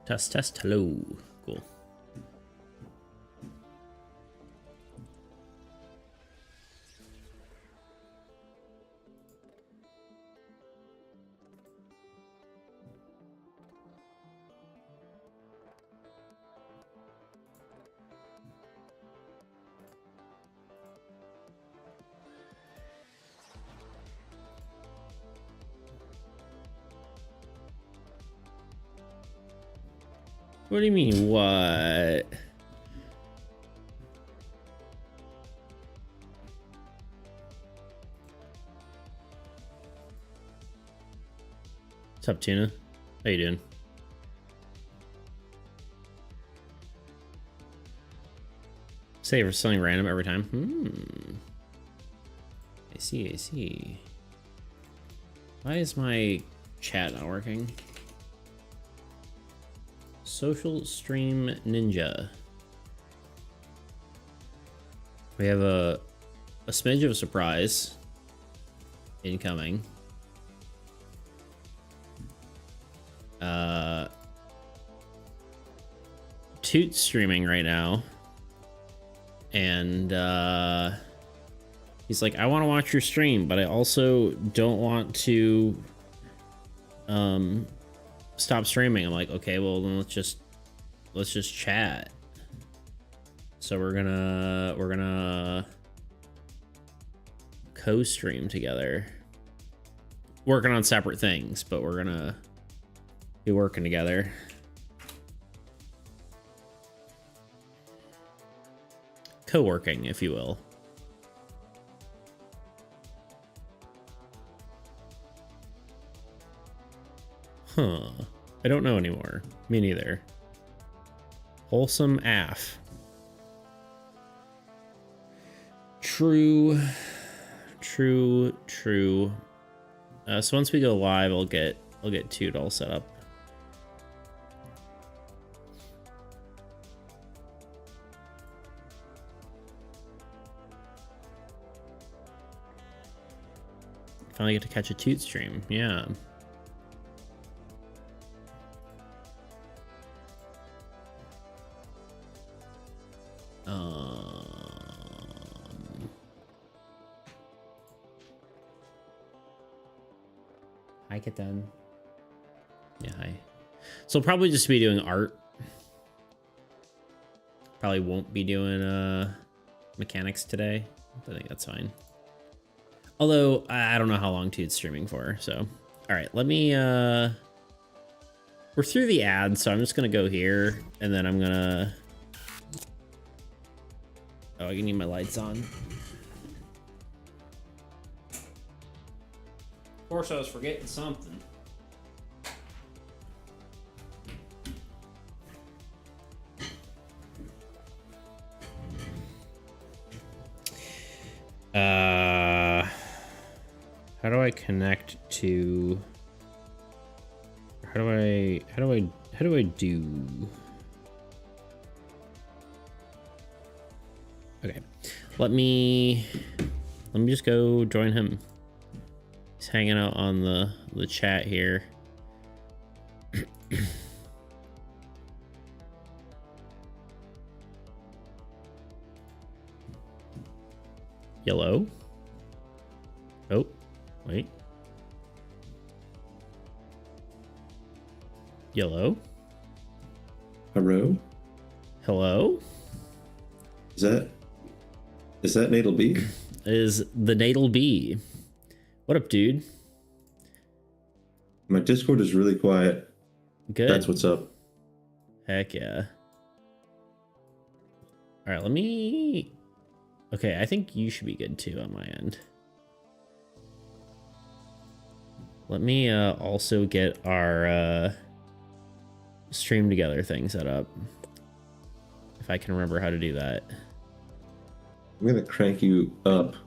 Test, test, hello. Cool. What do you mean, what? What's up, Tuna? How you doing? Say for something random every time. I see, I see. Why is my chat not working? Social Stream Ninja. We have a smidge of a surprise incoming. Toot's streaming right now, and he's like, I want to watch your stream, but I also don't want to stop streaming. I'm like, okay, well then let's just chat. So we're gonna co-stream together, working on separate things, but we're gonna be working together. Co-working, if you will. Huh. I don't know anymore. Me neither. Wholesome AF. True. True, true. So once we go live, I'll get Toot all set up. Finally get to catch a Toot stream. Yeah. Hi, Kitten. Yeah, hi. So I'll probably just be doing art. Probably won't be doing mechanics today. I think that's fine. Although I don't know how long Toot's streaming for, so all right, let me we're through the ads, so I'm just gonna go here, and then I'm gonna I need my lights on. Of course, I was forgetting something. How do I connect to? How do I do? Okay, let me just go join him. He's hanging out on the chat here. Yellow. Oh, wait. Yellow. Hello? Hello? Is that Natal B? Is the Natal B. What up, dude? My Discord is really quiet. Good. That's what's up. Heck yeah. All right, let me... Okay, I think you should be good too on my end. Let me also get our stream together thing set up. If I can remember how to do that. I'm gonna crank you up.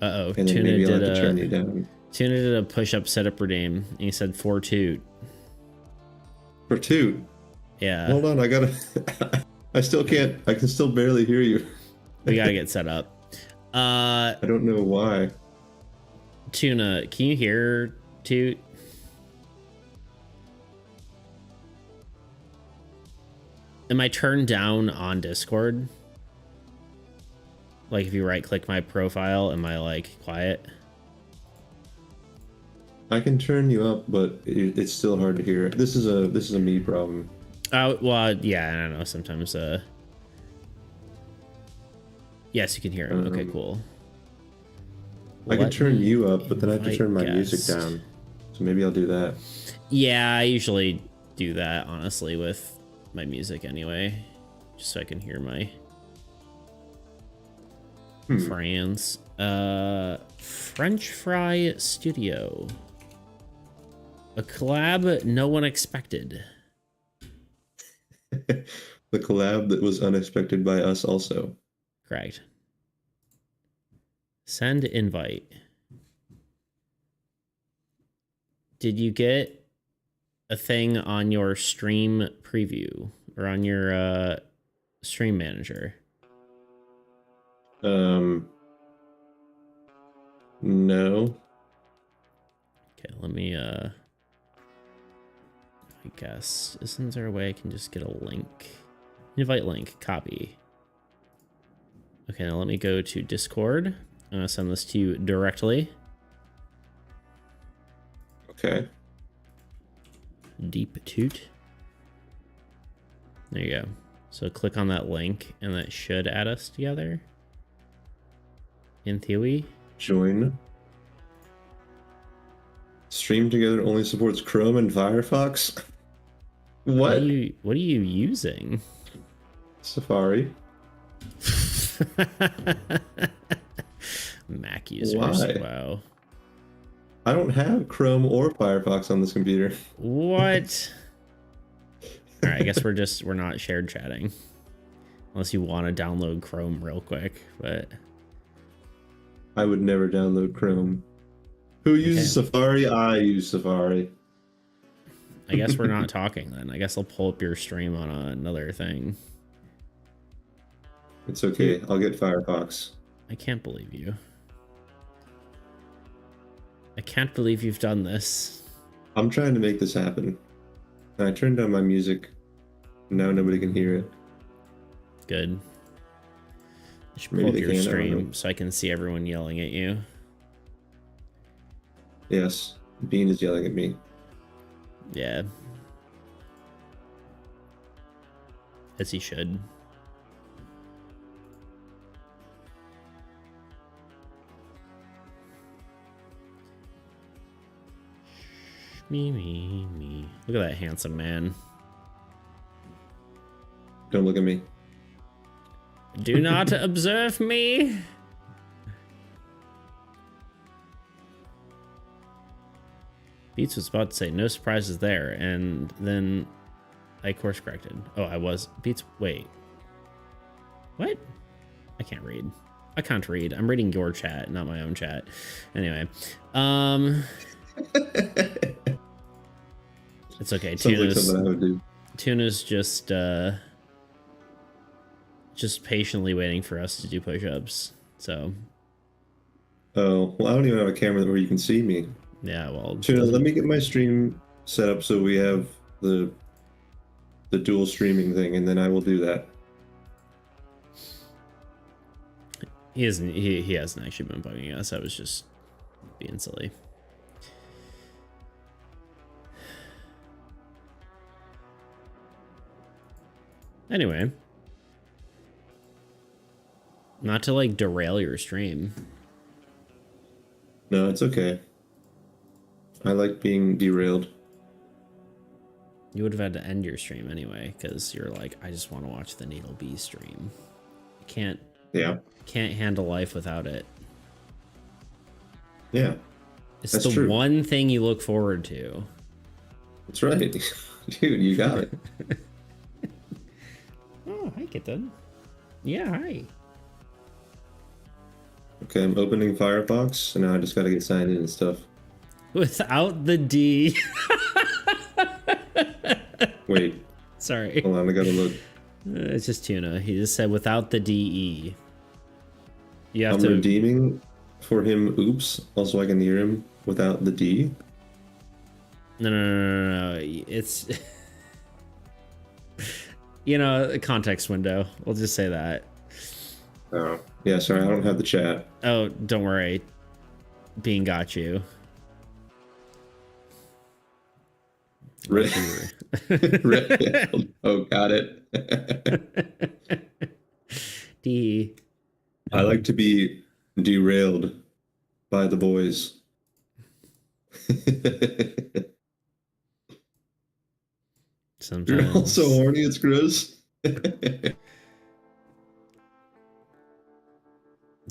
Uh-oh, And then Tuna maybe I'll did have to turn you down. Tuna did a push-up setup redeem, and he said 4 Toot. For Toot. Yeah. Hold on, I gotta... I can still barely hear you. We gotta get set up. I don't know why. Tuna, can you hear Toot? Am I turned down on Discord? Like if you right click my profile, am I like quiet? I can turn you up, but it's still hard to hear. This is a me problem. Oh, well, yeah, I don't know. Sometimes, yes, you can hear him. Okay, cool. I can turn you up, but then I have to turn my music down. So maybe I'll do that. Yeah, I usually do that, honestly, with my music anyway. Just so I can hear my friends. French Fry Studio. A collab no one expected. The collab that was unexpected by us also. Correct. Send invite. Did you get a thing on your stream preview or on your stream manager? No. Okay, let me I guess isn't there a way I can just get a link? Invite link, copy. Okay, now let me go to Discord. I'm gonna send this to you directly. Okay. Deep toot. There you go. So click on that link and that should add us together. In theory. Join. Stream together only supports Chrome and Firefox. What? What are you using? Safari. Mac users. Why? Wow. I don't have Chrome or Firefox on this computer. What? All right, I guess we're not shared chatting. Unless you want to download Chrome real quick, but I would never download Chrome. Who uses Safari? I use Safari. I guess we're not talking then. I guess I'll pull up your stream on another thing. It's okay. I'll get Firefox. I can't believe you. I can't believe you've done this. I'm trying to make this happen. And I turned down my music. Now nobody can hear it. Good. I should pull up your stream so I can see everyone yelling at you. Yes. Bean is yelling at me. Yeah. As he should. Me. Look at that handsome man. Don't look at me. Do not observe me. Beats was about to say no surprises there, and then I course corrected. Oh, I was. Beats, wait. What? I can't read. I can't read. I'm reading your chat, not my own chat. Anyway. It's okay. Tuna's just patiently waiting for us to do push-ups. So. Oh, well, I don't even have a camera where you can see me. Yeah, well. Tuna, let me get my stream set up so we have the dual streaming thing, and then I will do that. He hasn't actually been bugging us. I was just being silly. Anyway, not to like derail your stream. No, it's okay. I like being derailed. You would have had to end your stream anyway, because you're like, I just want to watch the Needle B stream. I can't. Yeah. Can't handle life without it. Yeah. It's the true. One thing you look forward to. That's right. Dude, you got it. Oh, hi, Kitten. Yeah, hi. Okay, I'm opening Firefox, and now I just gotta get signed in and stuff. Without the D. Wait. Sorry. Hold on, I gotta look. It's just Tuna. He just said without the DE. You have I'm redeeming for him, oops, also I can hear him without the D. No. It's... You know, a context window. We'll just say that. Oh, yeah, sorry, I don't have the chat. Oh, don't worry. Bean got you. Red. Oh, got it. D. I like to be derailed by the boys. Sometimes. You're also horny, it's gross.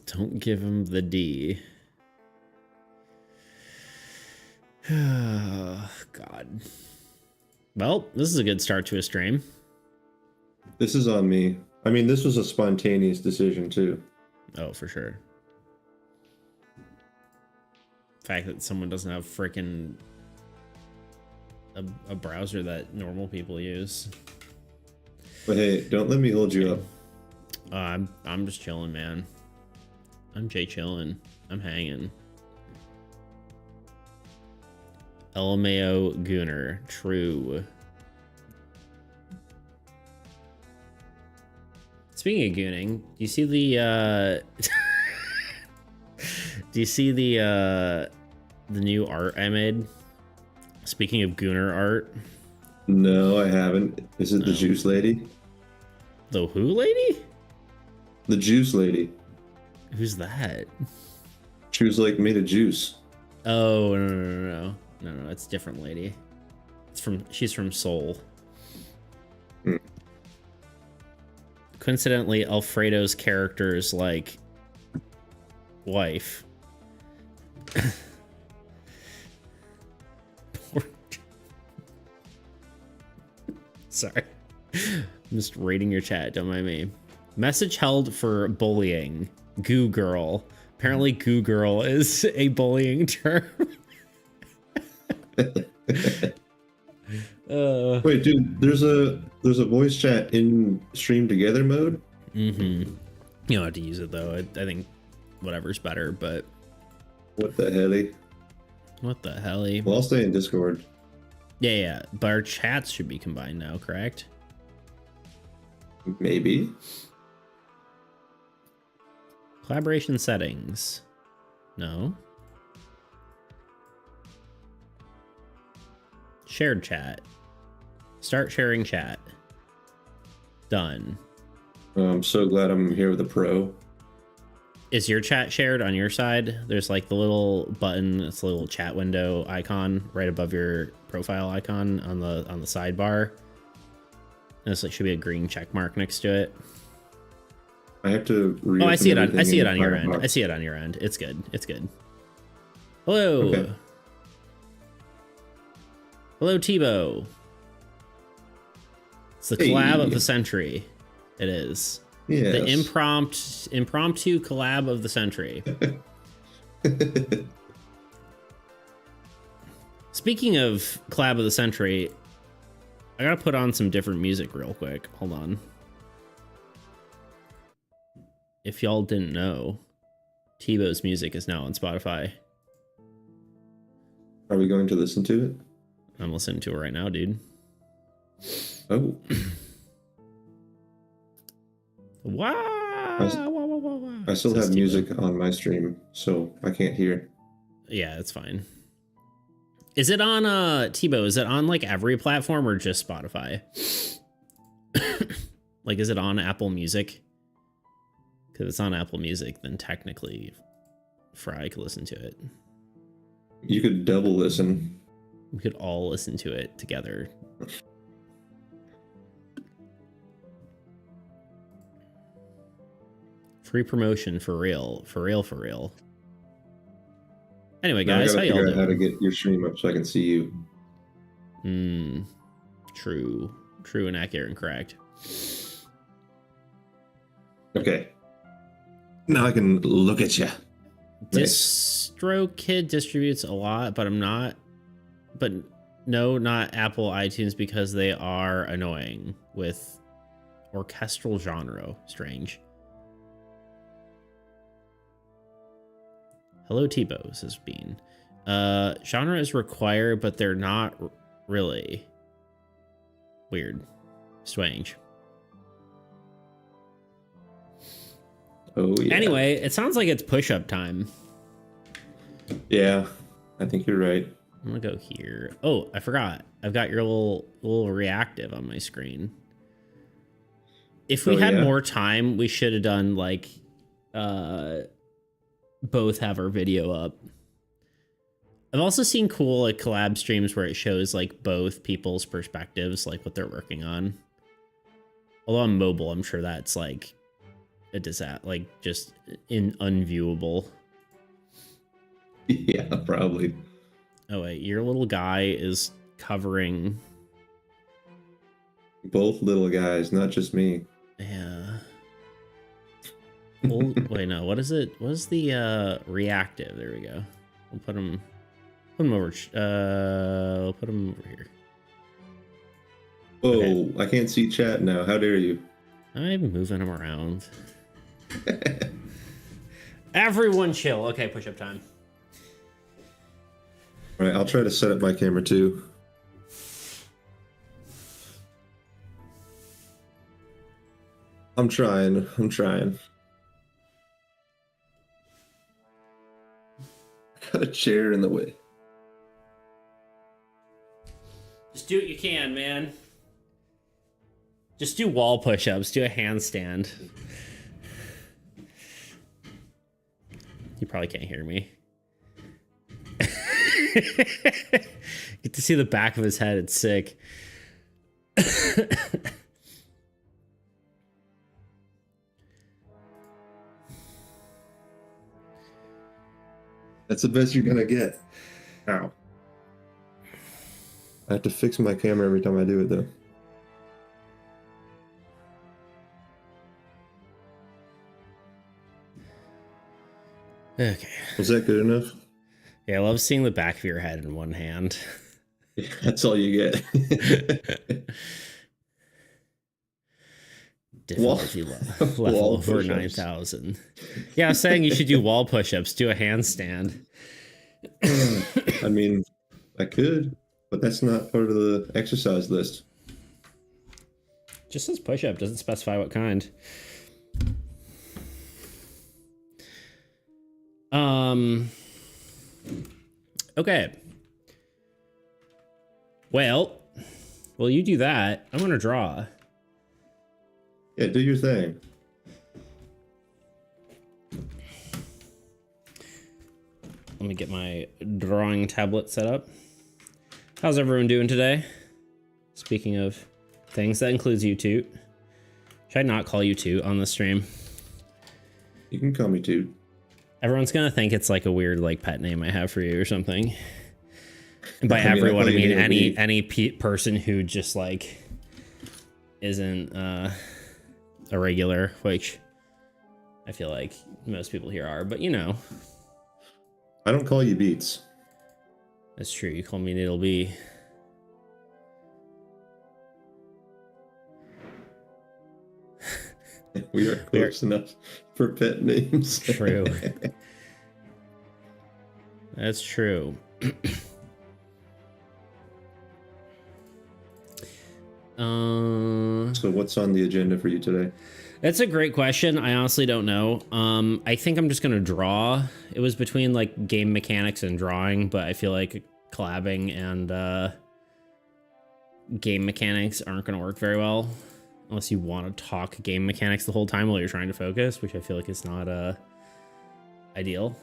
Don't give him the D. Oh, God. Well, this is a good start to a stream. This is on me. I mean, this was a spontaneous decision, too. Oh, for sure. The fact that someone doesn't have freaking a browser that normal people use. But hey, don't let me hold you up. I'm just chilling, man. I'm Jay chilling. I'm hanging. LMAO Gooner. True. Speaking of gooning, do you see the do you see the new art I made? Speaking of gooner art. No, I haven't. Is it the juice lady? The who lady? The juice lady. Who's that? She was like made of juice. Oh, no, it's a different lady. She's from Seoul. Hmm. Coincidentally, Alfredo's character's like wife. Sorry. I'm just reading your chat, don't mind me. Message held for bullying. Goo girl. Apparently goo girl is a bullying term. Wait, dude, there's a voice chat in stream together mode? You don't have to use it though. I think whatever's better, but What the helly? what the helly? Well, I'll stay in Discord. Yeah, but our chats should be combined now, correct? Maybe. Collaboration settings. No. Shared chat. Start sharing chat. Done. I'm so glad I'm here with a pro. Is your chat shared on your side? There's like the little button, it's a little chat window icon right above your profile icon on the sidebar. And it's like should be a green check mark next to it. I have to Oh, I see it on your Firefox. end. I see it on your end. It's good. It's good. Hello. Okay. Hello, Tebow. It's the Hey. collab of the century. It is. Yes. The impromptu collab of the century. Speaking of collab of the century, I gotta put on some different music real quick. Hold on. If y'all didn't know, Tebow's music is now on Spotify. Are we going to listen to it? I'm listening to it right now, dude. Oh. Wow. I still have music on my stream, so I can't hear. Yeah, it's fine. Is it on Tebow? Is it on like every platform or just Spotify? Like, is it on Apple Music? Because if it's on Apple Music, then technically Fry could listen to it. You could double listen. We could all listen to it together. Free promotion for real. For real, for real. Anyway, Now guys, how I gotta y'all figure out how to doing? get your stream up so I can see you. True. True and accurate and correct. Okay. Now I can look at you. Nice. DistroKid distributes a lot, but no, not Apple iTunes because they are annoying with orchestral genre. Strange. Hello, Tebow, says Bean. Genre is required, but they're not really. Weird. Strange. Oh yeah. Anyway, it sounds like it's push-up time. Yeah, I think you're right. I'm gonna go here. Oh, I forgot. I've got your little reactive on my screen. If we had more time, we should have done like both have our video up. I've also seen cool like collab streams where it shows like both people's perspectives, like what they're working on. Although on mobile, I'm sure that's like a disaster, like just unviewable. Yeah, probably. Oh wait, your little guy is covering Both little guys, not just me. Yeah. Well, wait, no. What is it? What is the reactive? There we go. We'll put him over. We'll put him over here. Whoa! Okay. I can't see chat now. How dare you? I'm moving him around. Everyone chill. Okay, push-up time. All right, I'll try to set up my camera too. I'm trying. Got a chair in the way. Just do what you can, man. Just do wall push-ups. Do a handstand. You probably can't hear me. Get to see the back of his head. It's sick. That's the best you're gonna get. Ow. I have to fix my camera every time I do it, though. Okay. Was that good enough? Yeah, I love seeing the back of your head in one hand. Yeah, that's all you get. Difficulty level over 9,000. Yeah, I was saying you should do wall push-ups, do a handstand. I mean, I could, but that's not part of the exercise list. Just says push-up, doesn't specify what kind. Okay. Well, you do that. I'm gonna draw. Yeah, do your thing. Let me get my drawing tablet set up. How's everyone doing today? Speaking of things, that includes you, Toot. Should I not call you Toot on the stream? You can call me Toot. Everyone's gonna think it's like a weird like pet name I have for you or something. And by everyone, I mean any person who just like isn't a regular, which I feel like most people here are, but you know. I don't call you Beats. That's true. You call me Needle B. We are close enough for pet names. True. That's true. So what's on the agenda for you today? That's a great question. I honestly don't know. I think I'm just gonna draw. It was between like game mechanics and drawing, but I feel like collabing and game mechanics aren't gonna work very well unless you want to talk game mechanics the whole time while you're trying to focus, which I feel like is not ideal.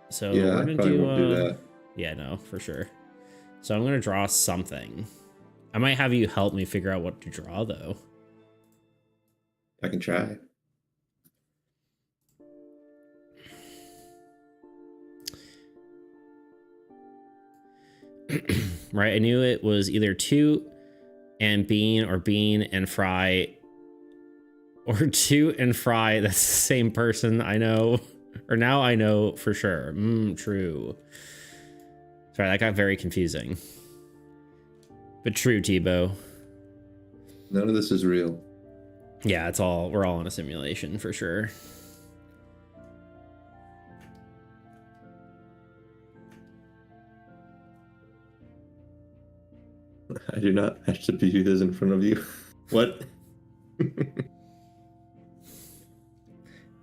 So Yeah, we're I gonna probably won't do that. Yeah, no, for sure. So I'm gonna draw something. I might have you help me figure out what to draw though. I can try. Right, I knew it was either Toot and Bean or Bean and Fry, or Toot and Fry. That's the same person, I know. Or now I know for sure. True. Sorry, that got very confusing. But true, Tebow. None of this is real. Yeah, we're all in a simulation for sure. I do not have to be this in front of you. What?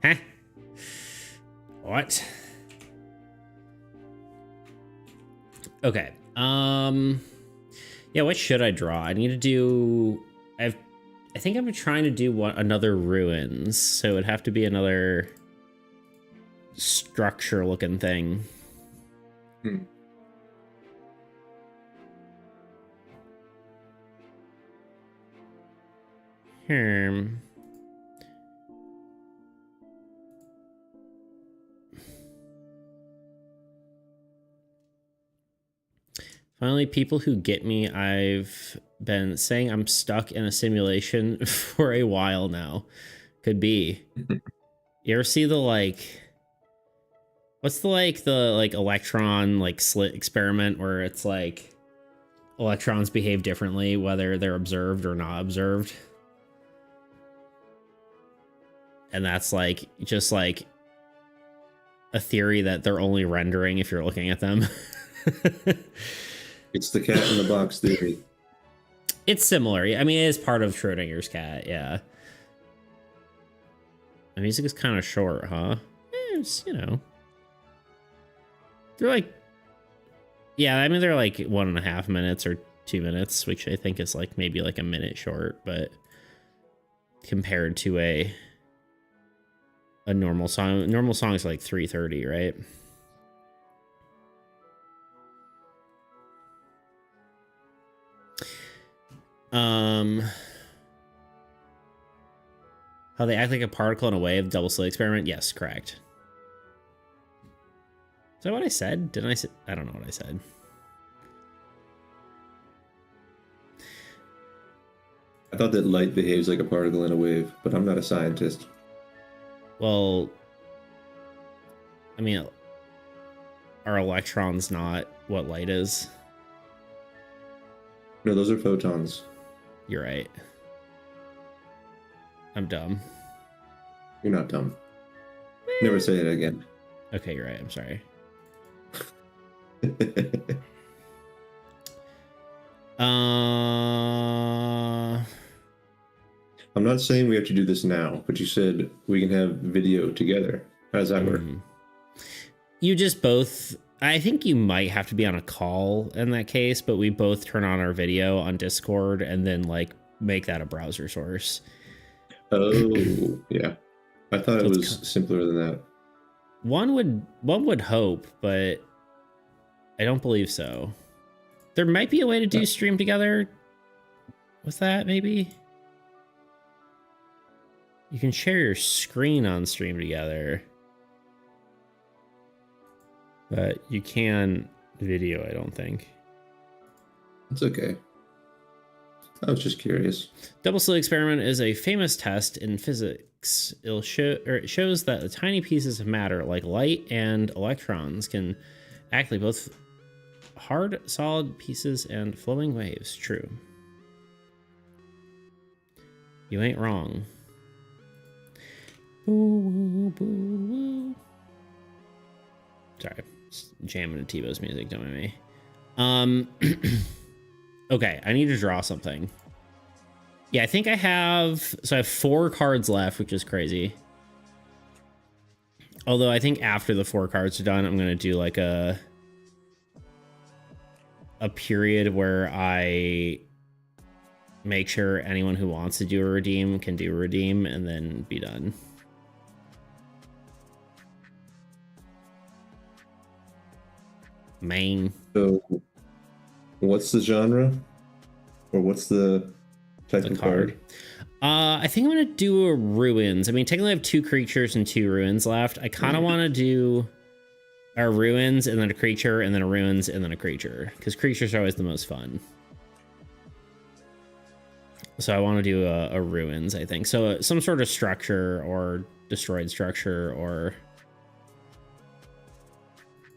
Huh? What? Okay. Yeah, what should I draw? I need to do... I think I'm trying to do another ruins, so it'd have to be another structure looking thing. Finally, people who get me, I've been saying I'm stuck in a simulation for a while now. Could be. You ever see the what's the electron slit experiment where it's like electrons behave differently whether they're observed or not observed? And that's just a theory that they're only rendering if you're looking at them. It's the cat in the box theory. It's similar. I mean, it is part of Schrodinger's cat, yeah. The music is kind of short, huh? It's, they're yeah, I mean, they're 1.5 minutes or 2 minutes, which I think is maybe a minute short, but compared to a normal song is 3:30, right? How they act like a particle in a wave, double slit experiment? Yes, correct. Is that what I said? Didn't I say? I don't know what I said. I thought that light behaves like a particle in a wave, but I'm not a scientist. Well, I mean, are electrons not what light is? No, those are photons. You're right. I'm dumb. You're not dumb. Never say it again. Okay, you're right. I'm sorry. I'm not saying we have to do this now, but you said we can have video together. How does that work? You just both... I think you might have to be on a call in that case, but we both turn on our video on Discord and then make that a browser source. Oh, yeah. I thought it was simpler than that. One would hope, but I don't believe so. There might be a way to do stream together with that, maybe. You can share your screen on stream together. But you can video, I don't think. It's okay. I was just curious. Double slit experiment is a famous test in physics. It shows that the tiny pieces of matter, like light and electrons, can act like both hard, solid pieces and flowing waves. True. You ain't wrong. Boo, boo, boo. Sorry, jamming to Tebow's music, don't mind me. Okay, I need to draw something. Yeah, I think I have... So I have 4 cards left, which is crazy. Although I think after the 4 cards are done, I'm going to do a period where I make sure anyone who wants to do a redeem can do a redeem and then be done. Main. So, what's the genre? Or what's the type of card? I think I'm going to do a ruins. I mean, technically I have 2 creatures and 2 ruins left. I kind of want to do a ruins and then a creature and then a ruins and then a creature. Because creatures are always the most fun. So I want to do a ruins, I think. So some sort of structure or destroyed structure or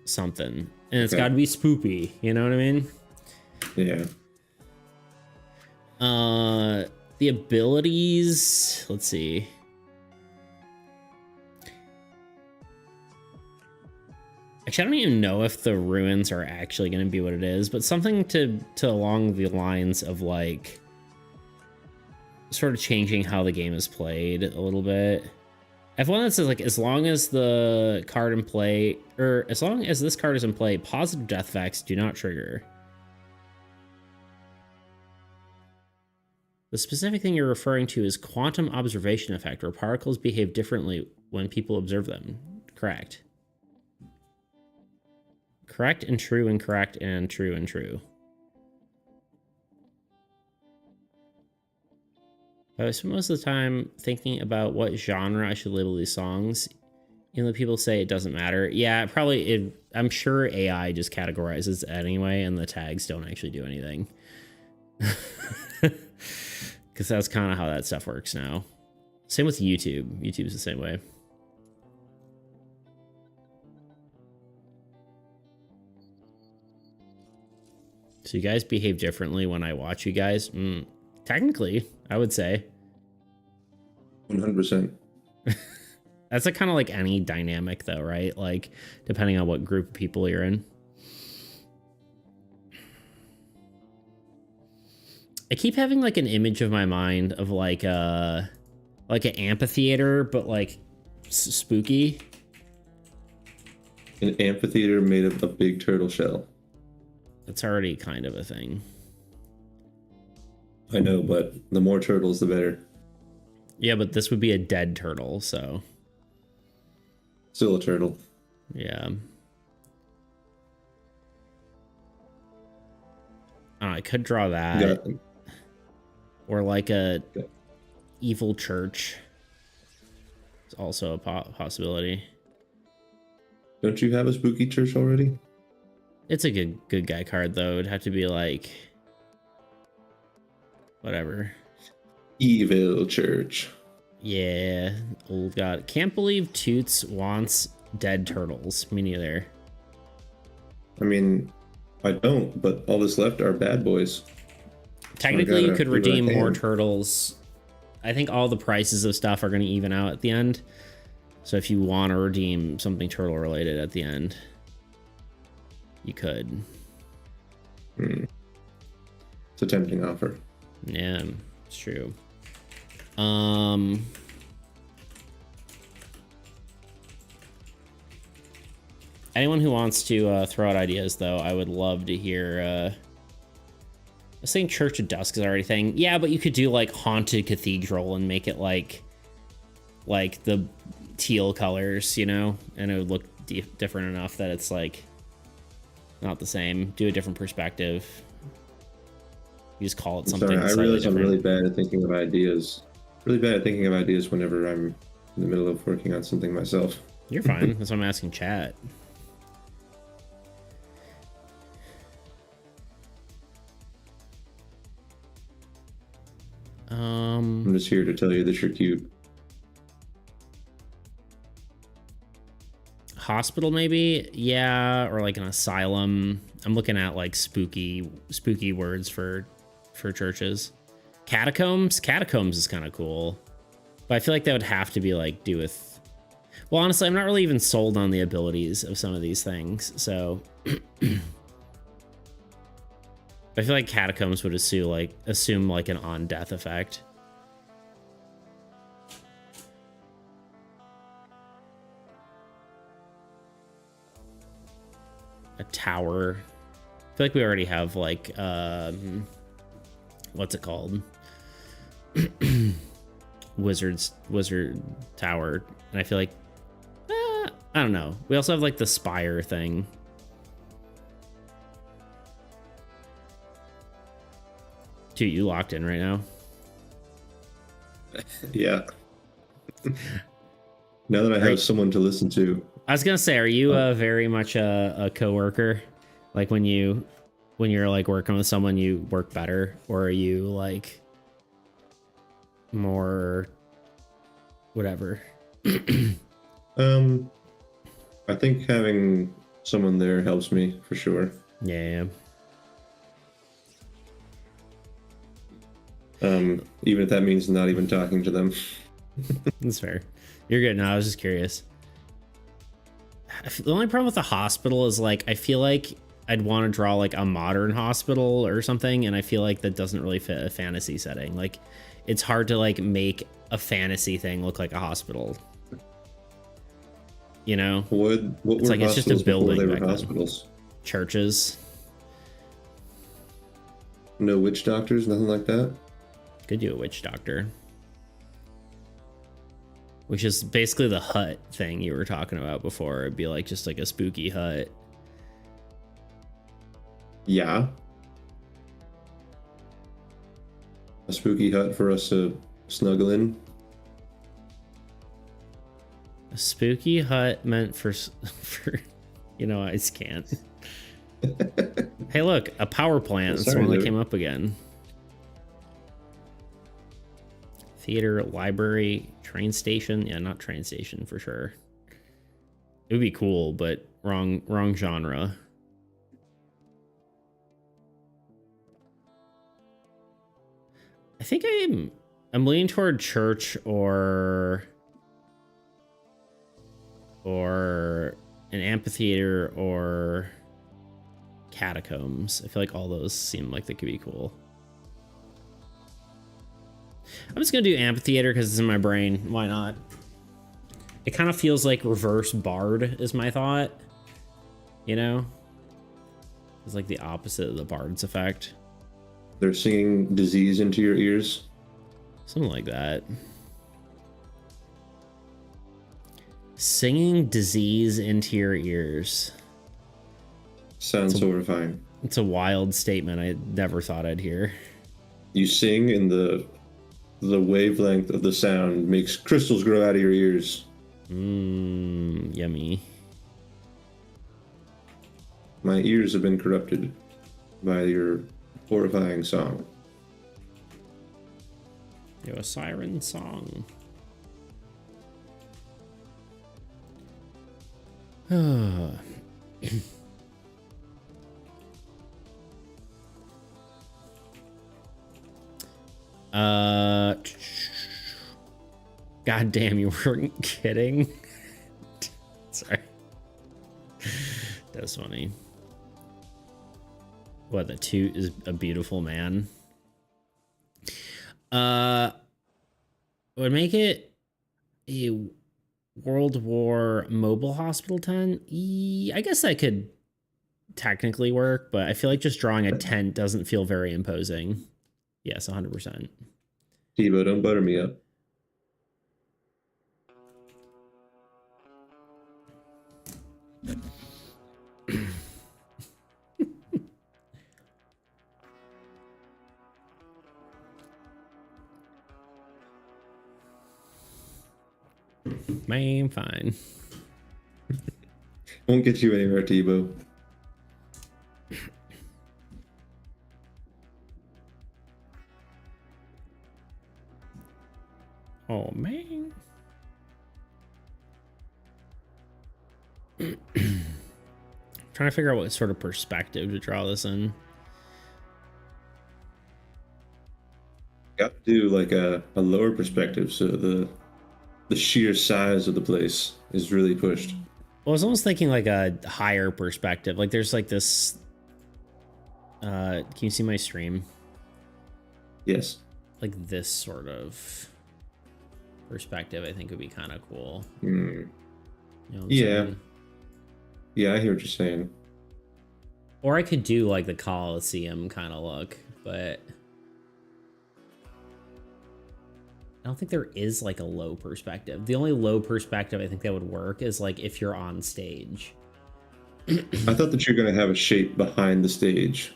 something. And it's got to be spoopy, you know what I mean? Yeah. The abilities, let's see. Actually, I don't even know if the ruins are actually going to be what it is, but something to along the lines of sort of changing how the game is played a little bit. I have one that says like, as long as the card in play, or as long as this card is in play, positive death effects do not trigger. The specific thing you're referring to is quantum observation effect, where particles behave differently when people observe them. Correct. Correct and true and correct and true and true. I spend most of the time thinking about what genre I should label these songs. Even though people say it doesn't matter. Yeah, I'm sure AI just categorizes anyway, and the tags don't actually do anything. Because that's kind of how that stuff works now. Same with YouTube. YouTube's the same way. So you guys behave differently when I watch you guys? Technically, I would say. 100%. That's a kind of like any dynamic though, right? Like depending on what group of people you're in. I keep having like an image of my mind of like an amphitheater, but like spooky. An amphitheater made of a big turtle shell. That's already kind of a thing. I know, but the more turtles, the better. Yeah, but this would be a dead turtle, so. Still a turtle. Yeah. I could draw that. Yeah. Or like a evil church. It's also a possibility. Don't you have a spooky church already? It's a good guy card though. It'd have to be like whatever. Evil church. Yeah, old god. Can't believe Toots wants dead turtles. Me neither. I mean, I don't, but all that's left are bad boys. Technically, you could redeem more can. turtles. I think all the prices of stuff are going to even out at the end. So if you want to redeem something turtle related at the end, you could. It's a tempting offer. Yeah, it's true. Anyone who wants to throw out ideas, though, I would love to hear. I was saying Church of Dusk is already a thing. Yeah, but you could do like Haunted Cathedral and make it like the teal colors, you know, and it would look different enough that it's like not the same. Do a different perspective. You just call it something. Sorry, I realize different. I'm really bad at thinking of ideas. Really bad at thinking of ideas whenever I'm in the middle of working on something myself. You're fine. That's why I'm asking chat. I'm just here to tell you that you're cute. Hospital, maybe? Yeah, or like an asylum. I'm looking at like spooky words for churches. Catacombs is kind of cool, but I feel like that would have to be like do with. Well, honestly, I'm not really even sold on the abilities of some of these things, so. I feel like catacombs would assume like an on death effect. A tower. I feel like we already have like what's it called? Wizard tower, and I feel like I don't know. We also have like the spire thing. Dude, you locked in right now? Yeah. Now that I have someone to listen to. I was gonna say, are you very much a coworker? Like when you're like working with someone, you work better, or are you like more whatever? I think having someone there helps me for sure. Yeah. Even if that means not even talking to them. That's fair. You're good. No, I was just curious. The only problem with the hospital is like I feel like I'd want to draw like a modern hospital or something, and I feel like that doesn't really fit a fantasy setting. Like it's hard to like make a fantasy thing look like a hospital. you know? What It's were like it's just a hospitals before they building were back then. hospitals? Churches. No witch doctors, nothing like that. Could do a witch doctor. Which is basically the hut thing you were talking about before. It'd be like just like a spooky hut. Yeah. A spooky hut for us to snuggle in. A spooky hut meant for you know, I just can't. Hey, look, a power plant. That's the one that came up again. Theater, library, train station. Yeah, not train station for sure. It would be cool, but wrong genre. I think I'm leaning toward church or an amphitheater or catacombs. I feel like all those seem like they could be cool. I'm just gonna do amphitheater because it's in my brain. Why not? It kind of feels like reverse bard is my thought. You know? It's like the opposite of the bard's effect. They're singing disease into your ears. Something like that. Singing disease into your ears. Sounds horrifying. It's a wild statement I never thought I'd hear. You sing and the wavelength of the sound makes crystals grow out of your ears. Yummy. My ears have been corrupted by your horrifying song. Yo, a siren song. God damn, you weren't kidding. Sorry. That's funny. What, the toot is a beautiful man? Would make it a World War mobile hospital tent? I guess that could technically work, but I feel like just drawing a tent doesn't feel very imposing. Yes, 100%. Tebow, don't butter me up. Man, fine. Won't get you anywhere, Tebow. Oh, man. Trying to figure out what sort of perspective to draw this in. Got to do like a lower perspective, so the sheer size of the place is really pushed. Well, I was almost thinking like a higher perspective. Like there's like this. Can you see my stream? Yes. Like this sort of perspective, I think would be kind of cool. Mm. You know what I'm Yeah. saying? Yeah, I hear what you're saying. Or I could do like the Coliseum kind of look, but I don't think there is like a low perspective. The only low perspective I think that would work is like if you're on stage. I thought that you're going to have a shape behind the stage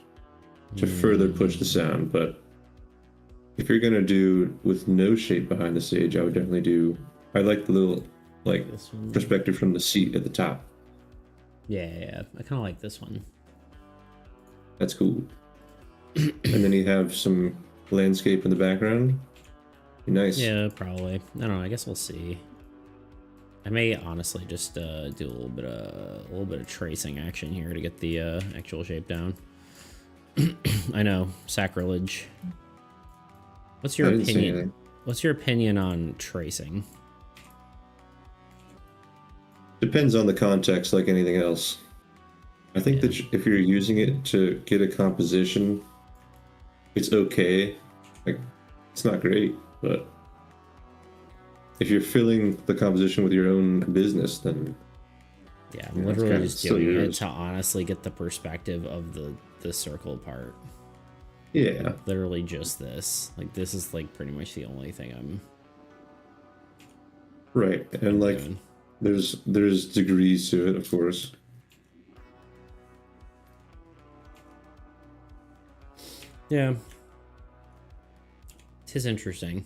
to further push the sound, but if you're going to do with no shape behind the stage, I would definitely do. I like the little like perspective from the seat at the top. Yeah. I kind of like this one. That's cool. And then you have some landscape in the background. Nice. Yeah, probably. I don't know. I guess we'll see. I may honestly just do a little bit of tracing action here to get the actual shape down. I know, sacrilege. What's your opinion? What's your opinion on tracing? Depends on the context, like anything else. I think that if you're using it to get a composition, it's okay. Like, it's not great, but if you're filling the composition with your own business, then Yeah, I'm Yeah, it's literally kinda just still doing it yours. to honestly get the perspective of the circle part. Yeah. Literally just this. Like this is like pretty much the only thing Right. I'm And like doing. there's degrees to it, of course. Yeah. Tis interesting.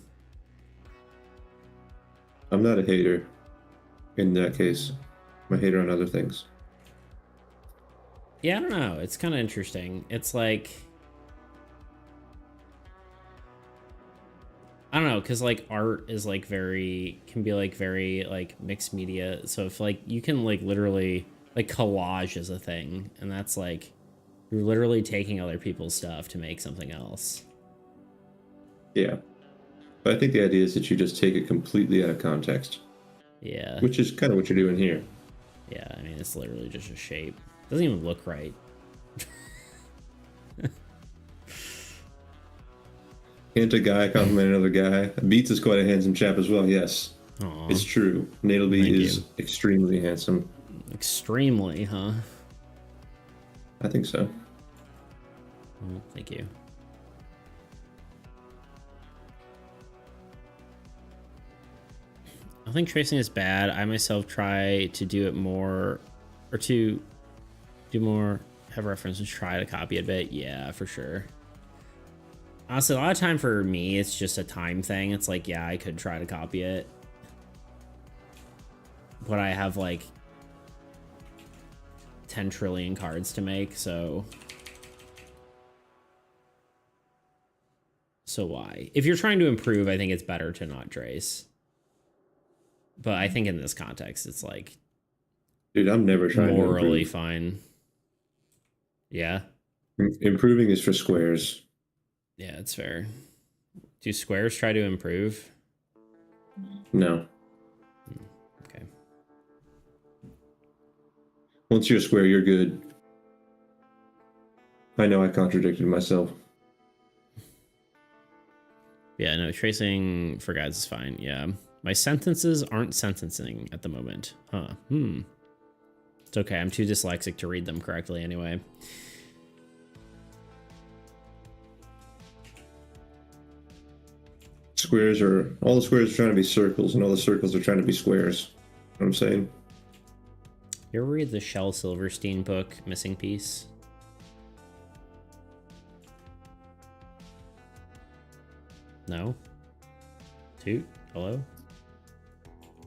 I'm not a hater in that case. I'm a hater on other things. Yeah, I don't know. It's kind of interesting. It's like I don't know, because like art is like can be like very like mixed media. So if like you can like literally like collage is a thing, and that's like you're literally taking other people's stuff to make something else. Yeah. But I think the idea is that you just take it completely out of context, Yeah. which is kind of what you're doing here. Yeah, I mean it's literally just a shape. Doesn't even look right. Can't a guy compliment another guy? Beats is quite a handsome chap as well, yes. Aw. It's true. Natalby Thank is you. extremely handsome. Extremely, huh? I think so. Well, thank you. I think tracing is bad. I myself try to do it more, or to do more, have references, try to copy it a bit. Yeah, for sure. Honestly, a lot of time for me, it's just a time thing. It's like, yeah, I could try to copy it, but I have like 10 trillion cards to make, so why? If you're trying to improve, I think it's better to not trace. But I think in this context, it's like Dude, I'm never trying to morally improve. fine. Yeah. Improving is for squares. Yeah, it's fair. Do squares try to improve? No. Okay. Once you're a square, you're good. I know I contradicted myself. Yeah, no, tracing for guides is fine. Yeah. My sentences aren't sentencing at the moment. Huh. It's okay. I'm too dyslexic to read them correctly anyway. Squares are all the squares are trying to be circles, and all the circles are trying to be squares. You know what I'm saying? You ever read the Shel Silverstein book, Missing Piece? No? Toot? Hello?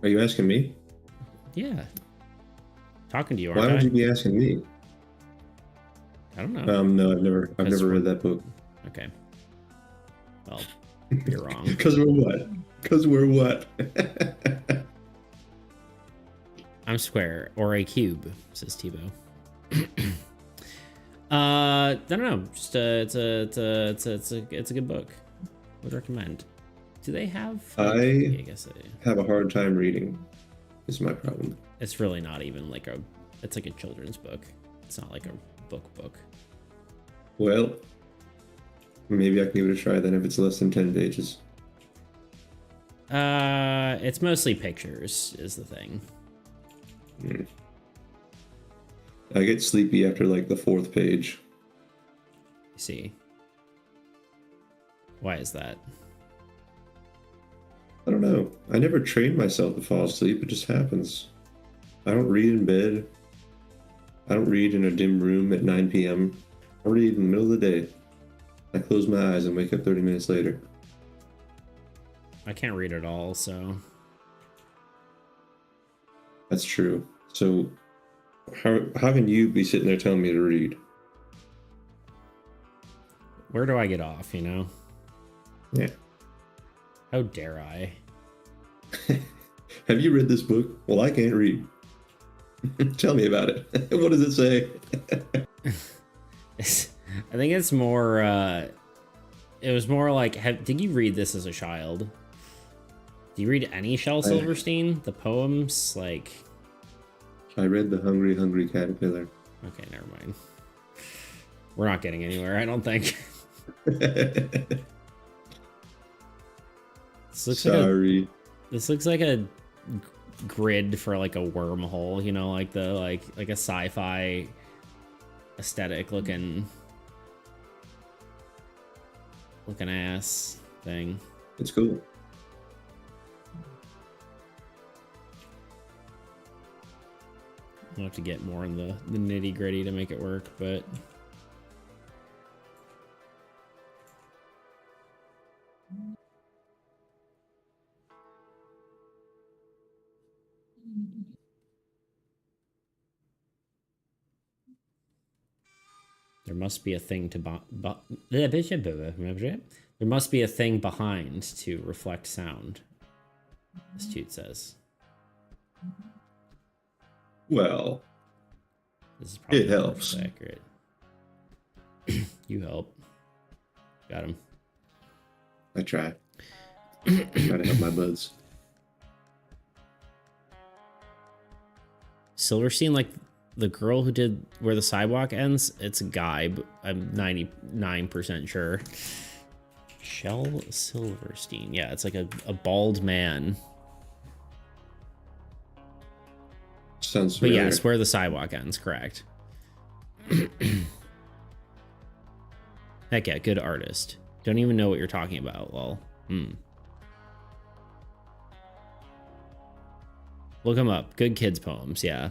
Are you asking me? Yeah. Talking to you, aren't Why would I? you be asking me? I don't know. No, I've That's never read what- that book. Okay. Well, you're wrong. Because we're what? Because we're what? I'm square or a cube, says Tebow. I don't know. Just it's a good book. Would recommend. Do they have? Like, I guess have a hard time reading. Is my problem. it's really not even like a. It's like a children's book. It's not like a book. Well, maybe I can give it a try then if it's less than 10 pages. It's mostly pictures is the thing. I get sleepy after like the 4th page. You see. Why is that? I don't know. I never trained myself to fall asleep. It just happens. I don't read in bed. I don't read in a dim room at 9 p.m. I read in the middle of the day. I close my eyes and wake up 30 minutes later. I can't read at all, so That's true. So how can you be sitting there telling me to read? where do I get off, you know? Yeah. How dare I? Have you read this book? Well, I can't read. Tell me about it. What does it say? I think it's more, it was more like, did you read this as a child? Do you read any Shel Silverstein? The poems? Like... I read The Hungry, Hungry Caterpillar. Okay, never mind. We're not getting anywhere, I don't think. Sorry. This looks like a grid for like a wormhole, you know, like the like a sci-fi aesthetic looking ass thing. It's cool. I'll have to get more in the nitty gritty to make it work, but there must be a thing to there must be a thing behind to reflect sound, this Toot says. Well, This is probably it helps. accurate. You help. Got him. I try. Try to help my buds. Silverstein, like the girl who did Where the Sidewalk Ends, it's a guy, but I'm 99% sure. Shel Silverstein. Yeah, it's like a bald man. Sounds But familiar. yes, Where the Sidewalk Ends, correct. Heck yeah, good artist. Don't even know what you're talking about, lol. Look him up. Good kids poems, yeah.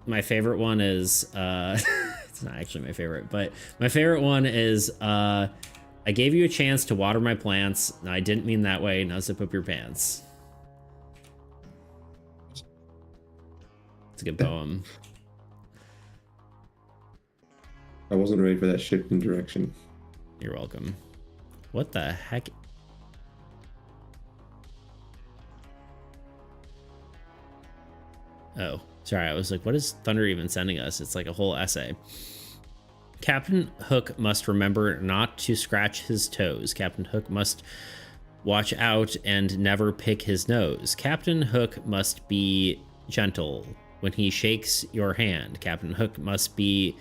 My favorite one is it's not actually my favorite, but my favorite one is I gave you a chance to water my plants. No, I didn't mean that way. Now zip up your pants. It's a good poem. I wasn't ready for that shift in direction. You're welcome. What the heck? Oh, sorry. I was like, what is Thunder even sending us? It's like a whole essay. Captain Hook must remember not to scratch his toes. Captain Hook must watch out and never pick his nose. Captain Hook must be gentle when he shakes your hand. Captain Hook must be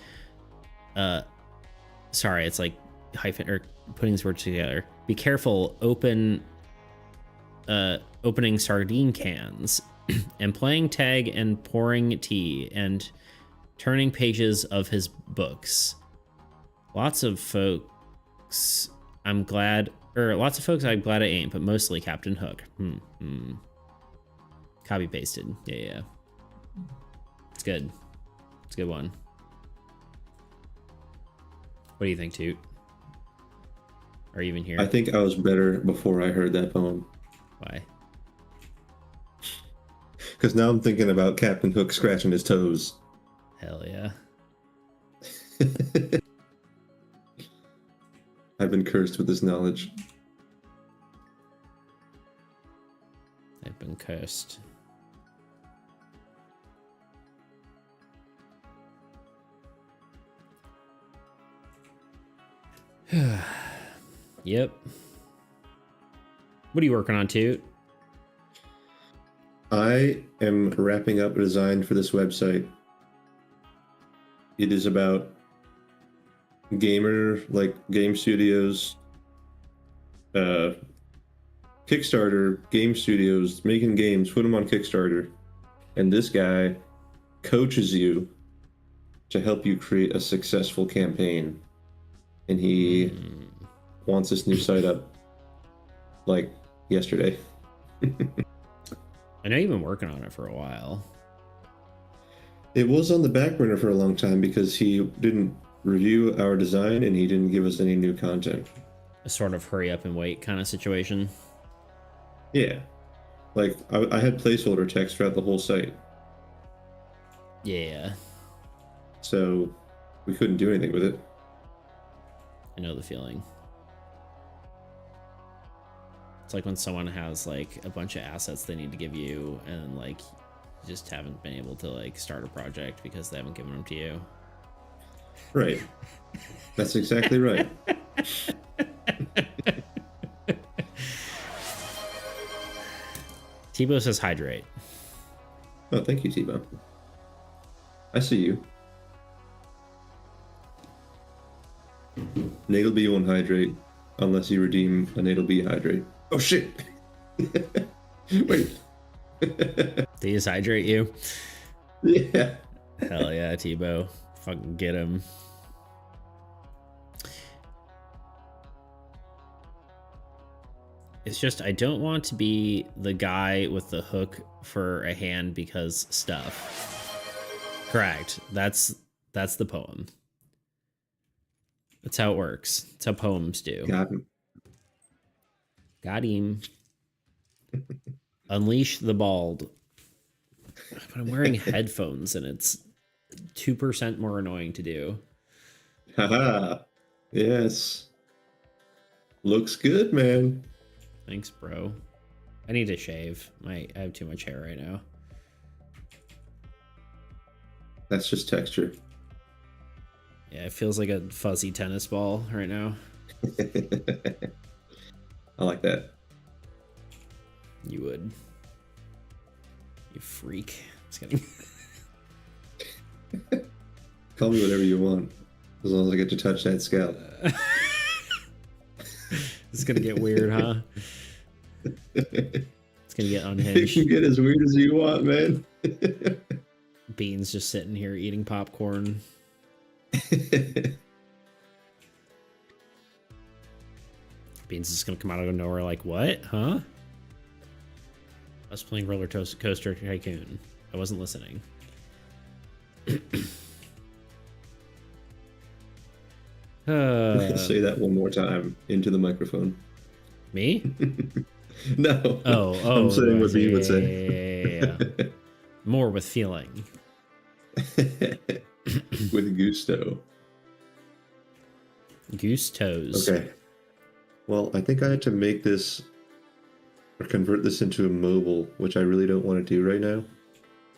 sorry, it's like hyphen or putting these words together. Be careful opening sardine cans and playing tag and pouring tea and turning pages of his books. Lots of folks I'm glad I ain't, but mostly Captain Hook. Copy pasted. Yeah. It's good. It's a good one. What do you think, Toot? Are you even here? I think I was better before I heard that poem. Why? Because now I'm thinking about Captain Hook scratching his toes. Hell yeah. I've been cursed with this knowledge. I've been cursed. Yep. What are you working on, Toot? I am wrapping up a design for this website. It is about game studios, Kickstarter, game studios, making games, put them on Kickstarter. And this guy coaches you to help you create a successful campaign. And he wants this new site up like yesterday. I know you've been working on it for a while. It was on the back burner for a long time because he didn't review our design and he didn't give us any new content. A sort of hurry up and wait kind of situation. Yeah. Like, I had placeholder text throughout the whole site. Yeah. So we couldn't do anything with it. I know the feeling. It's like when someone has like a bunch of assets they need to give you and like you just haven't been able to like start a project because they haven't given them to you. Right. That's exactly right. Tebow says hydrate. Oh, thank you, Tebow. I see you. Natal B won't hydrate unless you redeem a Natal B hydrate. Oh shit! Wait. Dehydrate you? Yeah. Hell yeah, Tebow. Fucking get him. It's just, I don't want to be the guy with the hook for a hand because stuff. Correct. That's the poem. That's how it works. That's how poems do. Got him. Got him. Unleash the bald. But I'm wearing headphones and it's 2% more annoying to do. Haha. Yes. Looks good, man. Thanks, bro. I need to shave. I have too much hair right now. That's just texture. Yeah, it feels like a fuzzy tennis ball right now. I like that. You would. You freak. Just kidding. Call me whatever you want, as long as I get to touch that scalp. It's gonna get weird, huh? It's gonna get You unhinged. can get as weird as you want, man. Beans just sitting here eating popcorn. Beans is gonna come out of nowhere like, what? Huh? I was playing Roller Coaster Tycoon. I wasn't listening. Say that one more time into the microphone. Me? No. Oh, I'm saying what Bean would say. yeah. More with feeling. With gusto. Gustos. Okay. Well, I think I had to make this or convert this into a mobile, which I really don't want to do right now.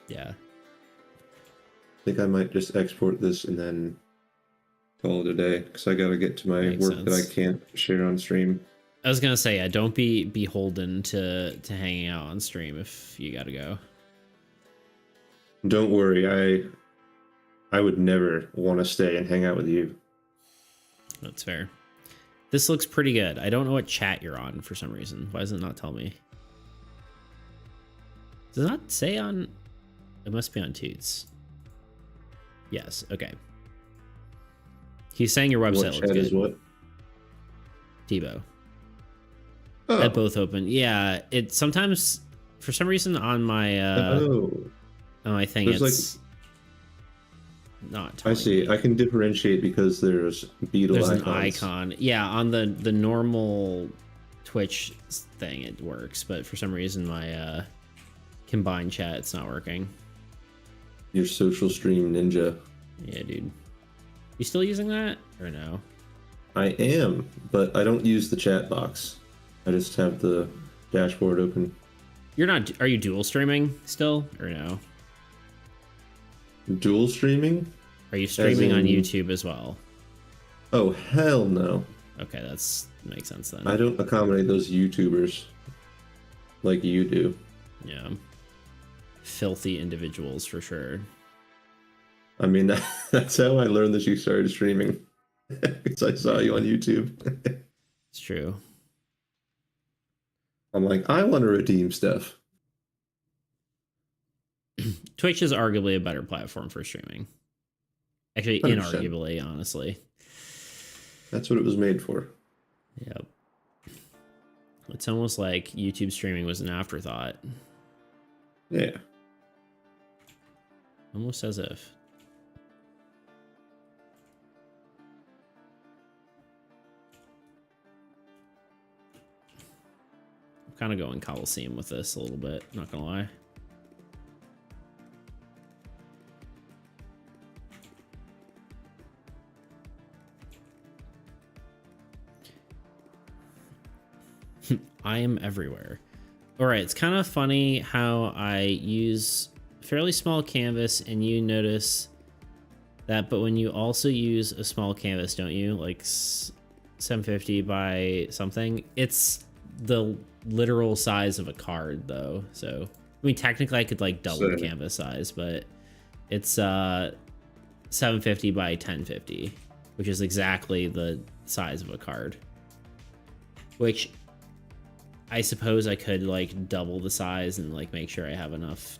Yeah. I think I might just export this and then call it a day because I got to get to my Makes work sense. that I can't share on stream. I was gonna say, yeah, don't be beholden to hanging out on stream if you gotta go. Don't worry, I would never want to stay and hang out with you. That's fair. This looks pretty good. I don't know what chat you're on for some reason. Why does it not tell me? Does it not say on? It must be on Toots. Yes. Okay. He's saying your website What looks chat good. is what? Tebow. Oh. At both open. Yeah. It sometimes, for some reason, on my on my thing, There's it's not. I see. I can differentiate because there's beetle There's icons. an icon. Yeah, on the normal Twitch thing it works, but for some reason my combined chat it's not working. Your social stream ninja. Yeah, dude. You still using that or no? I am, but I don't use the chat box. I just have the dashboard open. You're not. Are you dual streaming still or no? Dual streaming? Are you streaming on in- YouTube as well? Oh, hell no. Okay, makes sense then. I don't accommodate those YouTubers like you do. Yeah. Filthy individuals for sure. I mean, that's how I learned that you started streaming. Because I saw you on YouTube. It's true. I'm like, I want to redeem stuff. Twitch is arguably a better platform for streaming. Actually, 100%. inarguably, honestly. That's what it was made for. Yep. It's almost like YouTube streaming was an afterthought. Yeah. Almost as if. I'm kind of going Coliseum with this a little bit, not gonna lie. I am everywhere. All right, it's kind of funny how I use fairly small canvas and you notice that, but when you also use a small canvas, don't you? Like 750 by something. It's the literal size of a card though. So, I mean, technically I could like double the canvas size, but it's 750 by 1050, which is exactly the size of a card, which I suppose I could like double the size and like make sure I have enough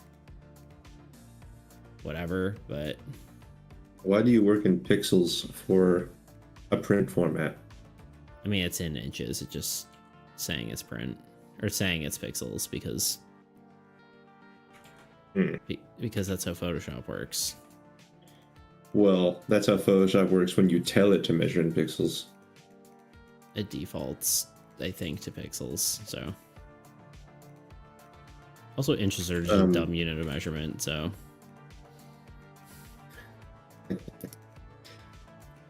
whatever, but Why do you work in pixels for a print format? I mean, it's in inches. It's just saying it's print or saying it's pixels because because that's how Photoshop works. Well, that's how Photoshop works when you tell it to measure in pixels. It defaults, I think, to pixels. So also inches are just a dumb unit of measurement. So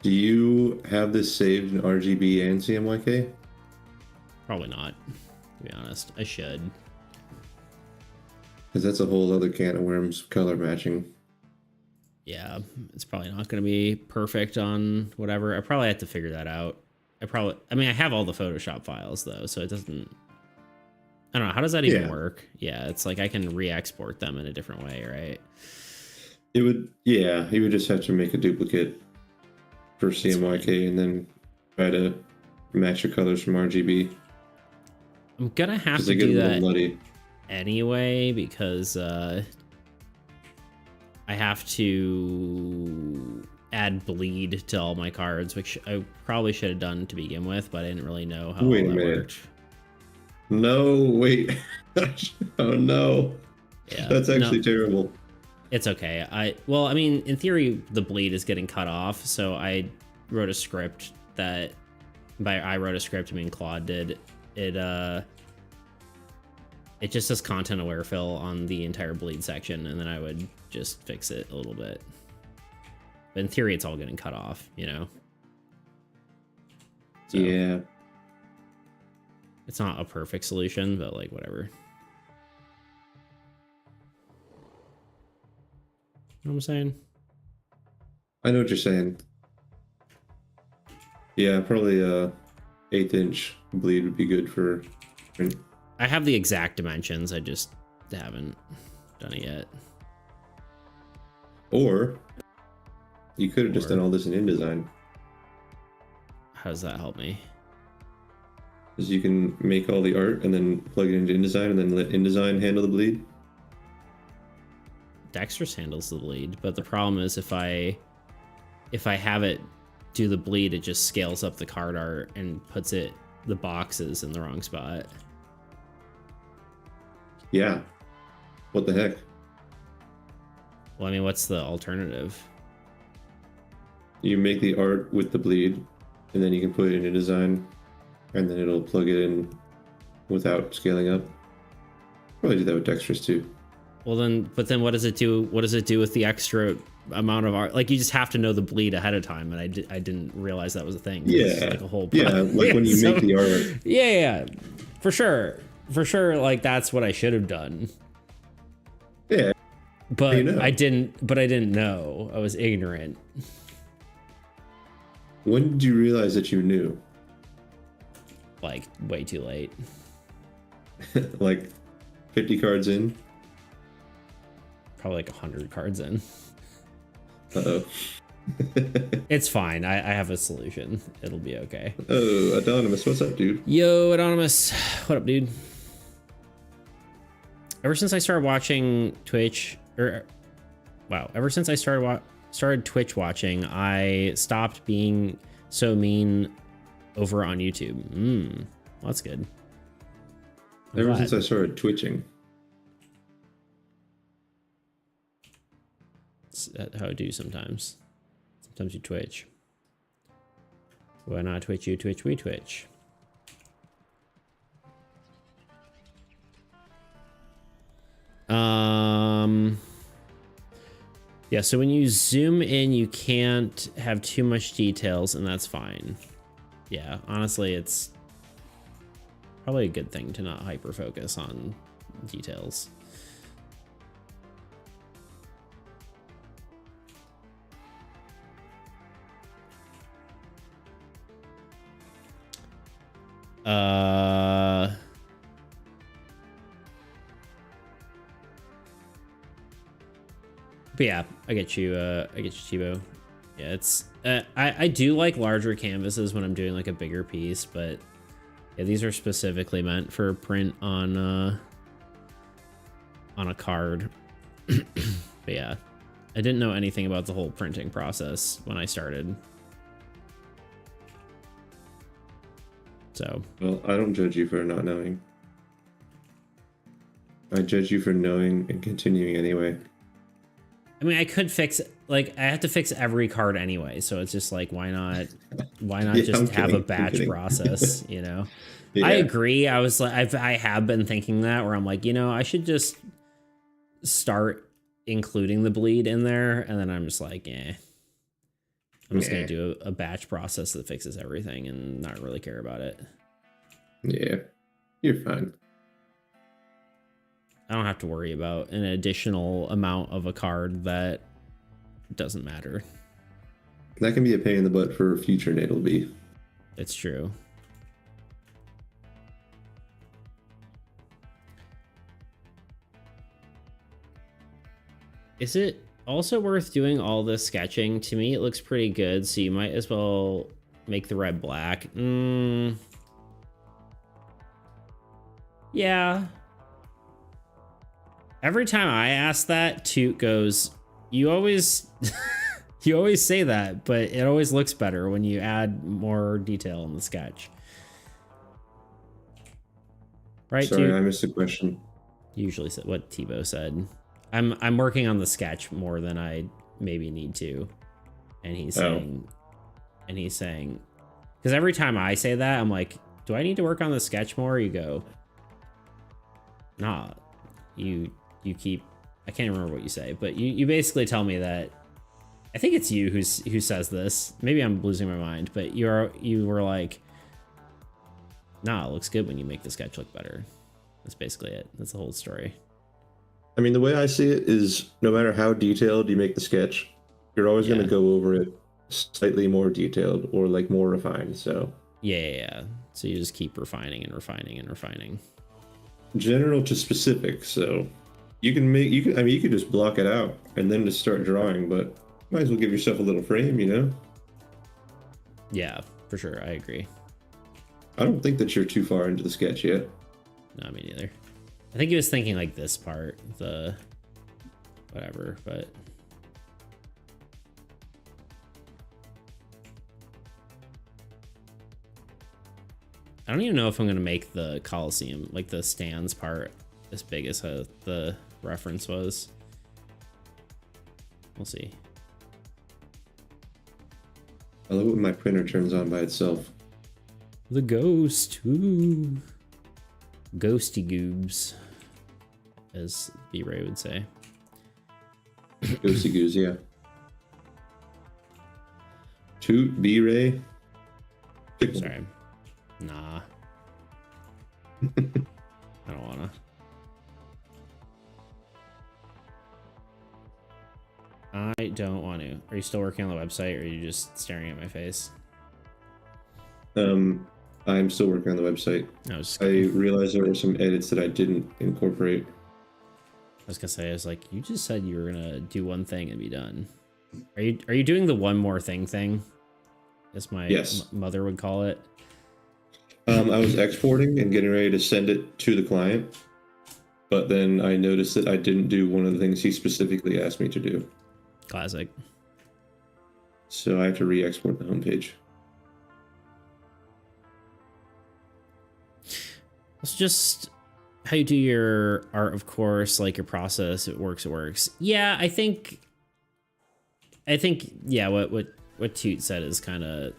do you have this saved in RGB and CMYK? probably not, to be honest. I should. Because that's a whole other can of worms, color matching. Yeah, it's probably not going to be perfect on whatever. I probably have to figure that out. I mean, I have all the Photoshop files though, so it doesn't, I don't know. How does that even work? Yeah, it's like I can re-export them in a different way, right? It would, yeah, you would just have to make a duplicate for CMYK and then try to match your colors from RGB. I'm gonna have to do that muddy anyway because I have to add bleed to all my cards, which I probably should have done to begin with, but I didn't really know how that worked. No, wait. Oh no. Yeah, that's actually terrible. It's okay. Well, I mean, in theory, the bleed is getting cut off, so I wrote a script that, I wrote a script, I mean, Claude did. It just says content aware fill on the entire bleed section, and then I would just fix it a little bit. But in theory, it's all getting cut off, you know? So, yeah. It's not a perfect solution, but like, whatever. You know what I'm saying? I know what you're saying. Yeah, probably a 1/8 inch bleed would be good for. I have the exact dimensions. I just haven't done it yet. Or you could have just done all this in InDesign. How does that help me? Because you can make all the art and then plug it into InDesign and then let InDesign handle the bleed. Dexter's handles the bleed, but the problem is if I have it do the bleed, it just scales up the card art and puts the boxes in the wrong spot. Yeah. What the heck? Well, I mean, what's the alternative? You make the art with the bleed, and then you can put it in InDesign, and then it'll plug it in without scaling up. Probably do that with Dexter's too. Well then, but then what does it do? What does it do with the extra amount of art? Like, you just have to know the bleed ahead of time, and I didn't realize that was a thing. Yeah, it's like a whole like when you make the art. Yeah, for sure. Like, that's what I should have done. Yeah, but you know. I didn't know. I was ignorant. When did you realize that you knew? Like, way too late. Like 50 cards in? Probably like 100 cards in. Uh-oh. It's fine. I have a solution. It'll be okay. Oh, Anonymous, what's up, dude? Yo, Anonymous. What up, dude? Ever since I started watching Twitch, ever since I started Twitch watching, I stopped being so mean over on YouTube. Well, that's good. Ever since I started twitching. That's how I do sometimes. Sometimes you twitch. When I twitch, you twitch, we twitch. Yeah, so when you zoom in, you can't have too much details, and that's fine. Yeah, honestly, it's probably a good thing to not hyper focus on details. But yeah, I get you, Chibo. Yeah, it's I do like larger canvases when I'm doing like a bigger piece, but Yeah, these are specifically meant for print on a card. But yeah, I didn't know anything about the whole printing process when I started. So, Well, I don't judge you for not knowing. I judge you for knowing and continuing anyway. I mean, I could fix, like, I have to fix every card anyway, so it's just like, why not Yeah, just I'm have kidding, a I'm batch kidding. process, you know? Yeah. I agree. I was like, I have been thinking that, where I'm like, you know, I should just start including the bleed in there, and then I'm just like, I'm just gonna do a batch process that fixes everything and not really care about it. Yeah, you're fine. I don't have to worry about an additional amount of a card that doesn't matter. That can be a pain in the butt for future natal B. It's true. Is it also worth doing all this sketching? To me, it looks pretty good, so you might as well make the red black. Yeah. Every time I ask that, Toot goes, you always you always say that, but it always looks better when you add more detail in the sketch. Right, Sorry, Toot? I missed the question. Usually what Tebow said. I'm working on the sketch more than I maybe need to. And he's saying, because every time I say that, I'm like, do I need to work on the sketch more? You go, nah, you keep, I can't remember what you say, but you basically tell me that, I think it's you who says this. Maybe I'm losing my mind, but you were like, nah, it looks good when you make the sketch look better. That's basically it. That's the whole story. I mean, the way I see it is no matter how detailed you make the sketch, you're always going to go over it slightly more detailed or like more refined. So yeah. So you just keep refining and refining and refining. General to specific. So you could just block it out and then just start drawing, but might as well give yourself a little frame, you know? Yeah, for sure. I agree. I don't think that you're too far into the sketch yet. No, me neither. I think he was thinking like this part, the whatever, but I don't even know if I'm going to make the Coliseum, like the stands part, as big as the reference was. We'll see. I love when my printer turns on by itself. The ghost. Ooh. Ghosty goobs, as B-Ray would say. Ghosty goose, yeah. Toot, B-Ray. Sorry. Nah. I don't wanna. I don't want to. Are you still working on the website, or are you just staring at my face? I'm still working on the website. I realized there were some edits that I didn't incorporate. I was gonna say, I was like, you just said you were gonna do one thing and be done. Are you doing the one more thing, as my mother would call it? I was exporting and getting ready to send it to the client, but then I noticed that I didn't do one of the things he specifically asked me to do. Classic. So I have to re-export the homepage. It's just how you do your art, of course, like your process. It works. Yeah, I think yeah. What Toot said is kind of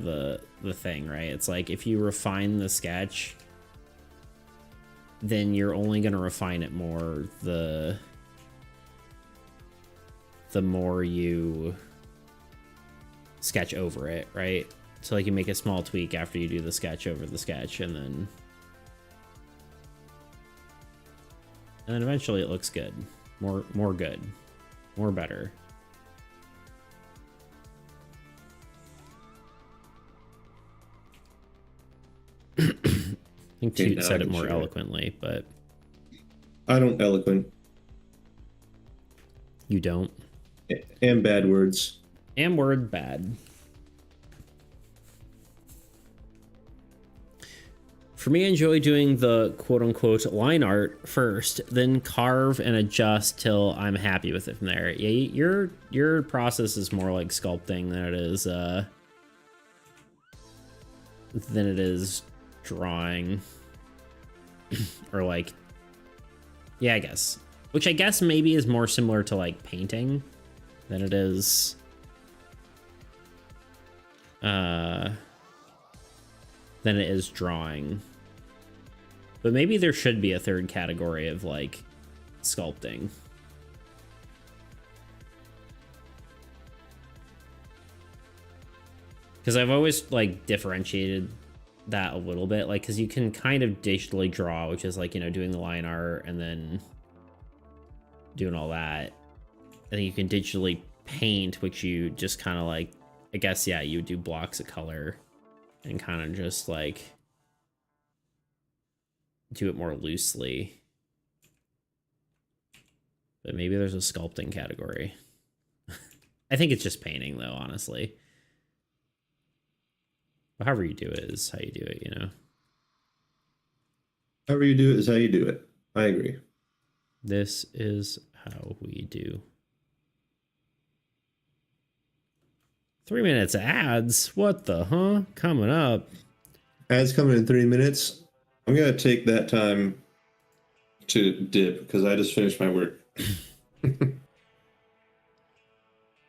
the thing, right? It's like if you refine the sketch, then you're only gonna refine it more the more you sketch over it, right? So like you make a small tweak after you do the sketch over the sketch, and then eventually it looks good. More good. More better. I think Toot said it more eloquently, but I don't eloquent. You don't? And bad words. And word bad. For me, I enjoy doing the quote-unquote line art first, then carve and adjust till I'm happy with it from there. Yeah, your process is more like sculpting than it is drawing. Or like, yeah, I guess. Which I guess maybe is more similar to like painting than it is drawing. But maybe there should be a third category of like sculpting. Because I've always like differentiated that a little bit, like, because you can kind of digitally draw, which is like, you know, doing the line art and then doing all that. I think you can digitally paint, which you just kind of like, I guess, yeah, you would do blocks of color and kind of just like do it more loosely. But maybe there's a sculpting category. I think it's just painting though, honestly. But however you do it is how you do it, you know? However you do it is how you do it. I agree. This is how we do. 3 minutes ads? What the, huh? Coming up. Ads coming in 3 minutes. I'm going to take that time to dip because I just finished my work. Hey,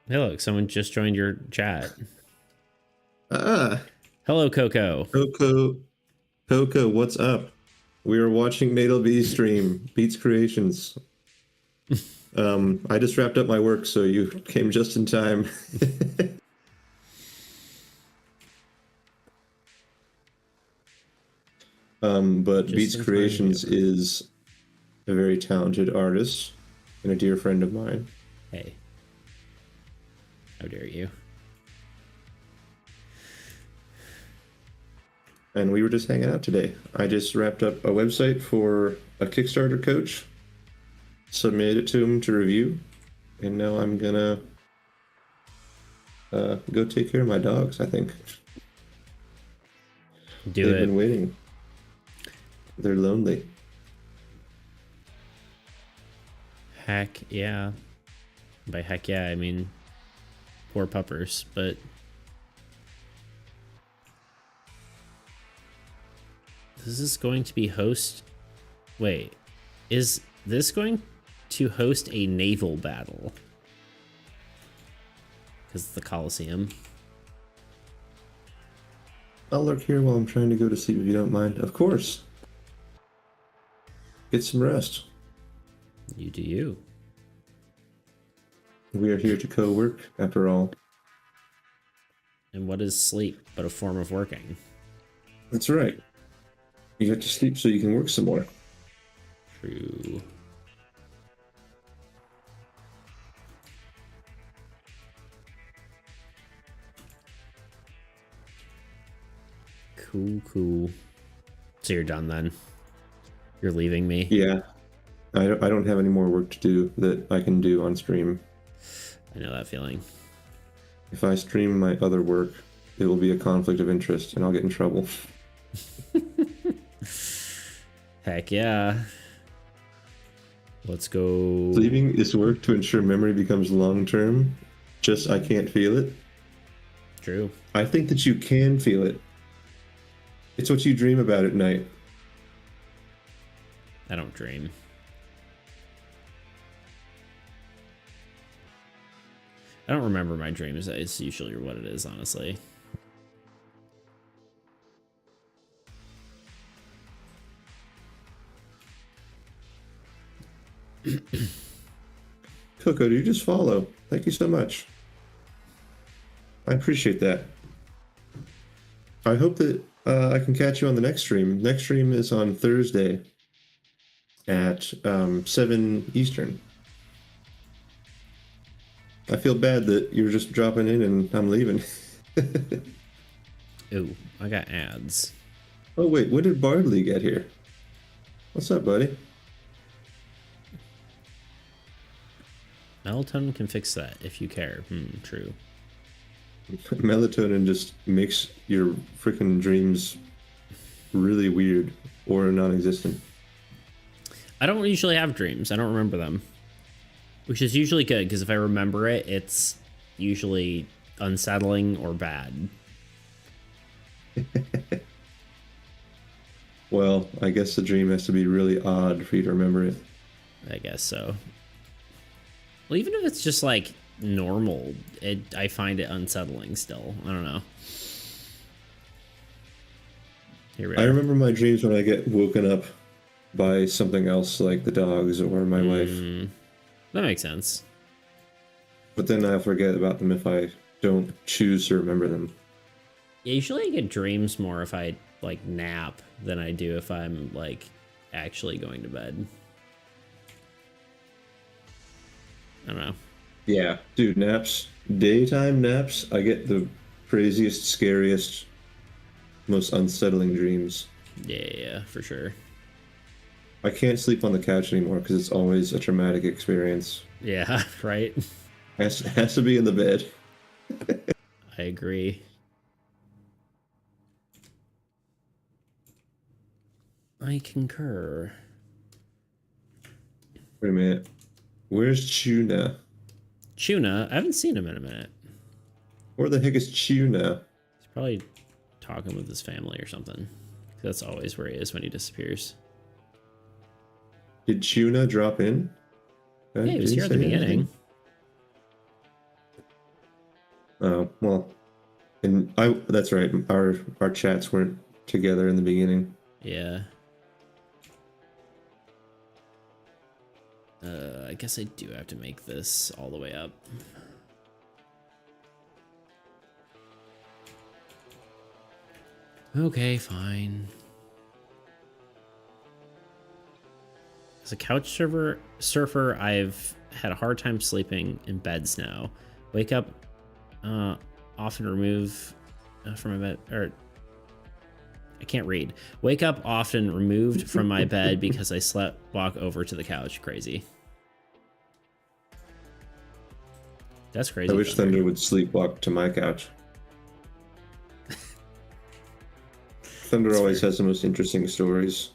look, someone just joined your chat. Hello, Coco. Coco, what's up? We are watching Natal B stream, Beats Creations. I just wrapped up my work, so you came just in time. But just Beats Creations is a very talented artist and a dear friend of mine. Hey. How dare you? And we were just hanging out today. I just wrapped up a website for a Kickstarter coach, submitted it to him to review, and now I'm gonna go take care of my dogs, I think. They've been waiting. They're lonely. Heck yeah. By heck yeah, I mean poor puppers, but this is going to be Wait, is this going to host a naval battle? Because it's the Coliseum. I'll lurk here while I'm trying to go to sleep if you don't mind. Of course. Get some rest. You do you. We are here to co-work, after all. And what is sleep but a form of working? That's right. You have to sleep so you can work some more. True. Cool. So you're done then? You're leaving me? Yeah. I don't have any more work to do that I can do on stream. I know that feeling. If I stream my other work, it will be a conflict of interest and I'll get in trouble. Heck yeah. Let's go. Leaving is work to ensure memory becomes long-term. Just I can't feel it. True. I think that you can feel it. It's what you dream about at night. I don't dream. I don't remember my dreams. It's usually what it is, honestly. Coco, do you just follow? Thank you so much. I appreciate that. I hope that I can catch you on the next stream. Next stream is on Thursday at 7 Eastern. I feel bad that you're just dropping in and I'm leaving. Ooh, I got ads. Oh wait, when did Bardley get here? What's up, buddy? Melatonin can fix that if you care. True. Melatonin just makes your freaking dreams really weird or non-existent. I don't usually have dreams. I don't remember them, which is usually good because if I remember it, it's usually unsettling or bad. Well, I guess the dream has to be really odd for you to remember it. I guess so. Well, even if it's just like normal, I find it unsettling still. I don't know. Here we are. I remember my dreams when I get woken up by something else like the dogs or my wife. That makes sense. But then I forget about them if I don't choose to remember them. Yeah, usually I get dreams more if I like nap than I do if I'm like actually going to bed. I don't know. Yeah, dude, naps, daytime naps, I get the craziest, scariest, most unsettling dreams. Yeah, for sure. I can't sleep on the couch anymore because it's always a traumatic experience. Yeah, right? Has to be in the bed. I agree. I concur. Wait a minute. Where's Tuna? Tuna, I haven't seen him in a minute. Where the heck is Tuna? He's probably talking with his family or something. That's always where he is when he disappears. Did Tuna drop in? Yeah, he was here at the beginning. Oh, well. And that's right. Our chats weren't together in the beginning. Yeah. I guess I do have to make this all the way up. Okay, fine. As a couch surfer, I've had a hard time sleeping in beds now. Wake up, often remove from my bed, or I can't read. Wake up often removed from my bed because I slept walk over to the couch. Crazy. That's crazy. I wish Thunder would sleepwalk to my couch. Thunder That's always fair. has the most interesting stories.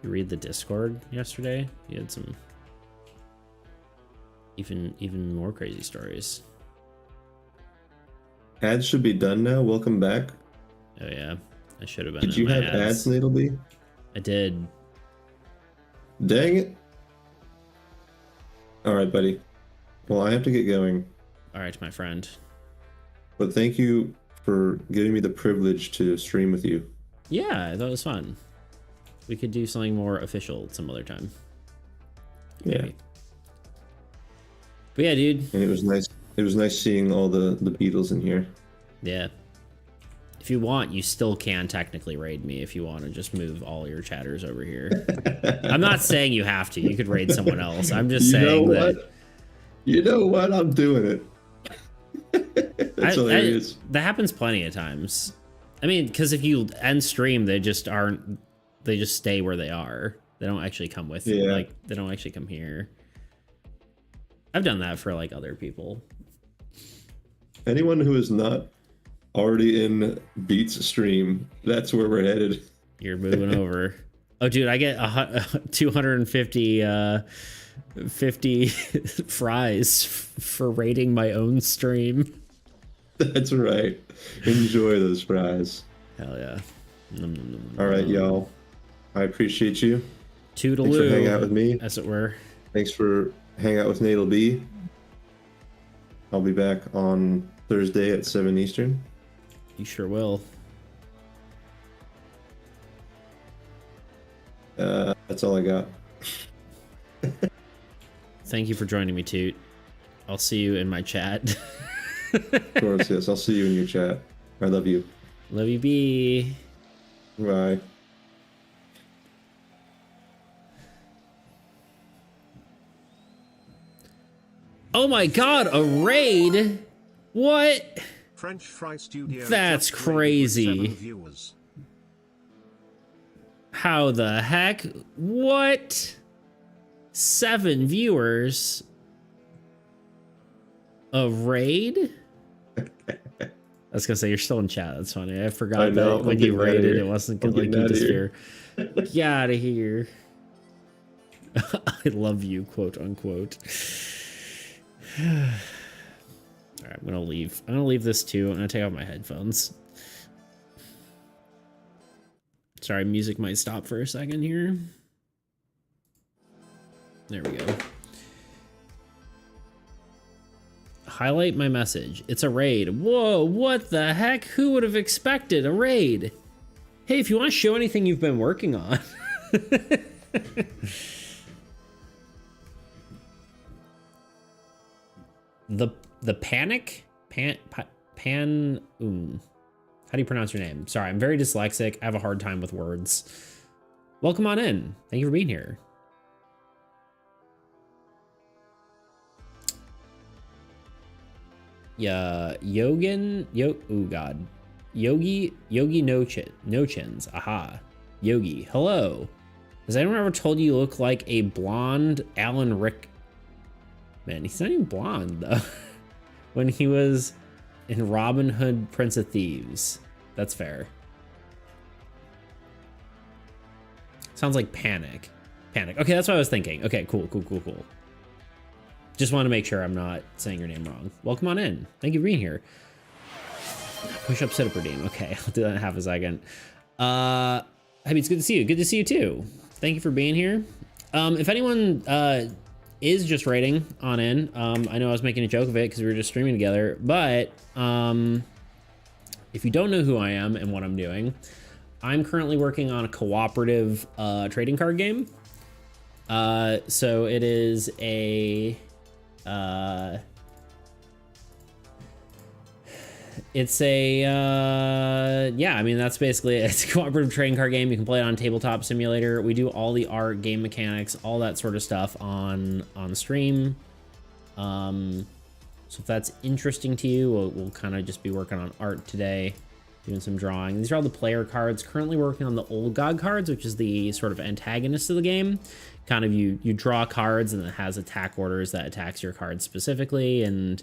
You read the Discord yesterday? You had some even more crazy stories. Ads should be done now. Welcome back. Oh yeah, I should have been. Did you in my have ads, Natalby? I did. Dang it. All right, buddy. Well, I have to get going. All right, my friend. But thank you for giving me the privilege to stream with you. Yeah, I thought it was fun. We could do something more official some other time. Yeah. Maybe. But yeah, dude. And it was nice. It was nice seeing all the Beatles in here. Yeah. If you want, you still can technically raid me if you want to just move all your chatters over here. I'm not saying you have to. You could raid someone else. I'm just saying that. You know what? I'm doing it. That's hilarious. That happens plenty of times. I mean, because if you end stream, they just aren't. They just stay where they are. They don't actually come with. Yeah. Like they don't actually come here. I've done that for like other people. Anyone who is not already in Beats stream, that's where we're headed. You're moving over. Oh, dude, I get 250 50 fries for rating my own stream. That's right. Enjoy those fries. Hell yeah. Nom, nom, nom, All right, y'all. I appreciate you. Toodaloo. Thanks for hanging out with me. As it were. Thanks for hanging out with Natal B. I'll be back on Thursday at 7 Eastern. You sure will. That's all I got. Thank you for joining me, Toot. I'll see you in my chat. Of course, yes. I'll see you in your chat. I love you. Love you, B. Bye. Oh my god, a raid? What? French Fry Studio. That's just rated with crazy. 7 viewers. How the heck? What? 7 viewers? A raid? I was gonna say you're still in chat. That's funny. I forgot I know, that when I'm you getting outta rated, here. it wasn't I'm gonna like getting you outta disappear. here. Get out of here. I love you, quote unquote. All right, I'm gonna leave. I'm gonna leave this too. I'm gonna take off my headphones. Sorry, music might stop for a second here. There we go. Highlight my message. It's a raid. Whoa, what the heck? Who would have expected a raid? Hey, if you want to show anything you've been working on. The panic? How do you pronounce your name? Sorry, I'm very dyslexic. I have a hard time with words. Welcome on in. Thank you for being here. Yeah, oh god. Yogi no chins. Aha. Yogi, hello. Has anyone ever told you look like a blonde Alan Rick? Man, he's not even blonde though. When he was in Robin Hood, Prince of Thieves. That's fair. Sounds like Panic. Panic. Okay, that's what I was thinking. Okay, cool. Just want to make sure I'm not saying your name wrong. Welcome on in. Thank you for being here. Push up, sit up, redeem. Okay, I'll do that in half a second. Hey, it's good to see you. Good to see you too. Thank you for being here. If anyone is just raiding on in, I know I was making a joke of it because we were just streaming together, but if you don't know who I am and what I'm doing, I'm currently working on a cooperative trading card game. So it is a yeah, I mean, that's basically it. It's a cooperative trading card game. You can play it on Tabletop Simulator. We do all the art, game mechanics, all that sort of stuff on the stream. So if that's interesting to you, we'll kind of just be working on art today, doing some drawing. These are all the player cards. Currently working on the Old God cards, which is the sort of antagonist of the game. Kind of you draw cards and it has attack orders that attacks your cards specifically and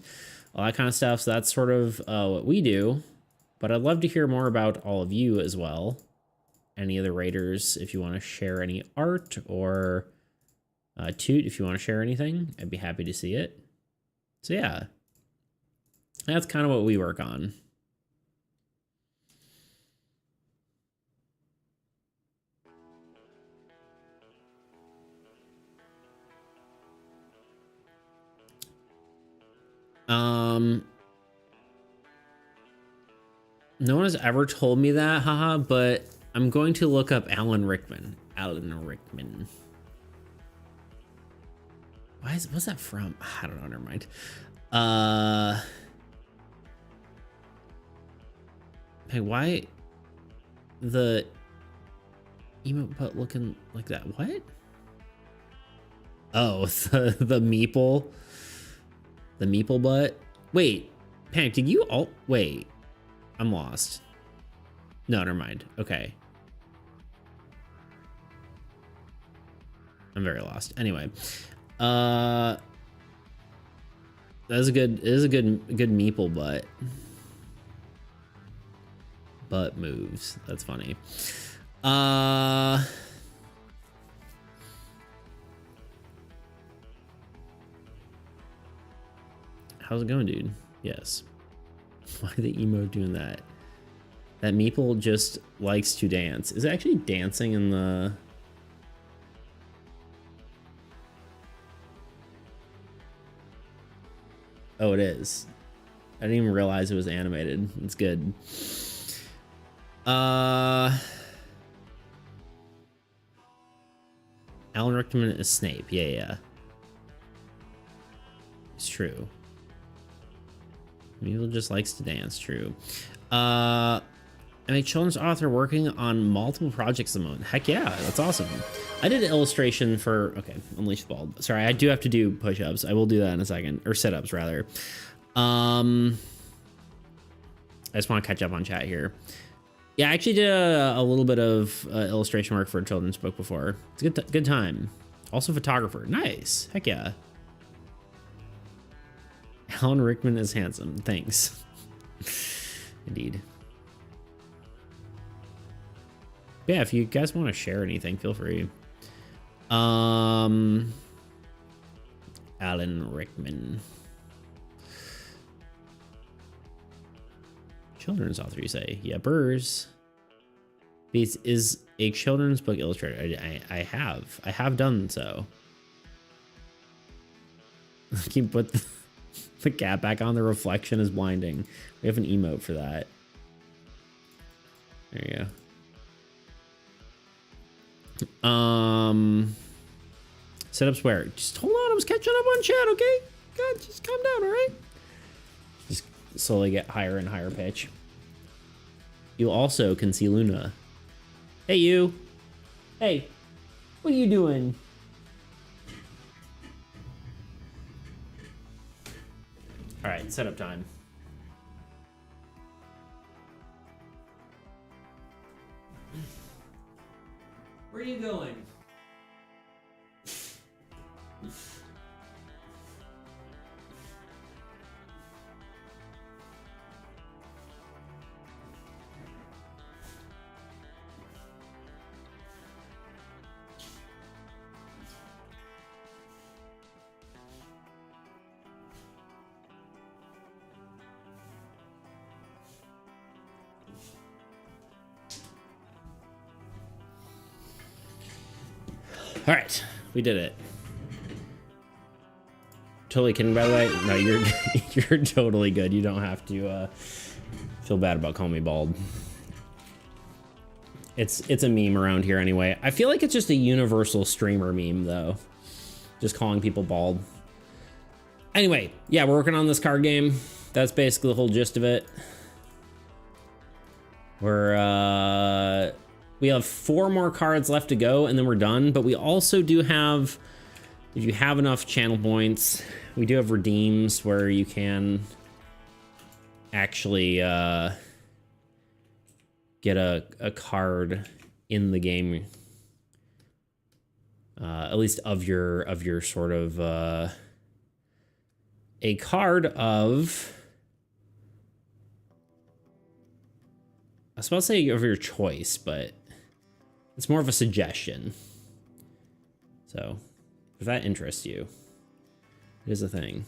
all that kind of stuff. So that's sort of what we do. But I'd love to hear more about all of you as well. Any of the raiders, if you want to share any art, or Toot, if you want to share anything, I'd be happy to see it. So yeah, that's kind of what we work on. No one has ever told me that, haha, but I'm going to look up Alan Rickman. Alan Rickman. What's that from? I don't know, never mind. Hey, why the emote butt looking like that? What? Oh, the meeple. The meeple butt. Wait, Panic, did you all wait? I'm lost. No, never mind. Okay. I'm very lost. Anyway, that is a good. It is a good meeple butt. Butt moves. That's funny. How's it going, dude? Yes. Why the emo doing that? That meeple just likes to dance. Is it actually dancing in the... Oh, it is. I didn't even realize it was animated. It's good. Alan Rickman is Snape. Yeah. It's true. Meeple just likes to dance, true. I'm a children's author working on multiple projects at the moment. Heck yeah, that's awesome. I did an illustration for, okay, Unleash the Bald. Sorry, I do have to do push-ups. I will do that in a second, or sit-ups rather. I just want to catch up on chat here. Yeah, I actually did a little bit of illustration work for a children's book before. It's a good time. Also photographer, nice, heck yeah. Alan Rickman is handsome, thanks. Indeed. Yeah, if you guys want to share anything, feel free. Alan Rickman. Children's author, you say? Yeah, Burrs. This is a children's book illustrator. I have done so. Can you put the cat back on? The reflection is blinding. We have an emote for that. There you go. Setups where? Just hold on, I was catching up on chat, okay? God, just calm down, all right? Just slowly get higher and higher pitch. You also can see Luna. Hey, you. Hey, what are you doing? All right, setup time. Where are you going? All right, we did it. Totally kidding, by the way. No, you're you're totally good. You don't have to feel bad about calling me bald. It's a meme around here anyway. I feel like it's just a universal streamer meme though, just calling people bald. Anyway, yeah, we're working on this card game. That's basically the whole gist of it. We have 4 more cards left to go and then we're done, but we also do have, if you have enough channel points, we do have redeems where you can actually get a card in the game, at least of your sort of a card of, I was about to say of your choice, but it's more of a suggestion. So if that interests you, it is a thing.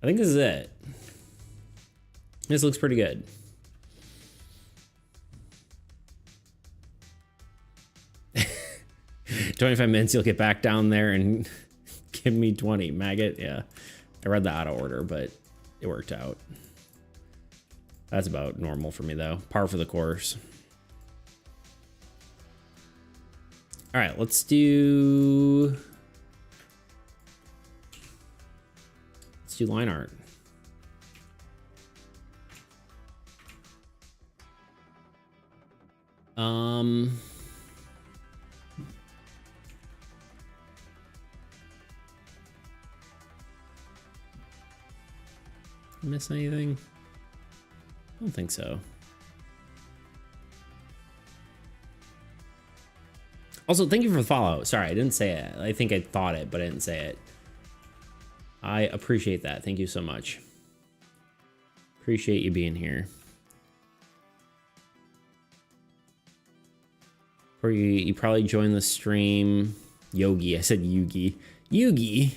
I think this is it. This looks pretty good. 25 minutes, you'll get back down there and give me 20. Maggot, yeah. I read the auto order, but it worked out. That's about normal for me, though. Par for the course. All right, let's do line art. Miss anything? I don't think so. Also, thank you for the follow. Sorry, I didn't say it. I think I thought it, but I didn't say it. I appreciate that. Thank you so much. Appreciate you being here. Or you probably joined the stream. Yogi. I said Yugi. Yugi.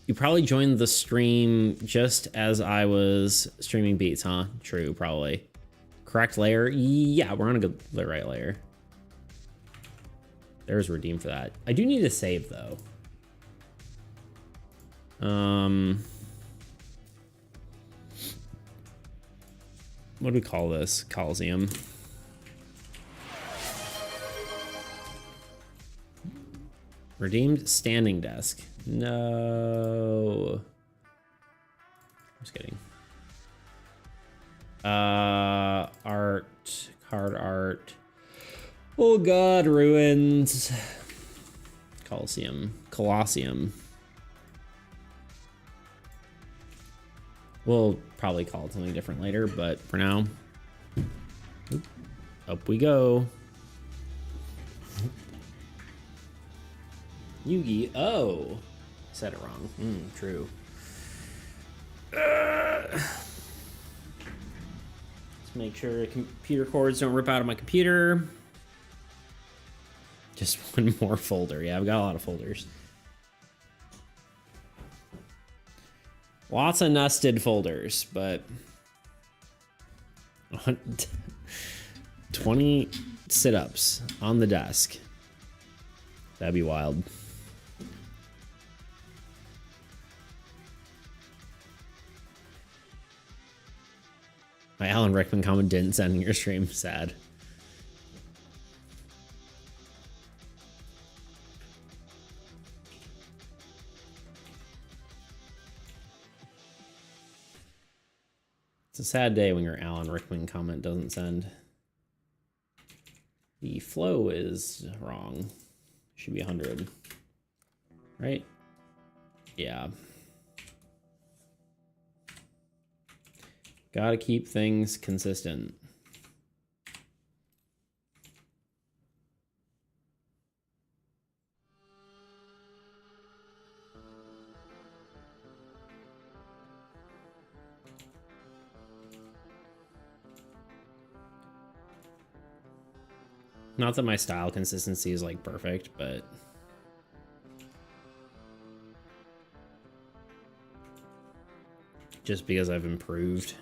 You probably joined the stream just as I was streaming beats, huh? True, probably. Correct layer? Yeah, we're on a good right layer. There's redeem for that. I do need to save though. What do we call this? Coliseum. Redeemed standing desk. No. Just kidding. Art, card art. Oh God, ruins. Colosseum. We'll probably call it something different later, but for now, up we go. Yu-Gi-Oh! Said it wrong. True. Let's make sure computer cords don't rip out of my computer. Just one more folder. Yeah, I've got a lot of folders. Lots of nested folders, but 20 sit-ups on the desk. That'd be wild. My Alan Rickman comment didn't send in your stream. Sad. It's a sad day when your Alan Rickman comment doesn't send. The flow is wrong. Should be 100. Right? Yeah. Gotta keep things consistent. Not that my style consistency is like perfect, but just because I've improved.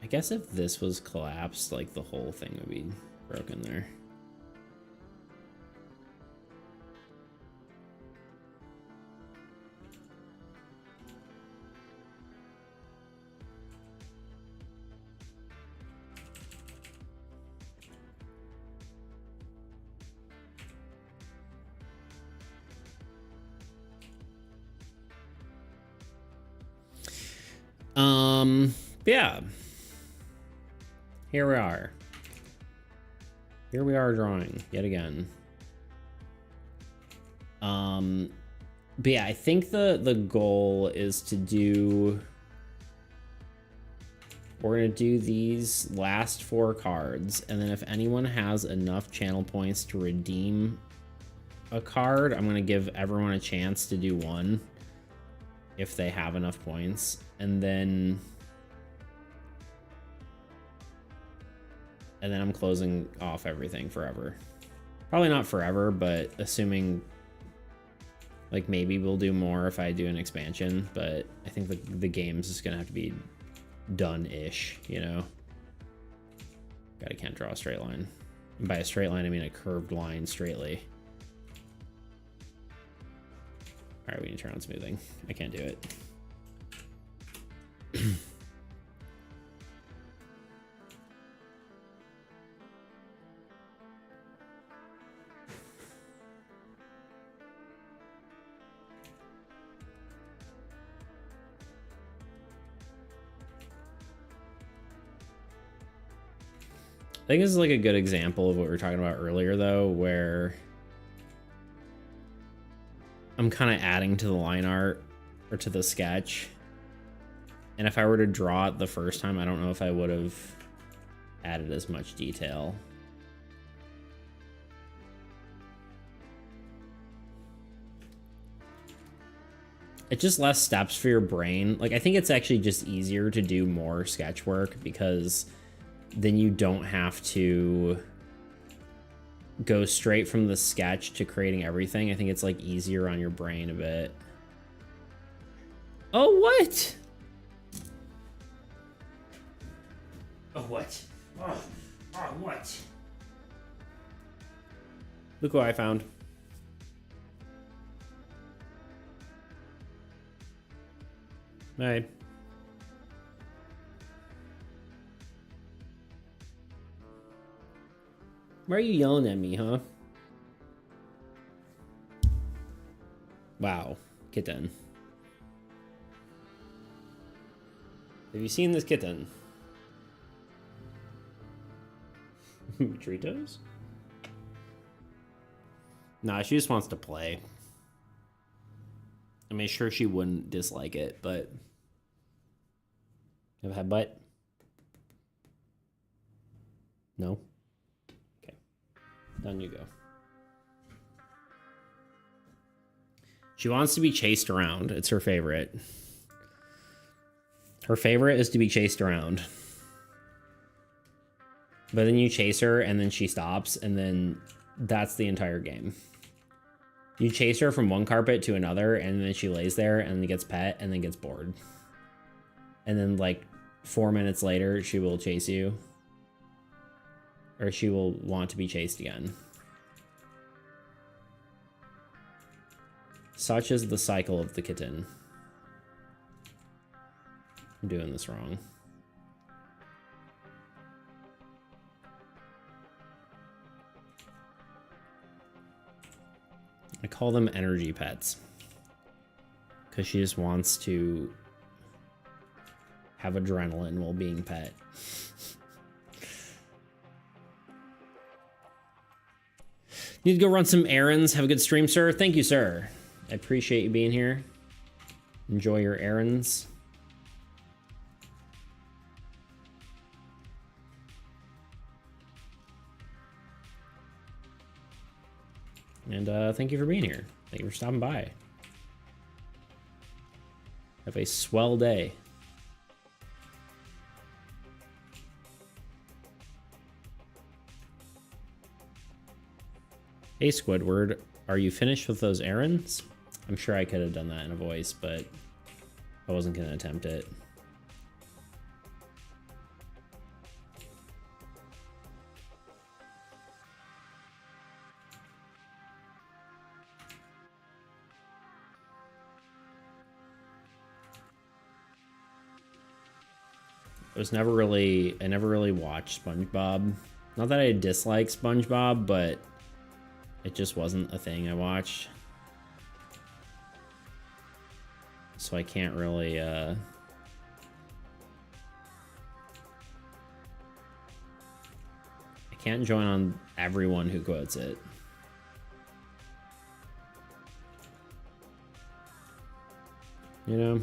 I guess if this was collapsed, like the whole thing would be broken there. Yeah. Here we are. Here we are drawing yet again. But yeah, I think the goal is to do, we're gonna do these last 4 cards, and then if anyone has enough channel points to redeem a card, I'm gonna give everyone a chance to do one if they have enough points, and then I'm closing off everything forever. Probably not forever, but assuming, like, maybe we'll do more if I do an expansion, but I think the game's just gonna have to be done-ish, you know? God, I can't draw a straight line. And by a straight line, I mean a curved line straightly. All right, we need to turn on smoothing. I can't do it. I think this is like a good example of what we were talking about earlier, though, where I'm kind of adding to the line art or to the sketch. And if I were to draw it the first time, I don't know if I would have added as much detail. It's just less steps for your brain. Like, I think it's actually just easier to do more sketch work because then you don't have to go straight from the sketch to creating everything. I think it's like easier on your brain a bit. Oh, what? Oh, what? Oh, what? Look what I found. Right. Why are you yelling at me, huh? Wow, kitten. Have you seen this kitten? Tritos? Nah, she just wants to play. I mean, sure, she wouldn't dislike it, but... Have a headbutt? No? Down you go. She wants to be chased around. It's her favorite. Her favorite is to be chased around. But then you chase her, and then she stops, and then that's the entire game. You chase her from one carpet to another, and then she lays there, and then gets pet, and then gets bored. And then, like, 4 minutes later, she will chase you. Or she will want to be chased again. Such is the cycle of the kitten. I'm doing this wrong. I call them energy pets. Because she just wants to have adrenaline while being pet. Need to go run some errands. Have a good stream, sir. Thank you, sir. I appreciate you being here. Enjoy your errands. And thank you for being here. Thank you for stopping by. Have a swell day. Hey, Squidward, are you finished with those errands? I'm sure I could have done that in a voice, but I wasn't going to attempt it. I never really watched SpongeBob. Not that I dislike SpongeBob, but it just wasn't a thing I watched. So I can't really, I can't join on everyone who quotes it. You know?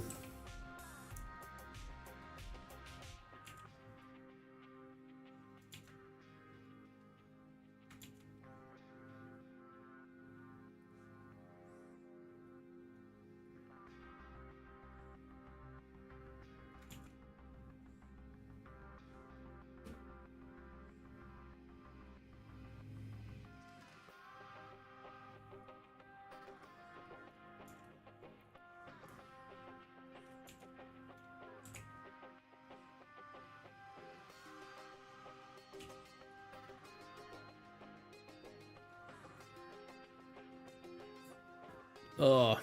Oh.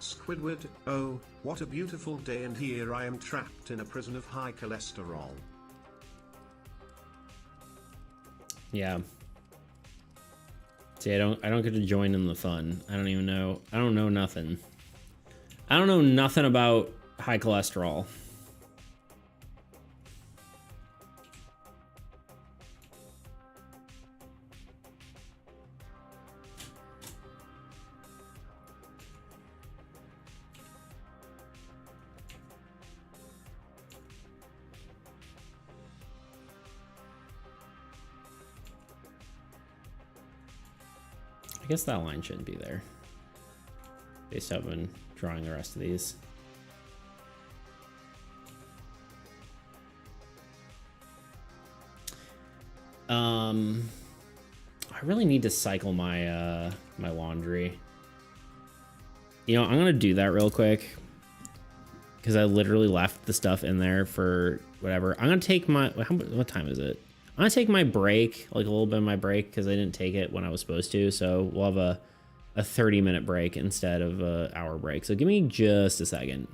Squidward, oh, what a beautiful day, and here I am trapped in a prison of high cholesterol. Yeah. See, I don't get to join in the fun. I don't know nothing. I don't know nothing about high cholesterol. I guess that line shouldn't be there, based on when drawing the rest of these. I really need to cycle my my laundry. You know, I'm gonna do that real quick because I literally left the stuff in there for whatever. I'm gonna take my what time is it? I'm gonna take my break, like a little bit of my break, because I didn't take it when I was supposed to. So we'll have a 30-minute break instead of an hour break. So give me just a second,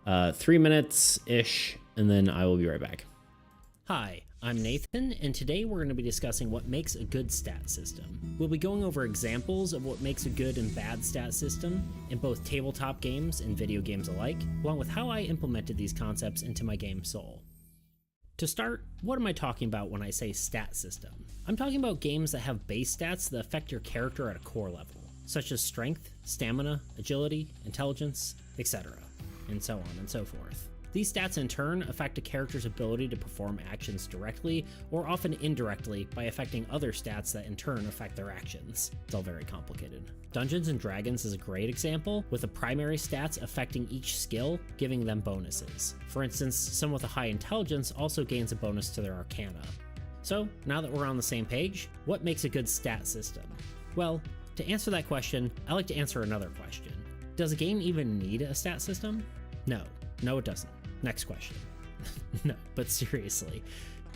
3 minutes ish, and then I will be right back. Hi, I'm Nathan, and today we're going to be discussing what makes a good stat system. We'll be going over examples of what makes a good and bad stat system in both tabletop games and video games alike, along with how I implemented these concepts into my game Soul. To start, what am I talking about when I say stat system? I'm talking about games that have base stats that affect your character at a core level, such as strength, stamina, agility, intelligence, etc., and so on and so forth. These stats in turn affect a character's ability to perform actions directly or often indirectly by affecting other stats that in turn affect their actions. It's all very complicated. Dungeons & Dragons is a great example, with the primary stats affecting each skill, giving them bonuses. For instance, someone with a high intelligence also gains a bonus to their arcana. So, now that we're on the same page, what makes a good stat system? Well, to answer that question, I like to answer another question. Does a game even need a stat system? No, it doesn't. Next question. No, but seriously,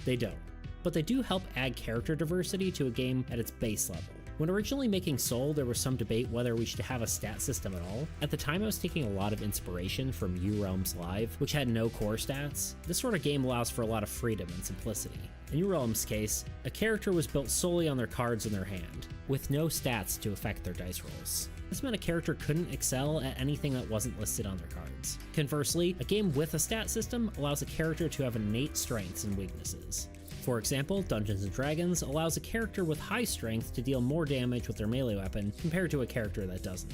they don't. But they do help add character diversity to a game at its base level. When originally making Soul, there was some debate whether we should have a stat system at all. At the time, I was taking a lot of inspiration from U-Realms Live, which had no core stats. This sort of game allows for a lot of freedom and simplicity. In U-Realms' case, a character was built solely on their cards in their hand, with no stats to affect their dice rolls. This meant a character couldn't excel at anything that wasn't listed on their cards. Conversely, a game with a stat system allows a character to have innate strengths and weaknesses. For example, Dungeons & Dragons allows a character with high strength to deal more damage with their melee weapon compared to a character that doesn't.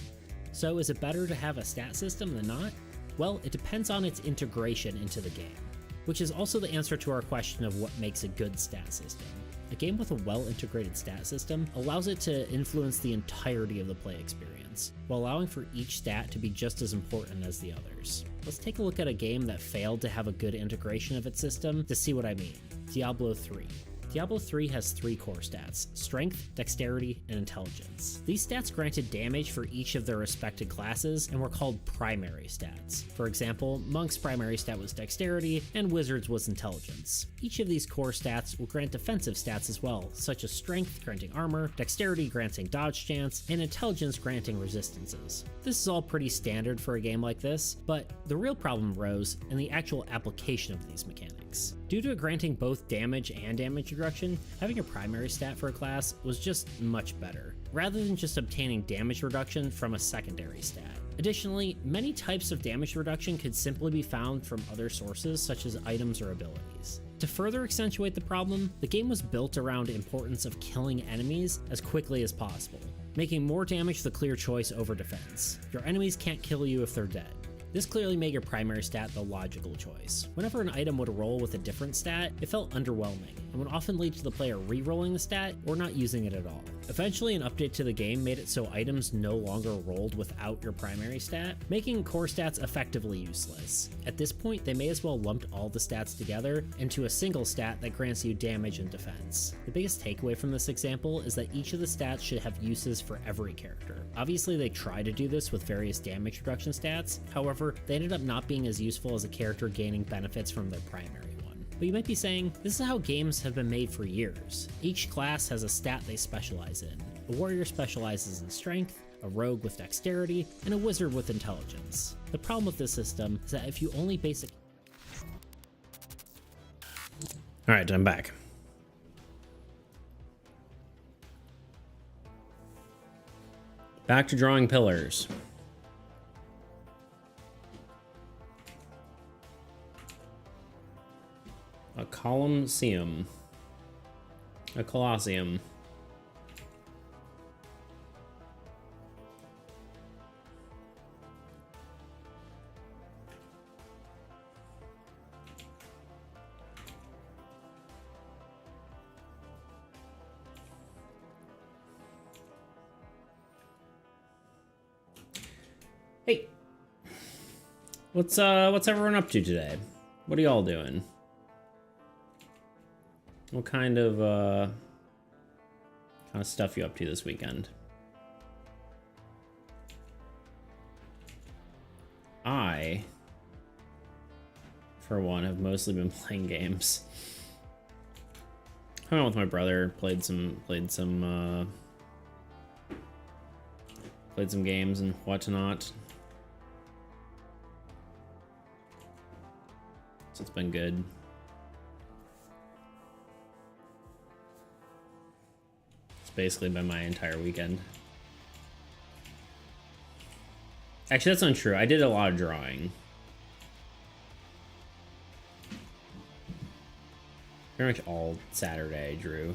So is it better to have a stat system than not? Well, it depends on its integration into the game, which is also the answer to our question of what makes a good stat system. A game with a well-integrated stat system allows it to influence the entirety of the play experience, while allowing for each stat to be just as important as the others. Let's take a look at a game that failed to have a good integration of its system to see what I mean. Diablo 3. Diablo 3 has 3 core stats: strength, dexterity, and intelligence. These stats granted damage for each of their respected classes and were called primary stats. For example, Monk's primary stat was dexterity, and Wizard's was intelligence. Each of these core stats will grant defensive stats as well, such as strength granting armor, dexterity granting dodge chance, and intelligence granting resistances. This is all pretty standard for a game like this, but the real problem arose in the actual application of these mechanics. Due to it granting both damage and damage reduction, having a primary stat for a class was just much better, rather than just obtaining damage reduction from a secondary stat. Additionally, many types of damage reduction could simply be found from other sources such as items or abilities. To further accentuate the problem, the game was built around the importance of killing enemies as quickly as possible, making more damage the clear choice over defense. Your enemies can't kill you if they're dead. This clearly made your primary stat the logical choice. Whenever an item would roll with a different stat, it felt underwhelming, and would often lead to the player re-rolling the stat or not using it at all. Eventually, an update to the game made it so items no longer rolled without your primary stat, making core stats effectively useless. At this point, they may as well lumped all the stats together into a single stat that grants you damage and defense. The biggest takeaway from this example is that each of the stats should have uses for every character. Obviously, they try to do this with various damage reduction stats, however, they ended up not being as useful as a character gaining benefits from their primary one. But you might be saying, this is how games have been made for years. Each class has a stat they specialize in. A warrior specializes in strength, a rogue with dexterity, and a wizard with intelligence. The problem with this system is that if you only basic... Alright, I'm back. Back to drawing pillars. A colosseum. A colosseum. Hey. What's everyone up to today? What are y'all doing? What kind of stuff you up to this weekend? I, for one, have mostly been playing games. Hung out with my brother, played some games and whatnot. So it's been good. Basically been my entire weekend. Actually, that's not true. I did a lot of drawing. Pretty much all Saturday, Drew.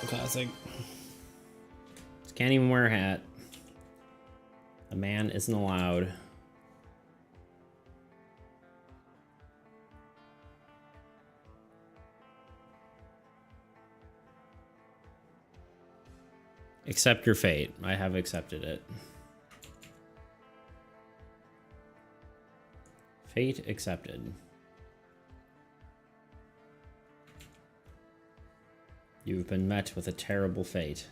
Classic. Can't even wear a hat. A man isn't allowed. Accept your fate. I have accepted it. Fate accepted. You've been met with a terrible fate.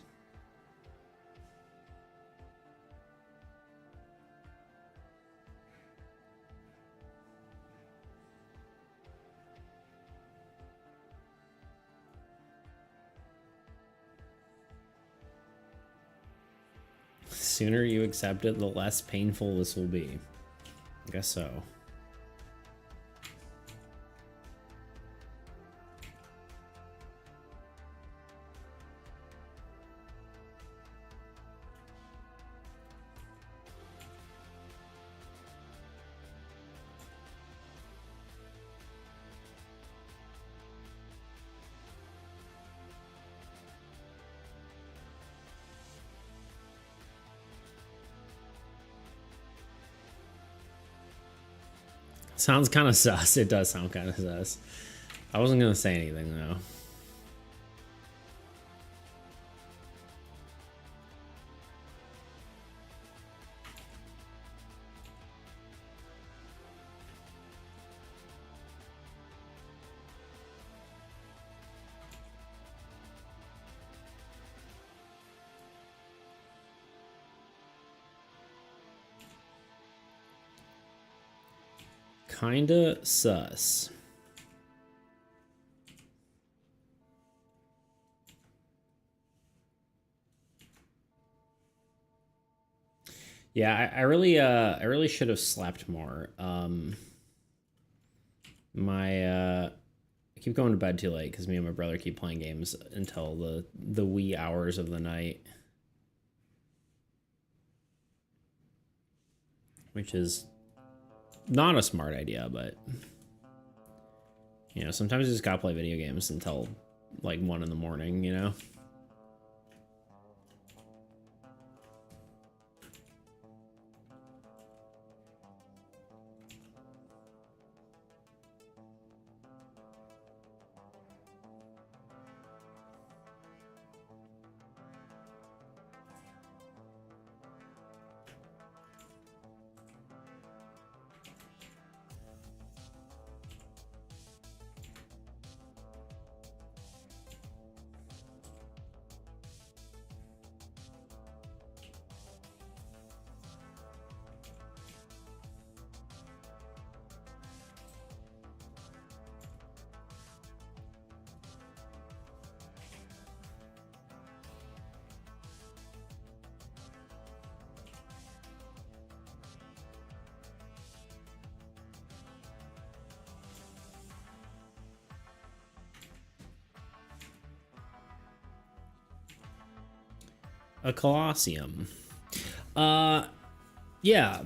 The sooner you accept it, the less painful this will be. I guess so. Sounds kind of sus. It does sound kind of sus. I wasn't going to say anything, though. Kinda sus. Yeah, I really should have slept more. I keep going to bed too late because me and my brother keep playing games until the wee hours of the night, which is not a smart idea, but you know, sometimes you just gotta play video games until like 1 in the morning, you know? A Colosseum. Yeah. I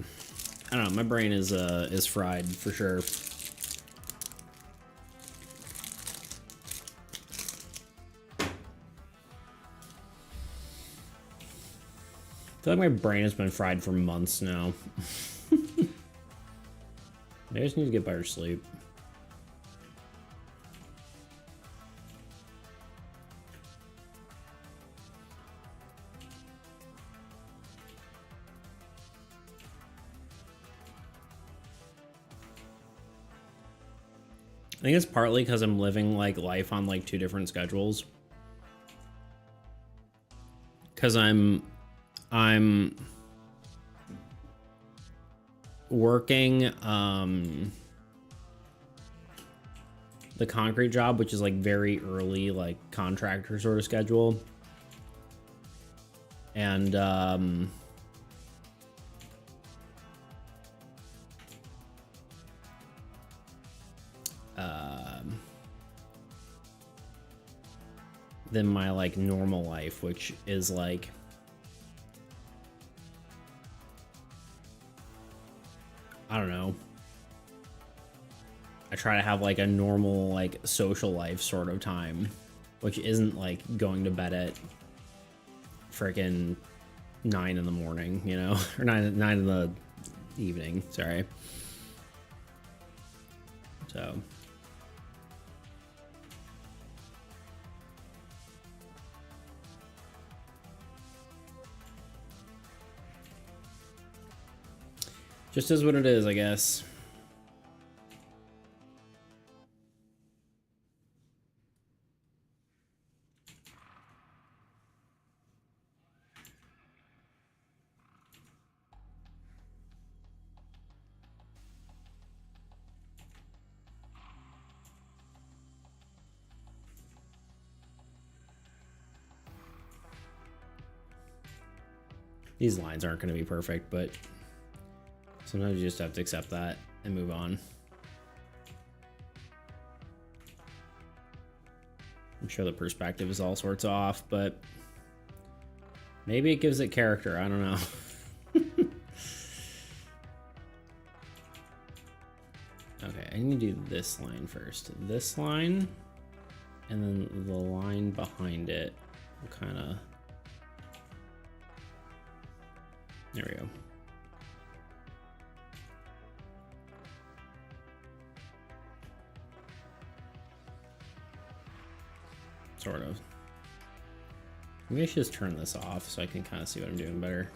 don't know, my brain is fried for sure. I feel like my brain has been fried for months now. I just need to get better sleep. I think it's partly because I'm living like life on like 2 different schedules. Because I'm working the concrete job, which is like very early, like contractor sort of schedule. And than my like normal life, which is like I don't know. I try to have like a normal like social life sort of time, which isn't like going to bed at freaking 9 in the morning, you know, or 9 in the evening. Sorry. So. Just is what it is, I guess. These lines aren't going to be perfect, but sometimes you just have to accept that and move on. I'm sure the perspective is all sorts off, but maybe it gives it character. I don't know. Okay, I need to do this line first. This line, and then the line behind it will kind of... There we go. Sort of. Maybe I should just turn this off so I can kind of see what I'm doing better.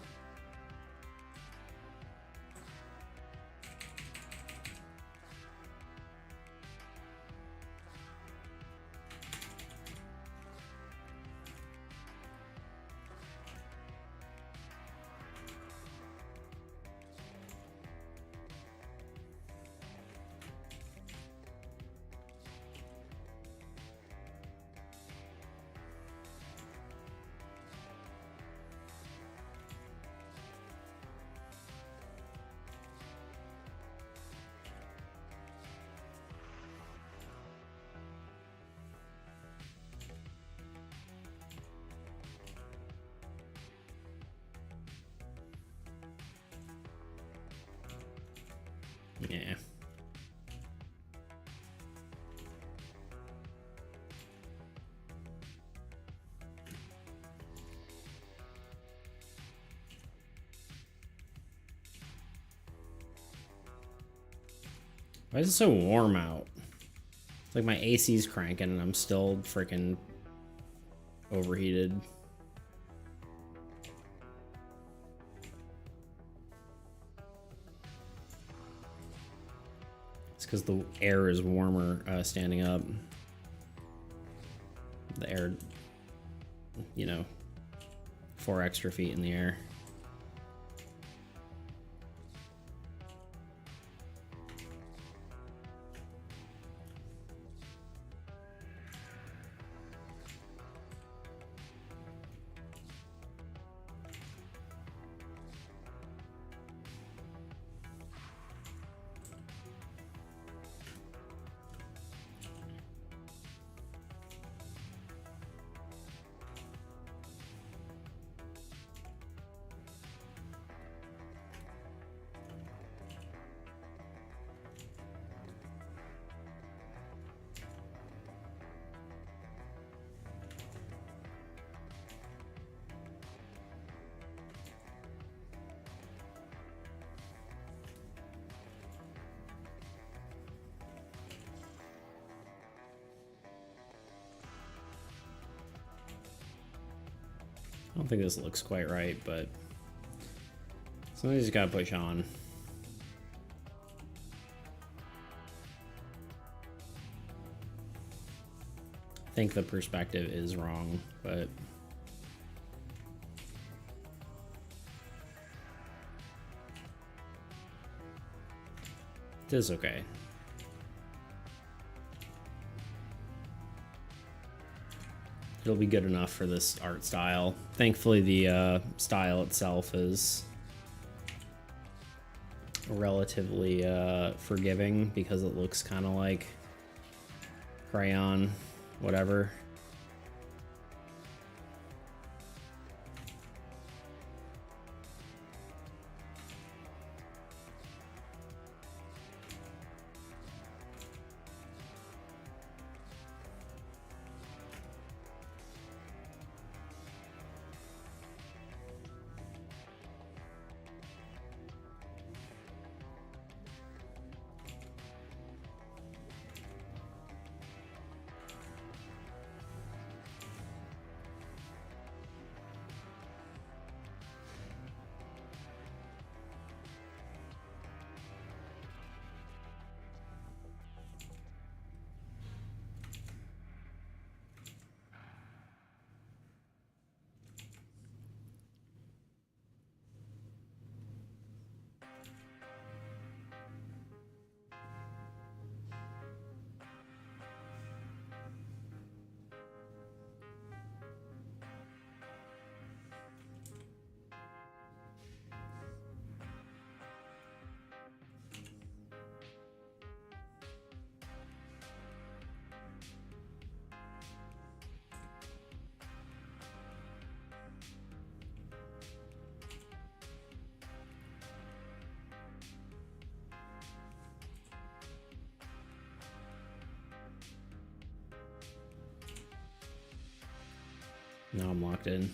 Yeah. Why is it so warm out? It's like my AC's cranking and I'm still freaking overheated. Because the air is warmer standing up. The air, you know, 4 extra feet in the air. I don't think this looks quite right, but something just gotta push on. think the perspective is wrong, but it is okay. It'll be good enough for this art style. Thankfully, the style itself is relatively forgiving because it looks kind of like crayon, whatever. Now I'm locked in.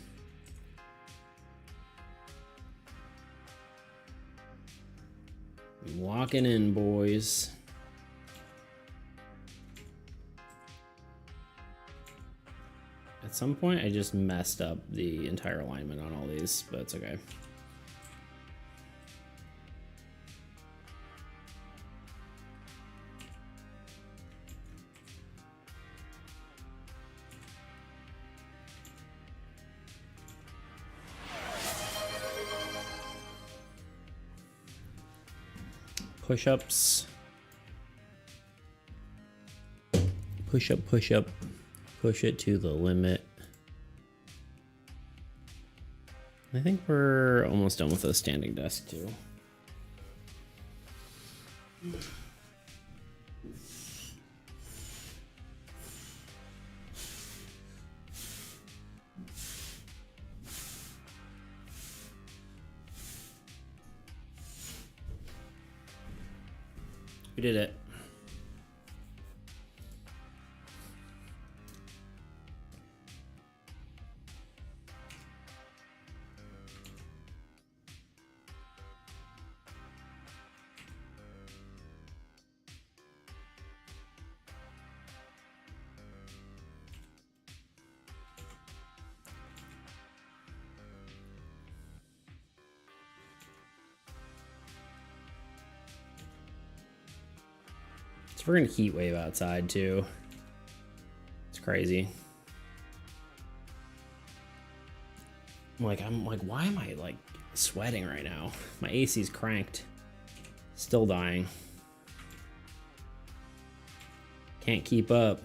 I'm walking in, boys. At some point, I just messed up the entire alignment on all these, but it's okay. Push-ups. Push up, push up. Push it to the limit. I think we're almost done with the standing desk too. We did it. It's a freaking heat wave outside too. It's crazy. I'm like, why am I like sweating right now? My AC's cranked. Still dying. Can't keep up.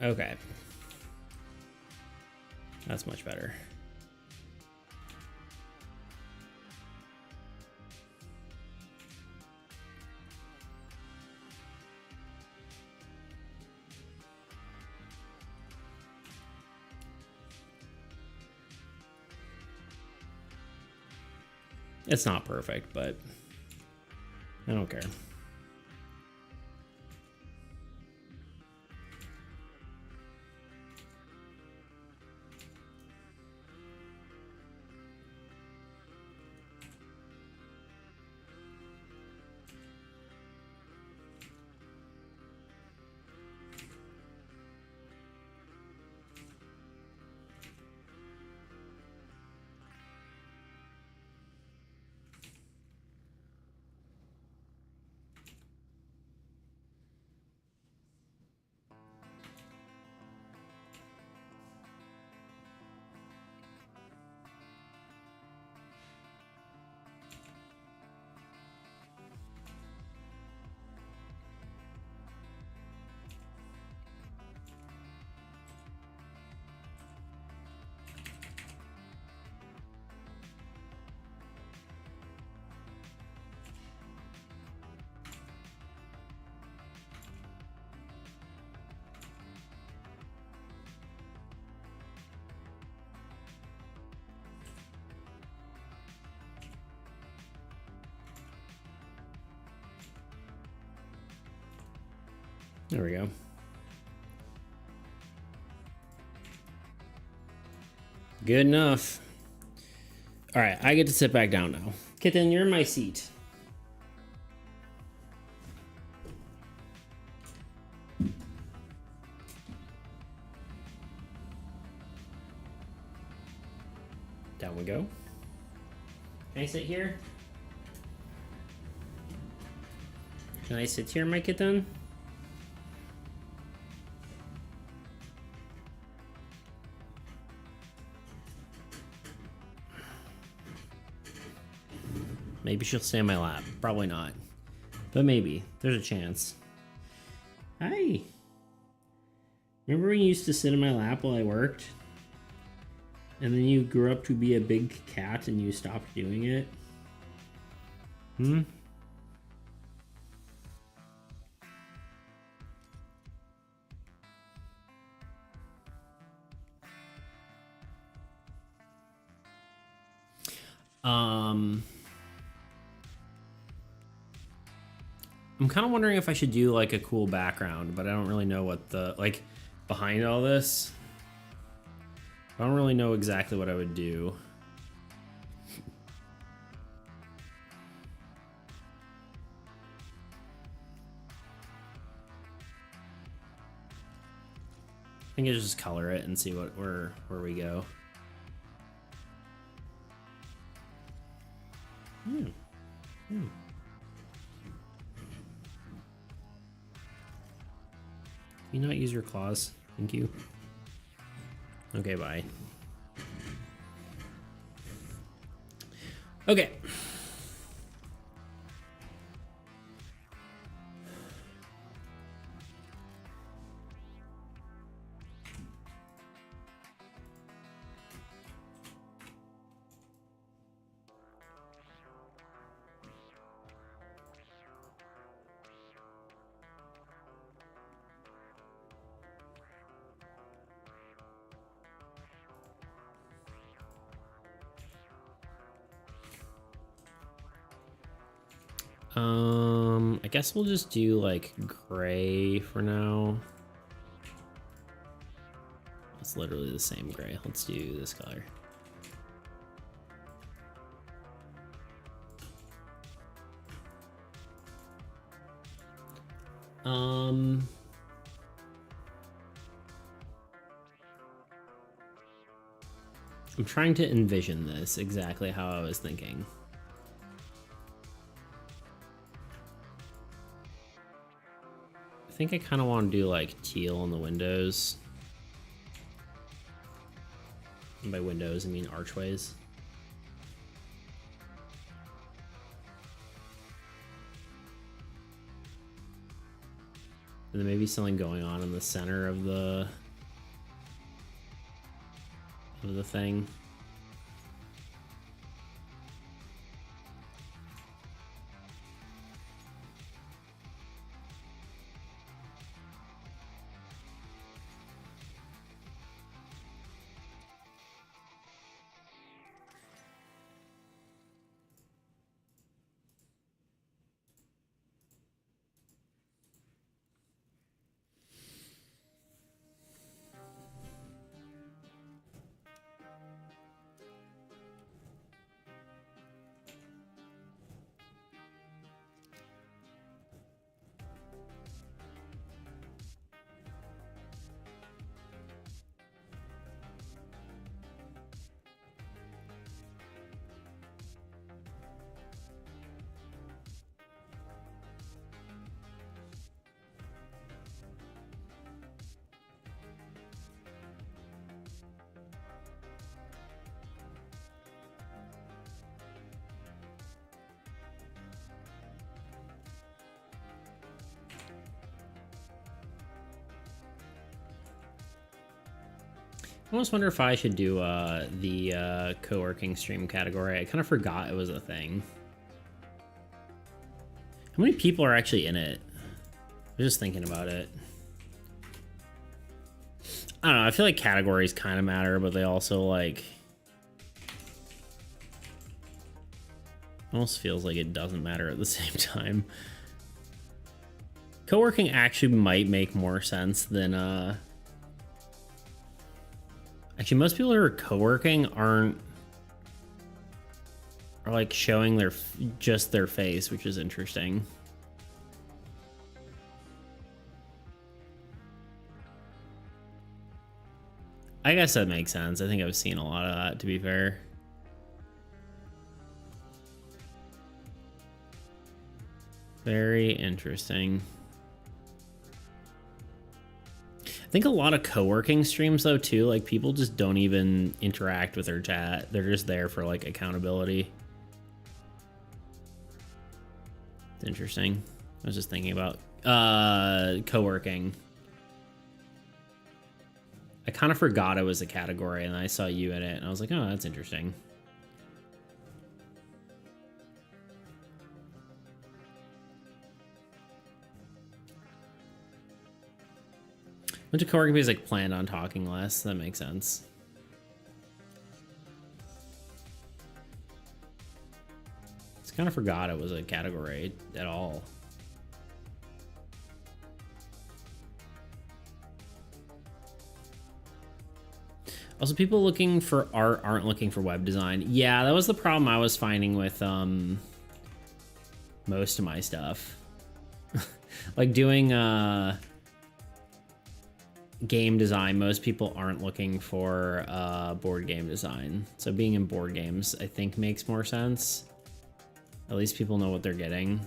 Okay. That's much better. It's not perfect, but I don't care. There we go. Good enough. All right, I get to sit back down now. Kitten, you're in my seat. Down we go. Can I sit here? Can I sit here, my kitten? Maybe she'll stay in my lap. Probably not. But maybe. There's a chance. Hi. Remember when you used to sit in my lap while I worked? And then you grew up to be a big cat and you stopped doing it? Hmm? I'm kind of wondering if I should do like a cool background, but I don't really know what the, like, behind all this. I don't really know exactly what I would do. I think I just color it and see where we go. Hmm. Hmm. Can you not use your claws? Thank you. Okay, bye. Okay. I guess we'll just do like gray for now. It's literally the same gray. Let's do this color. I'm trying to envision this exactly how I was thinking. I think I kind of want to do like teal on the windows. And by windows, I mean archways. And then maybe something going on in the center of the thing. I almost wonder if I should do the co-working stream category. I kind of forgot it was a thing. How many people are actually in it? I was just thinking about it. I don't know, I feel like categories kind of matter, but they also like... Almost feels like it doesn't matter at the same time. Co-working actually might make more sense than actually most people who are co-working are like showing just their face, which is interesting. I guess that makes sense. I think I've seen a lot of that, to be fair. Very interesting. I think a lot of co-working streams though too, like people just don't even interact with their chat. They're just there for like accountability. It's interesting. I was just thinking about co-working. I kind of forgot it was a category and I saw you in it and I was like, oh, that's interesting. A bunch of co-working is like planned on talking less. That makes sense. Just kind of forgot it was a category at all. Also, people looking for art aren't looking for web design. Yeah, that was the problem I was finding with most of my stuff. Like doing game design, most people aren't looking for board game design. So being in board games, I think, makes more sense. At least people know what they're getting.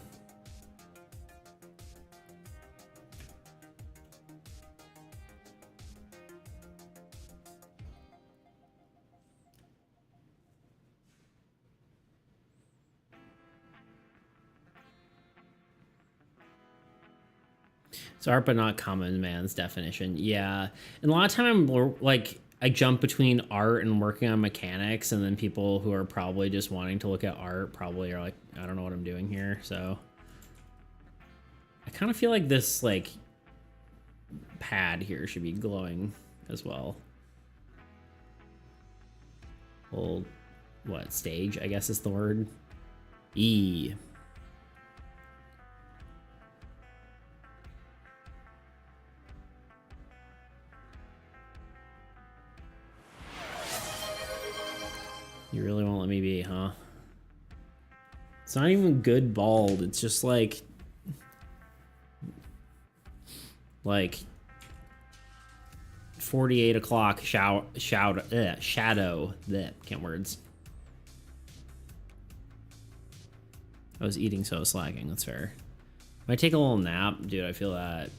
So art but not common man's definition. Yeah. And a lot of time I'm like, I jump between art and working on mechanics, and then people who are probably just wanting to look at art probably are like, I don't know what I'm doing here. So I kind of feel like this like pad here should be glowing as well. Well, what, stage, I guess is the word. E. You really won't let me be, huh? It's not even good bald. It's just like 48 o'clock shadow. That can't words. I was eating, so I was slacking. That's fair. If I take a little nap, dude, I feel that.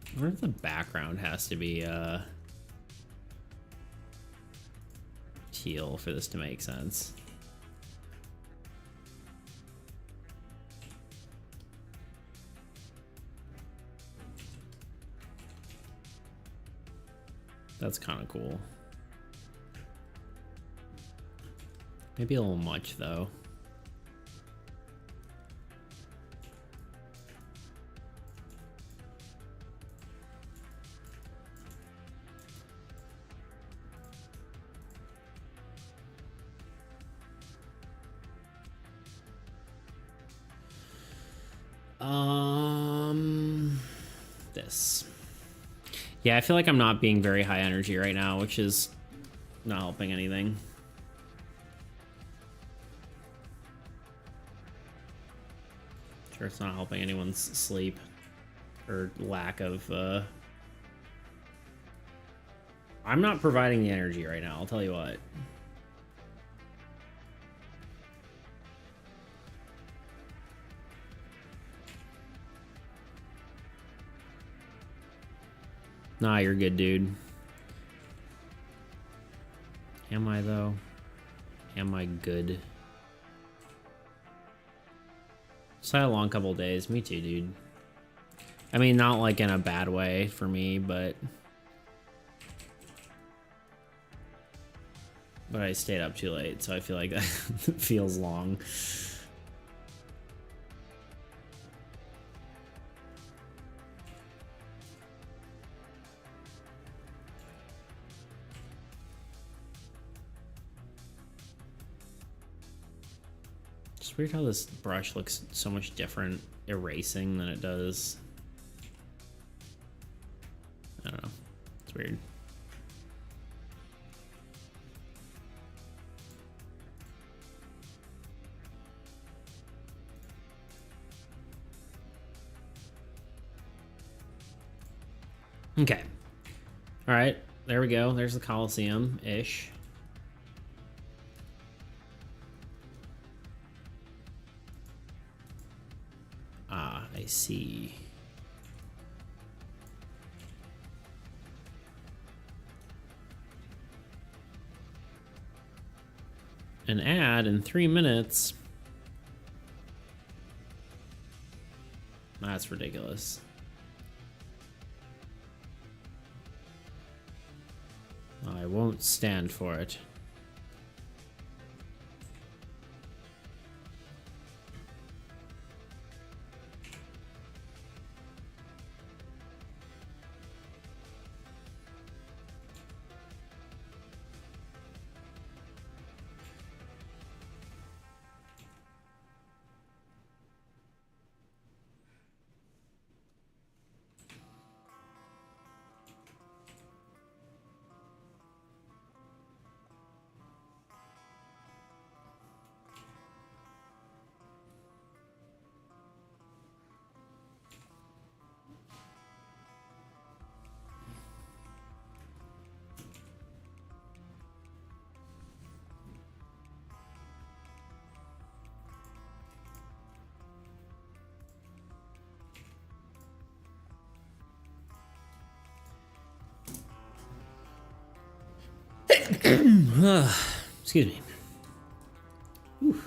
I wonder if the background has to be teal for this to make sense. That's kind of cool. Maybe a little much though. This. Yeah, I feel like I'm not being very high energy right now, which is not helping anything. Sure, it's not helping anyone's sleep or lack of I'm not providing the energy right now, I'll tell you what. Nah, you're good, dude. Am I, though? Am I good? Just had a long couple days. Me too, dude. I mean, not like in a bad way for me, but I stayed up too late, so I feel like that feels long. It's weird how this brush looks so much different erasing than it does. I don't know. It's weird. Okay. All right. There we go. There's the Coliseum-ish. Ah, I see. An ad in 3 minutes. That's ridiculous. I won't stand for it. Excuse me. Whew.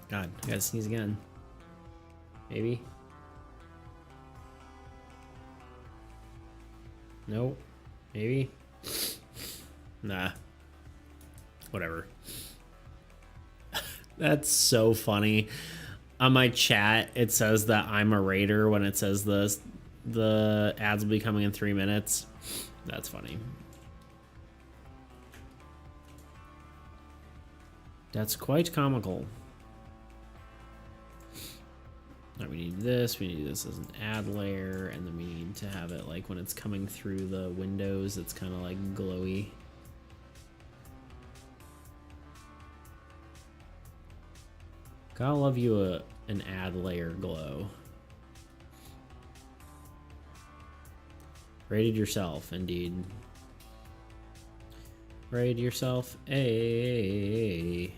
God, I gotta sneeze again. Maybe. No. Maybe. Nah. Whatever. That's so funny. On my chat, it says that I'm a raider when it says the ads will be coming in 3 minutes. That's funny. That's quite comical. Now we need this. We need this as an ad layer, and then we need to have it like when it's coming through the windows, it's kind of like glowy. Gotta love you an ad layer glow. Rated yourself, indeed. Raid yourself, a.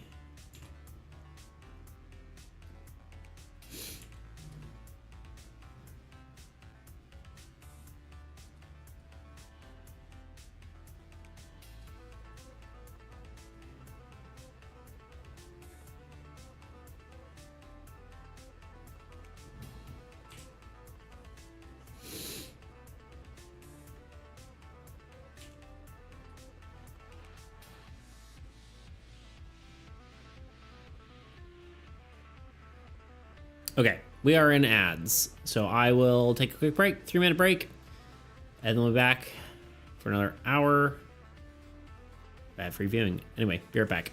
Okay, we are in ads, so I will take a quick break, 3-minute break, and then we'll be back for another hour. Ad-free viewing. Anyway, be right back.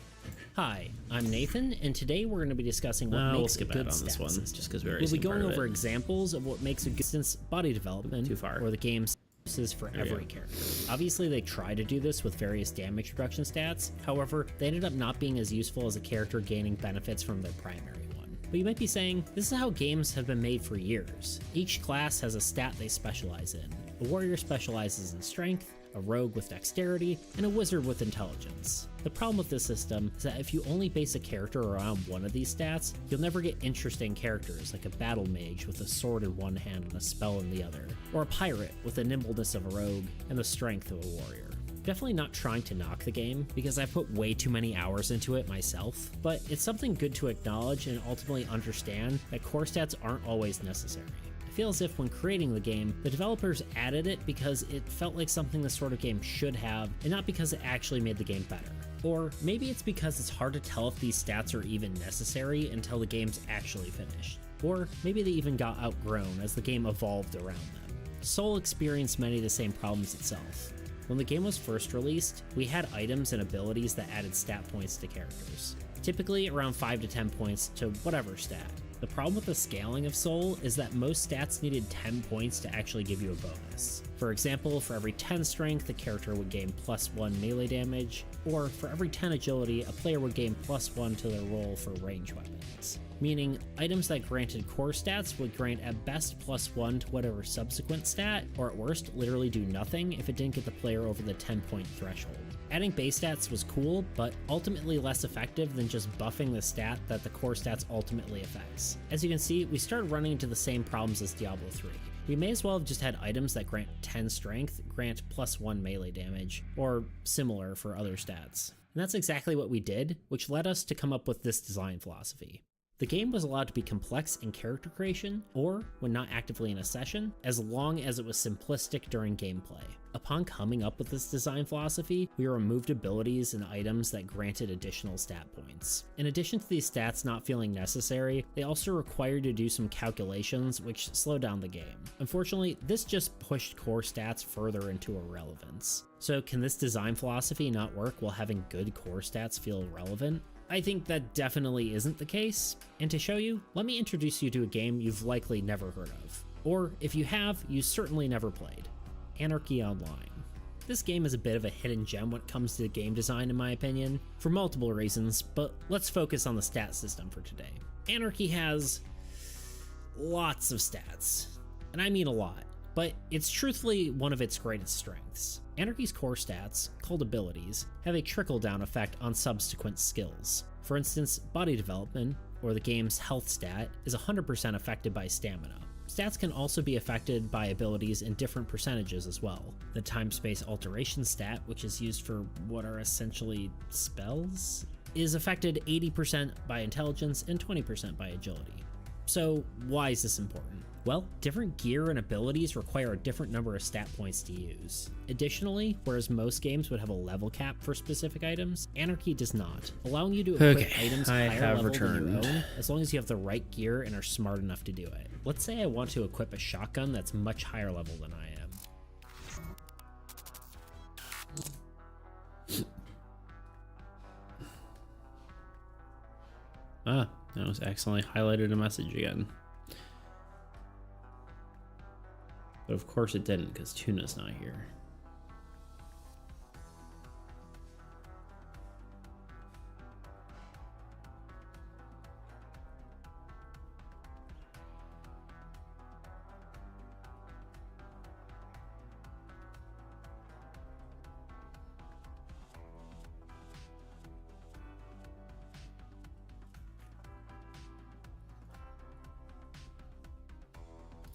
Hi, I'm Nathan, and today we're going to be discussing what We'll makes skip a good ahead on this one, stat just because we already We'll be seen part going of over it. examples of what makes a good instance body development Too far. or the game's uses for every character. Obviously, they try to do this with various damage reduction stats. However, they ended up not being as useful as a character gaining benefits from their primary one. But you might be saying, this is how games have been made for years. Each class has a stat they specialize in. A warrior specializes in strength, a rogue with dexterity, and a wizard with intelligence. The problem with this system is that if you only base a character around one of these stats, you'll never get interesting characters like a battle mage with a sword in one hand and a spell in the other, or a pirate with the nimbleness of a rogue and the strength of a warrior. Definitely not trying to knock the game, because I put way too many hours into it myself, but it's something good to acknowledge and ultimately understand that core stats aren't always necessary. I feel as if when creating the game, the developers added it because it felt like something this sort of game should have, and not because it actually made the game better. Or maybe it's because it's hard to tell if these stats are even necessary until the game's actually finished. Or maybe they even got outgrown as the game evolved around them. Soul experienced many of the same problems itself. When the game was first released, we had items and abilities that added stat points to characters, typically around 5 to 10 points to whatever stat. The problem with the scaling of Soul is that most stats needed 10 points to actually give you a bonus. For example, for every 10 strength, the character would gain +1 melee damage, or for every 10 agility, a player would gain +1 to their roll for range weapons. Meaning, items that granted core stats would grant at best +1 to whatever subsequent stat, or at worst, literally do nothing if it didn't get the player over the 10-point threshold. Adding base stats was cool, but ultimately less effective than just buffing the stat that the core stats ultimately affects. As you can see, we started running into the same problems as Diablo 3. We may as well have just had items that grant 10 strength, grant +1 melee damage, or similar for other stats. And that's exactly what we did, which led us to come up with this design philosophy. The game was allowed to be complex in character creation, or when not actively in a session, as long as it was simplistic during gameplay. Upon coming up with this design philosophy, we removed abilities and items that granted additional stat points. In addition to these stats not feeling necessary, they also required you to do some calculations which slowed down the game. Unfortunately, this just pushed core stats further into irrelevance. So can this design philosophy not work while having good core stats feel relevant? I think that definitely isn't the case, and to show you, let me introduce you to a game you've likely never heard of. Or if you have, you certainly never played. Anarchy Online. This game is a bit of a hidden gem when it comes to game design in my opinion, for multiple reasons, but let's focus on the stat system for today. Anarchy has lots of stats, and I mean a lot, but it's truthfully one of its greatest strengths. Anarchy's core stats, called abilities, have a trickle-down effect on subsequent skills. For instance, body development, or the game's health stat, is 100% affected by stamina. Stats can also be affected by abilities in different percentages as well. The time-space alteration stat, which is used for what are essentially spells, is affected 80% by intelligence and 20% by agility. So why is this important? Well, different gear and abilities require a different number of stat points to use. Additionally, whereas most games would have a level cap for specific items, Anarchy does not, allowing you to equip items higher level than your own, as long as you have the right gear and are smart enough to do it. Let's say I want to equip a shotgun that's much higher level than I am. That was accidentally highlighted a message again. But of course it didn't, because Tuna's not here.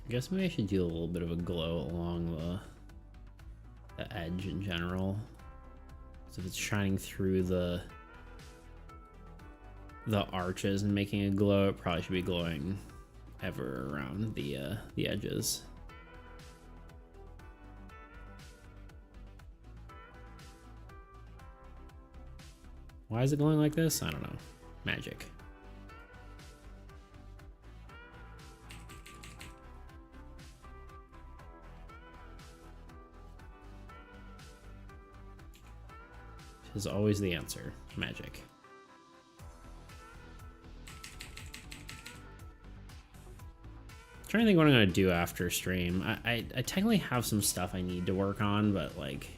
I guess maybe I should do a little bit of a glow along the edge in general. So if it's shining through the arches and making a glow, it probably should be glowing ever around the edges. Why is it glowing like this? I don't know. Magic. Is always the answer. Magic. I'm trying to think what I'm gonna do after stream. I technically have some stuff I need to work on, but like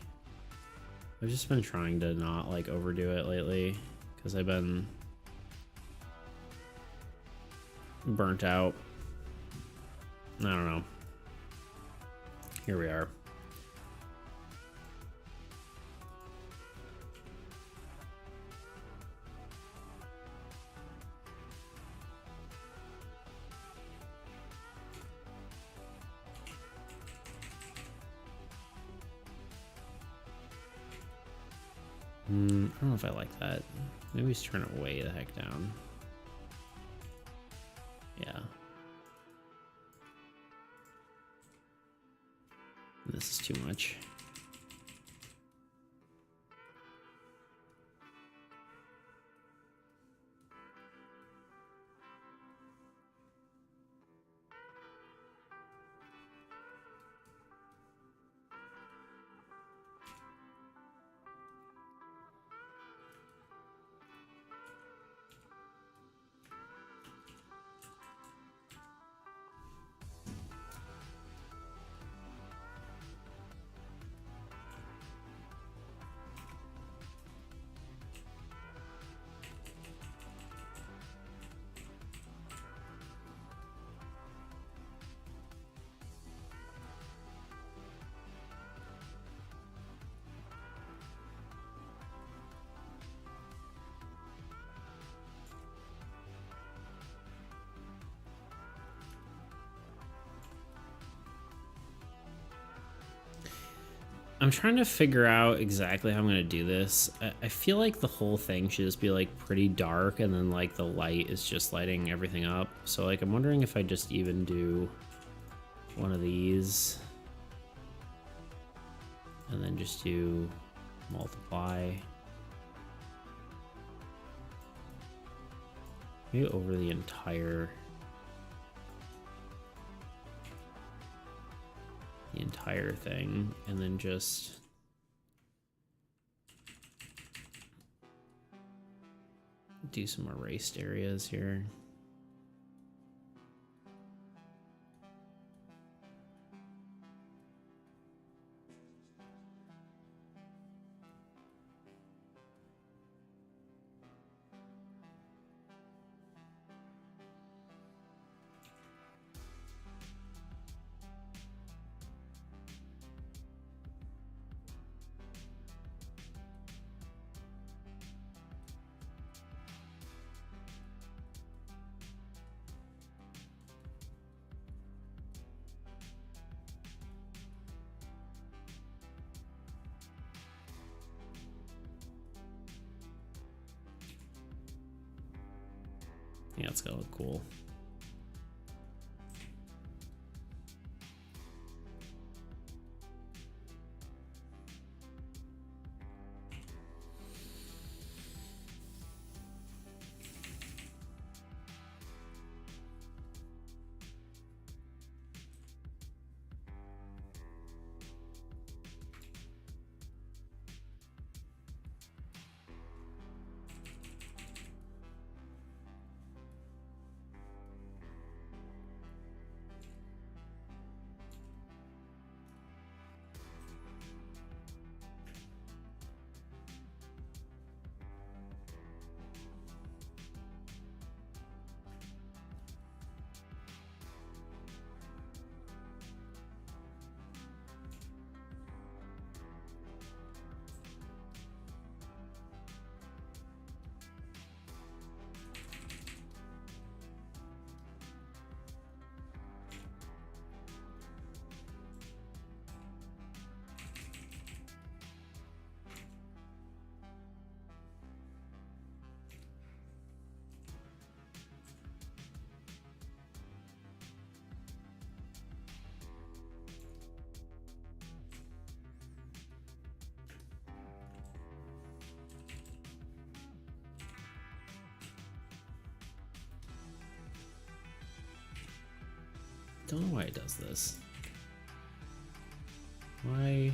I've just been trying to not like overdo it lately because I've been burnt out. I don't know. Here we are. I don't know if I like that. Maybe just turn it way the heck down. Yeah. This is too much. I'm trying to figure out exactly how I'm gonna do this. I feel like the whole thing should just be like pretty dark, and then like the light is just lighting everything up. So like I'm wondering if I just even do one of these, and then just do multiply. Maybe over the entire thing, and then just do some erased areas here. Yeah, it's gonna look cool. Don't know why it does this. Why?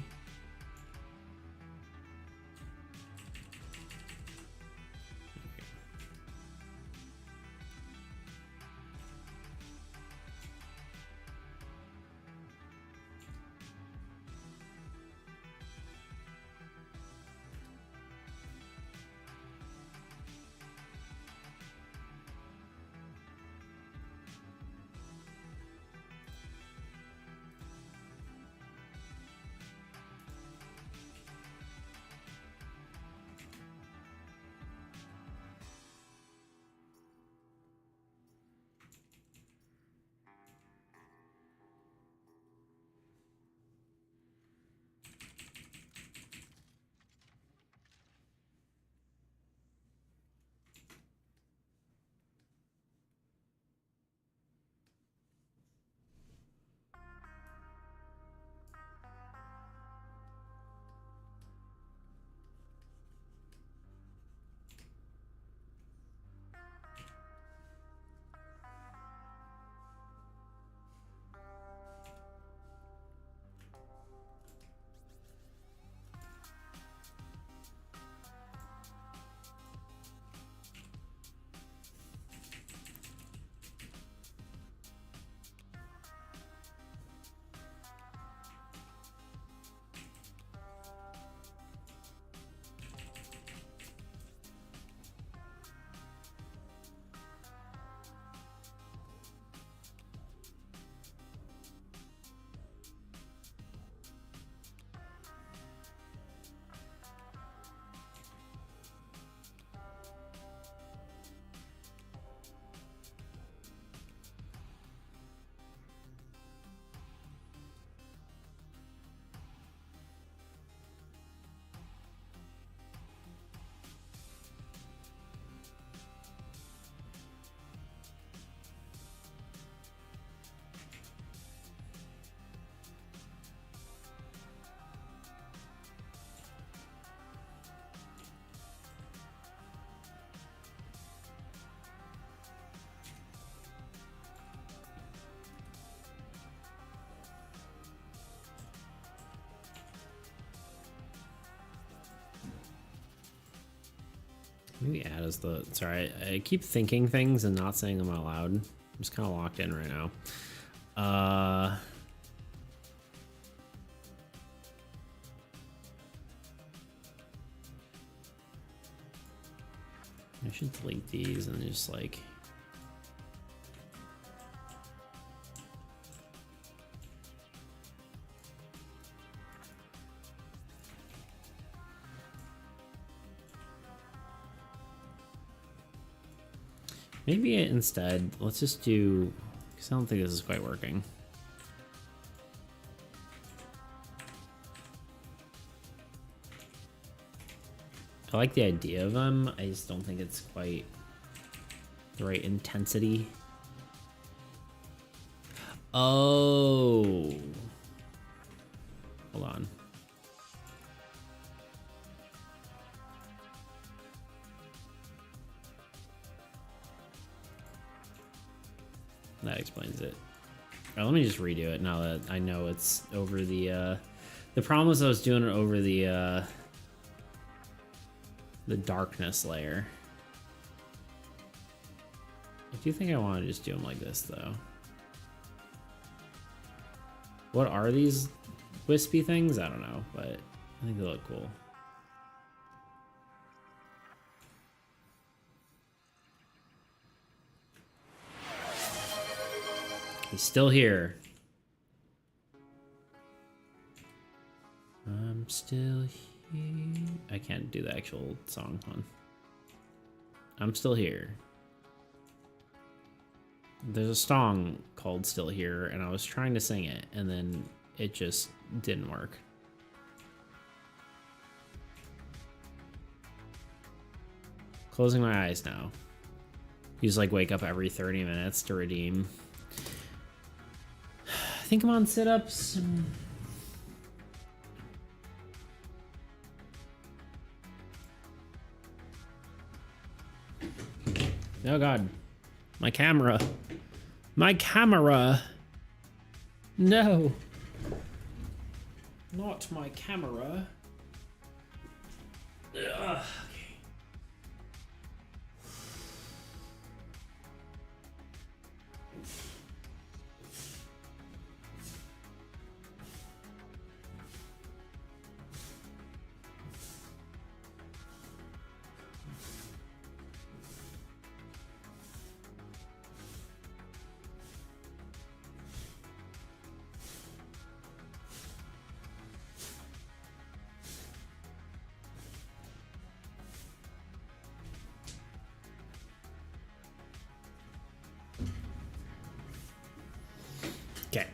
Maybe add as the... Sorry, I keep thinking things and not saying them out loud. I'm just kind of locked in right now. I should delete these and just like... Maybe instead, let's just do, because I don't think this is quite working. I like the idea of them, I just don't think it's quite the right intensity. Oh. Hold on. That explains it. All right, let me just redo it now that I know it's over the problem was I was doing it over the darkness layer. I do think I want to just do them like this though. What are these wispy things? I don't know, but I think they look cool. He's still here. I'm still here. I can't do the actual song one. I'm still here. There's a song called Still Here, and I was trying to sing it, and then it just didn't work. Closing my eyes now. You just like wake up every 30 minutes to redeem. I think I'm on sit-ups. Oh god. My camera. My camera. No. Not my camera. Ugh. Okay,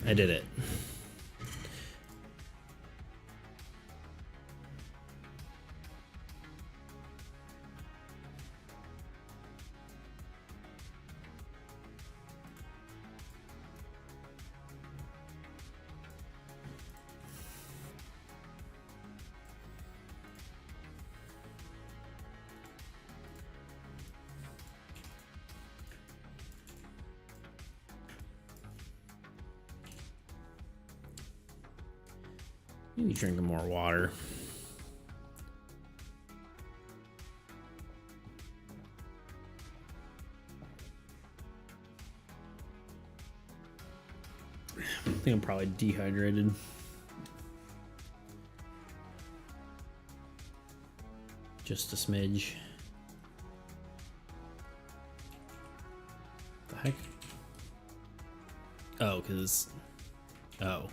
I did it. Maybe drinking more water. I think I'm probably dehydrated. Just a smidge. The heck? Oh, because... Oh.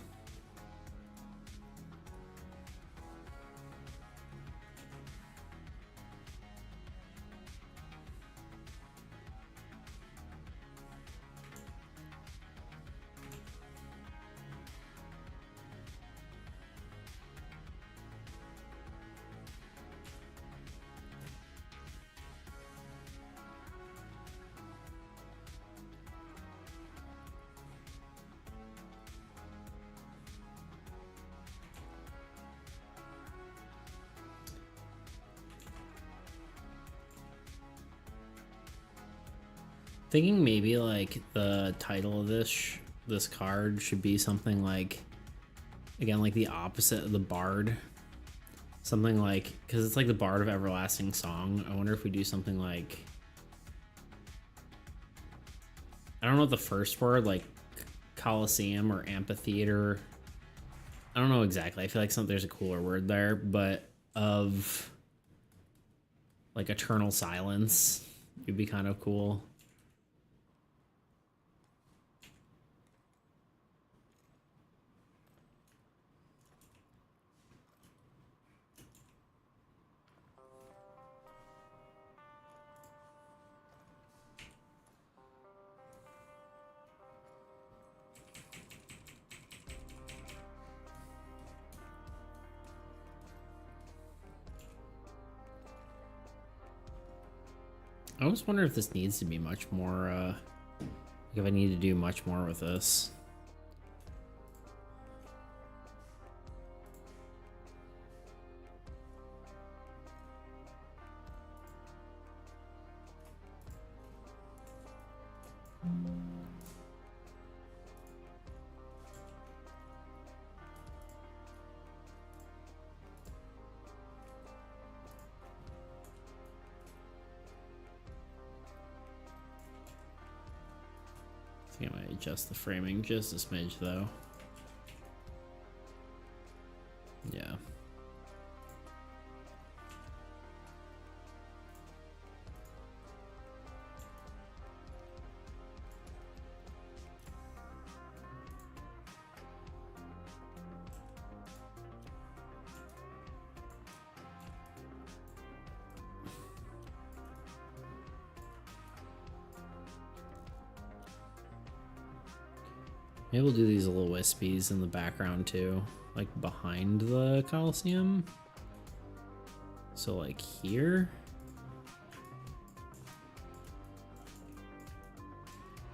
Thinking maybe like the title of this card should be something like, again, like the opposite of the bard. Something like, because it's like the Bard of Everlasting Song. I wonder if we do something like, I don't know what the first word, like Coliseum or amphitheater. I don't know exactly. I feel like there's a cooler word there, but of like eternal silence would be kind of cool. I almost wonder if this needs to be much more, like if I need to do much more with this. I think I might adjust the framing just a smidge though. Yeah. Maybe we'll do these little wispies in the background too, like behind the Coliseum. So like here.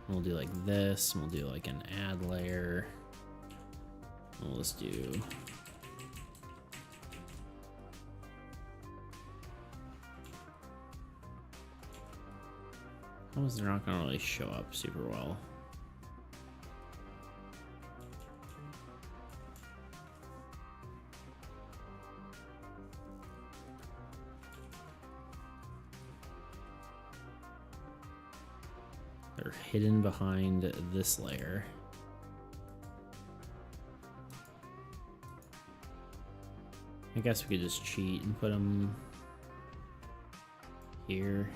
We'll do like this, and we'll do like an add layer. We'll just do how is they're not gonna really show up super well. They're hidden behind this layer. I guess we could just cheat and put them here.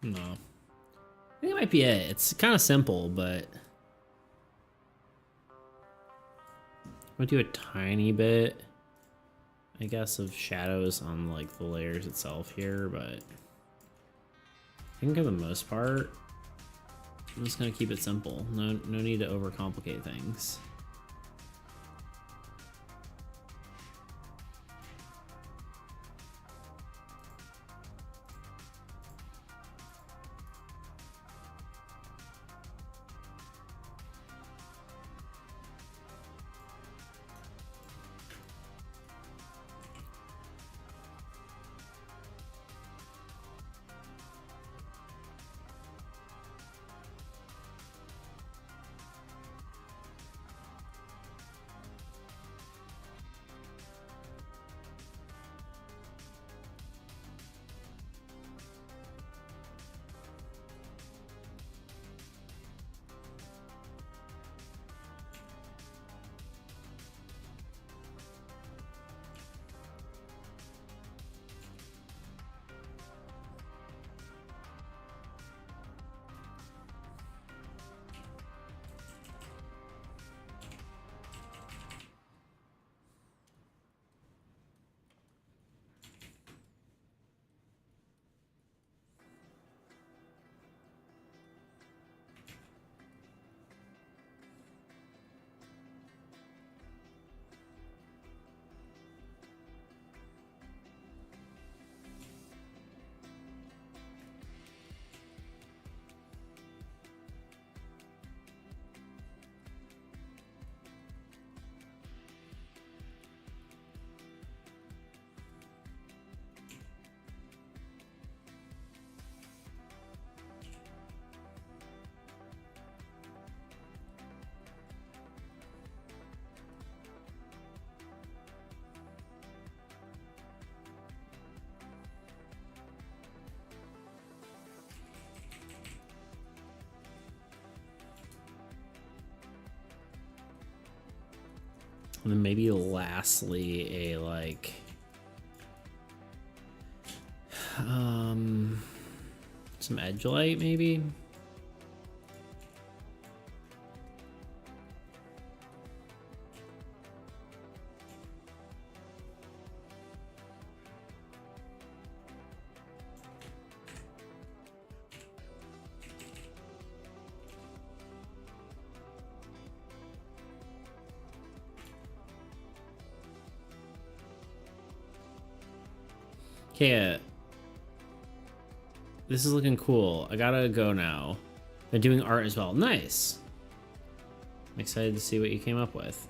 No. I think it might be it. It's kind of simple, but I'm gonna do a tiny bit, I guess, of shadows on like the layers itself here, but I think for the most part, I'm just gonna keep it simple. No need to overcomplicate things. And then maybe lastly, a like, some edge light maybe. Okay, this is looking cool. I gotta go now. They're doing art as well. Nice. I'm excited to see what you came up with.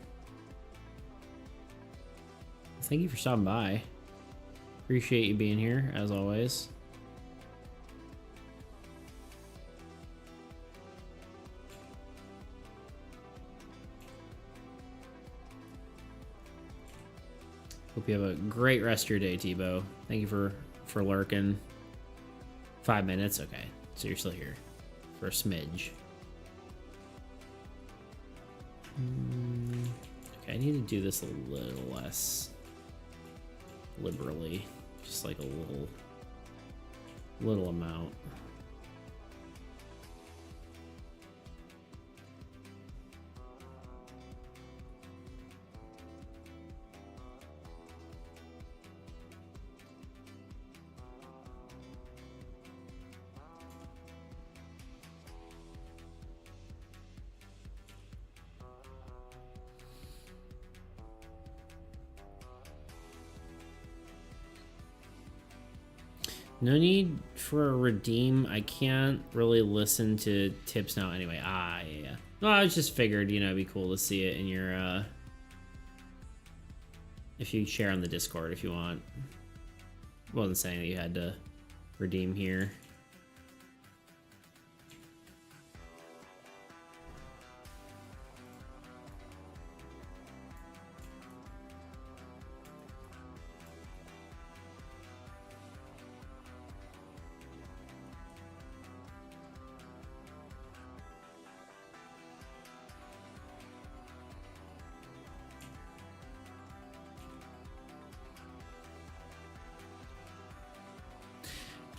Thank you for stopping by. Appreciate you being here, as always. Hope you have a great rest of your day, Tebow. Thank you for lurking. 5 minutes? Okay. So you're still here for a smidge. Okay, I need to do this a little less liberally. Just like a little amount. No need for a redeem. I can't really listen to tips now anyway. Ah, yeah. No, I just figured, you know, it'd be cool to see it in your, if you share on the Discord if you want. Wasn't saying that you had to redeem here.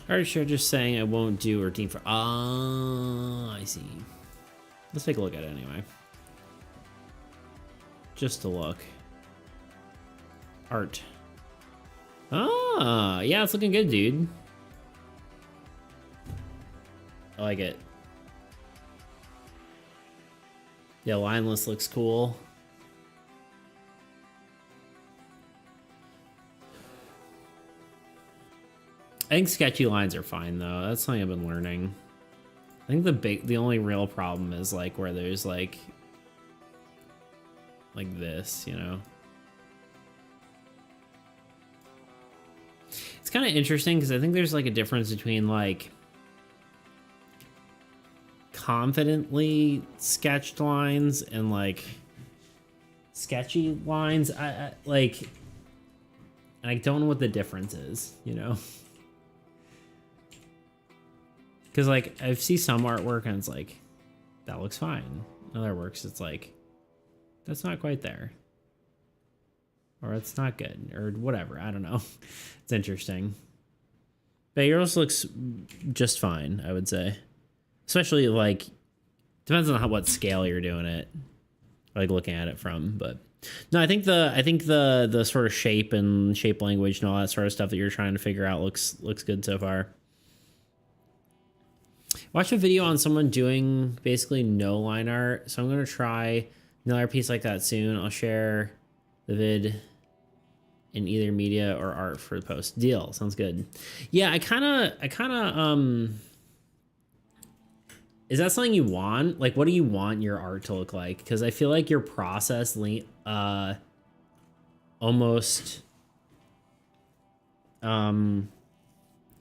Alright, sure, just saying I won't do redeem for... Ah, I see. Let's take a look at it anyway. Just to look. Art. Ah, yeah, it's looking good, dude. I like it. Yeah, lineless looks cool. I think sketchy lines are fine though. That's something I've been learning. I think the only real problem is like where there's like this, you know. It's kind of interesting because I think there's like a difference between like confidently sketched lines and like sketchy lines. I don't know what the difference is, you know. Because, like, I see some artwork and it's like, that looks fine. Other works, it's like, that's not quite there. Or it's not good. Or whatever. I don't know. It's interesting. But yours looks just fine, I would say. Especially, like, depends on what scale you're doing it. Like, looking at it from. But, no, I think the sort of shape and shape language and all that sort of stuff that you're trying to figure out looks good so far. Watched a video on someone doing basically no line art, so I'm gonna try another piece like that soon. I'll share the vid in either media or art for the post. Deal. Sounds good. Yeah, I kind of is that something you want? Like, what do you want your art to look like? Because I feel like your process almost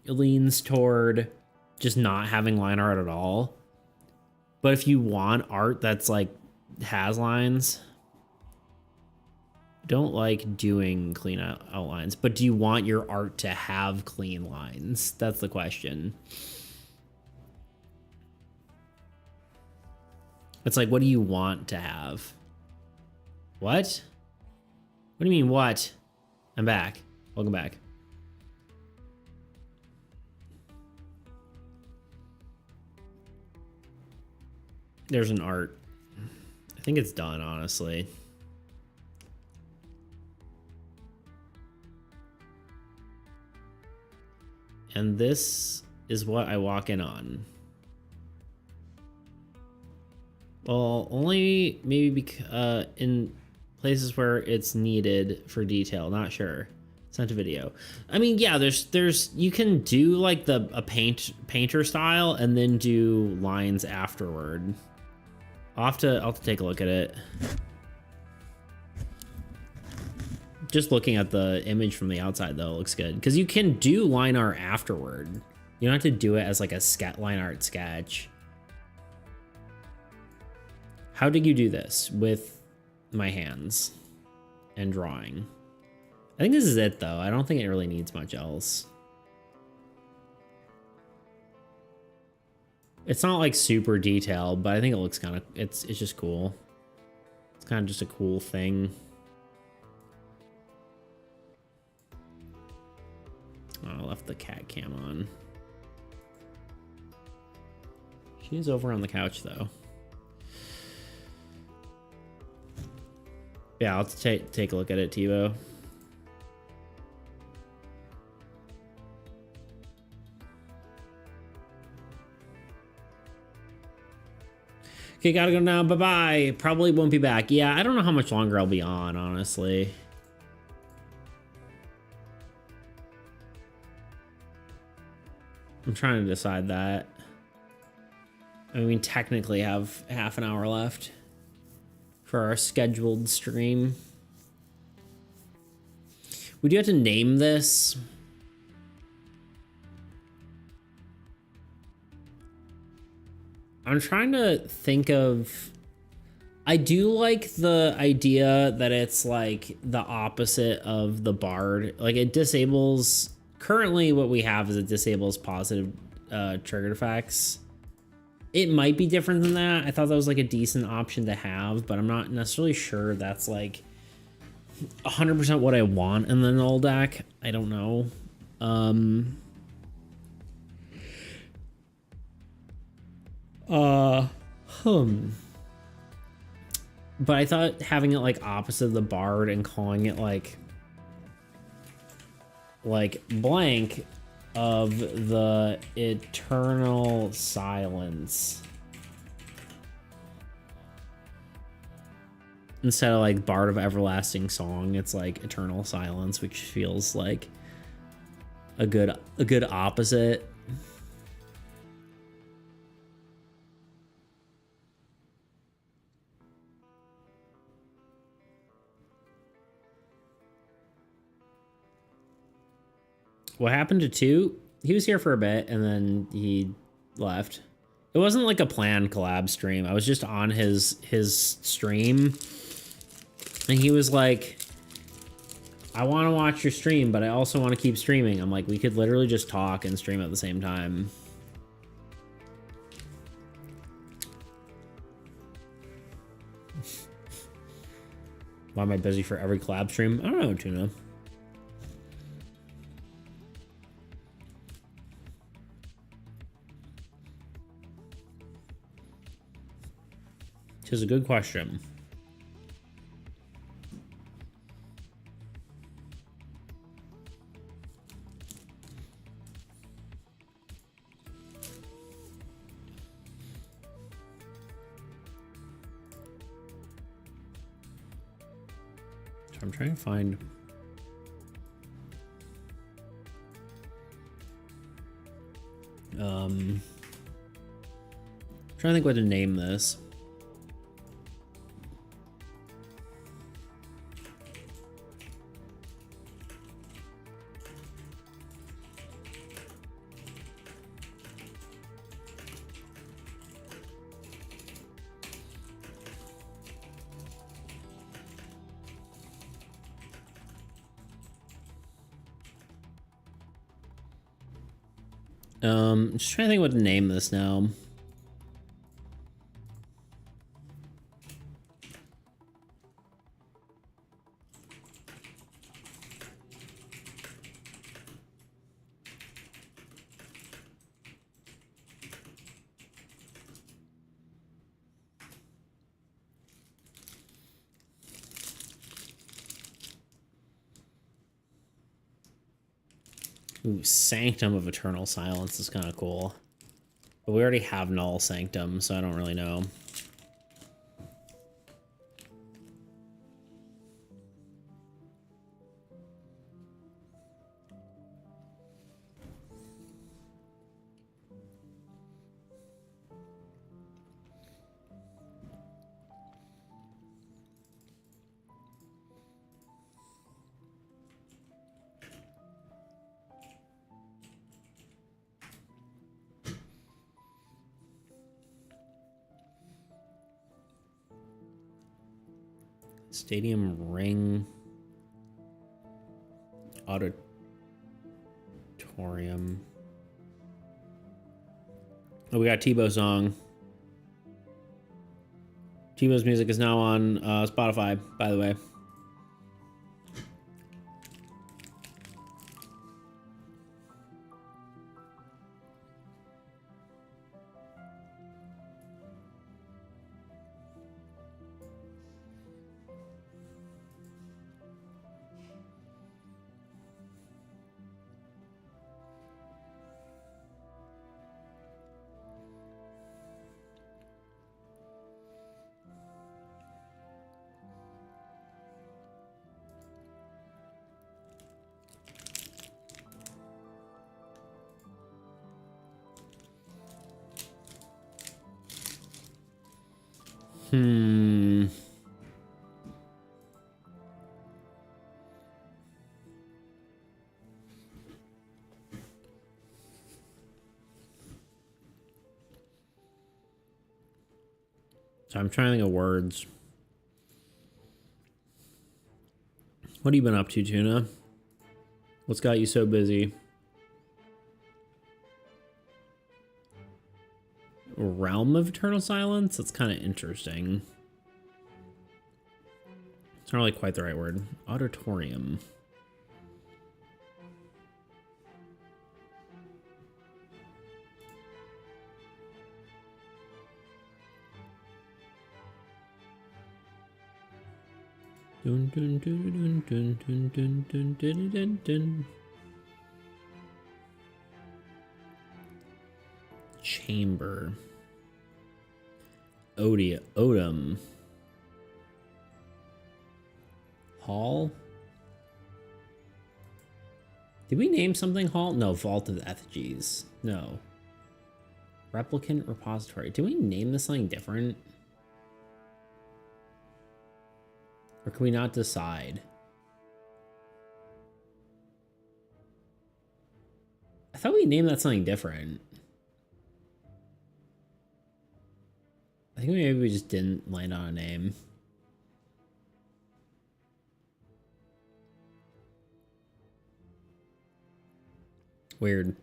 leans toward just not having line art at all. But if you want art that's like has lines, don't like doing clean outlines. But do you want your art to have clean lines? That's the question. It's like, what do you want to have? What? What do you mean, what? I'm back. Welcome back. There's an art. I think it's done, honestly. And this is what I walk in on. Well, only maybe in places where it's needed for detail. Not sure. Sent a video. I mean, yeah, there's you can do like a painter style and then do lines afterward. I'll have to take a look at it. Just looking at the image from the outside though, it looks good because you can do line art afterward. You don't have to do it as like a line art sketch. How did you do this with my hands and drawing? I think this is it though. I don't think it really needs much else. It's not like super detailed, but I think it looks kind of, it's just cool. It's kind of just a cool thing. Oh, I left the cat cam on. She's over on the couch though. Yeah, I'll take a look at it, Tivo. Okay, gotta go now. Bye-bye. Probably won't be back. Yeah, I don't know how much longer I'll be on, honestly. I'm trying to decide that. I mean, we technically have half an hour left for our scheduled stream. We do have to name this. I'm trying to think of... I do like the idea that it's like the opposite of the bard. Like it disables... Currently what we have is it disables positive triggered effects. It might be different than that. I thought that was like a decent option to have, but I'm not necessarily sure that's like 100% what I want in the null deck. I don't know. But I thought having it like opposite the bard and calling it like blank of the eternal silence instead of like bard of everlasting song, it's like eternal silence, which feels like a good opposite. What happened to 2? He was here for a bit and then he left. It wasn't like a planned collab stream. I was just on his stream and he was like, I want to watch your stream, but I also want to keep streaming. I'm like, we could literally just talk and stream at the same time. Why am I busy for every collab stream? I don't know, Tuna. Which is a good question. So I'm trying to find... trying to think what to name this. Just trying to think what to name this now. Ooh, Sanctum of Eternal Silence is kind of cool. But we already have Null Sanctum, so I don't really know. Stadium Ring. Auditorium. Oh, we got Tebow's song. Tebow's music is now on Spotify, by the way. So I'm trying to think of words. What have you been up to, Tuna? What's got you so busy? Realm of Eternal Silence? That's kind of interesting. It's not really quite the right word. Auditorium. Dun, dun, dun, dun, dun, dun, dun, dun, dun, dun. Chamber. Odom. Hall? Did we name something Hall? No, Vault of Effigies. No. Replicant Repository. Did we name this something different? Or can we not decide? I thought we named that something different. I think maybe we just didn't land on a name. Weird.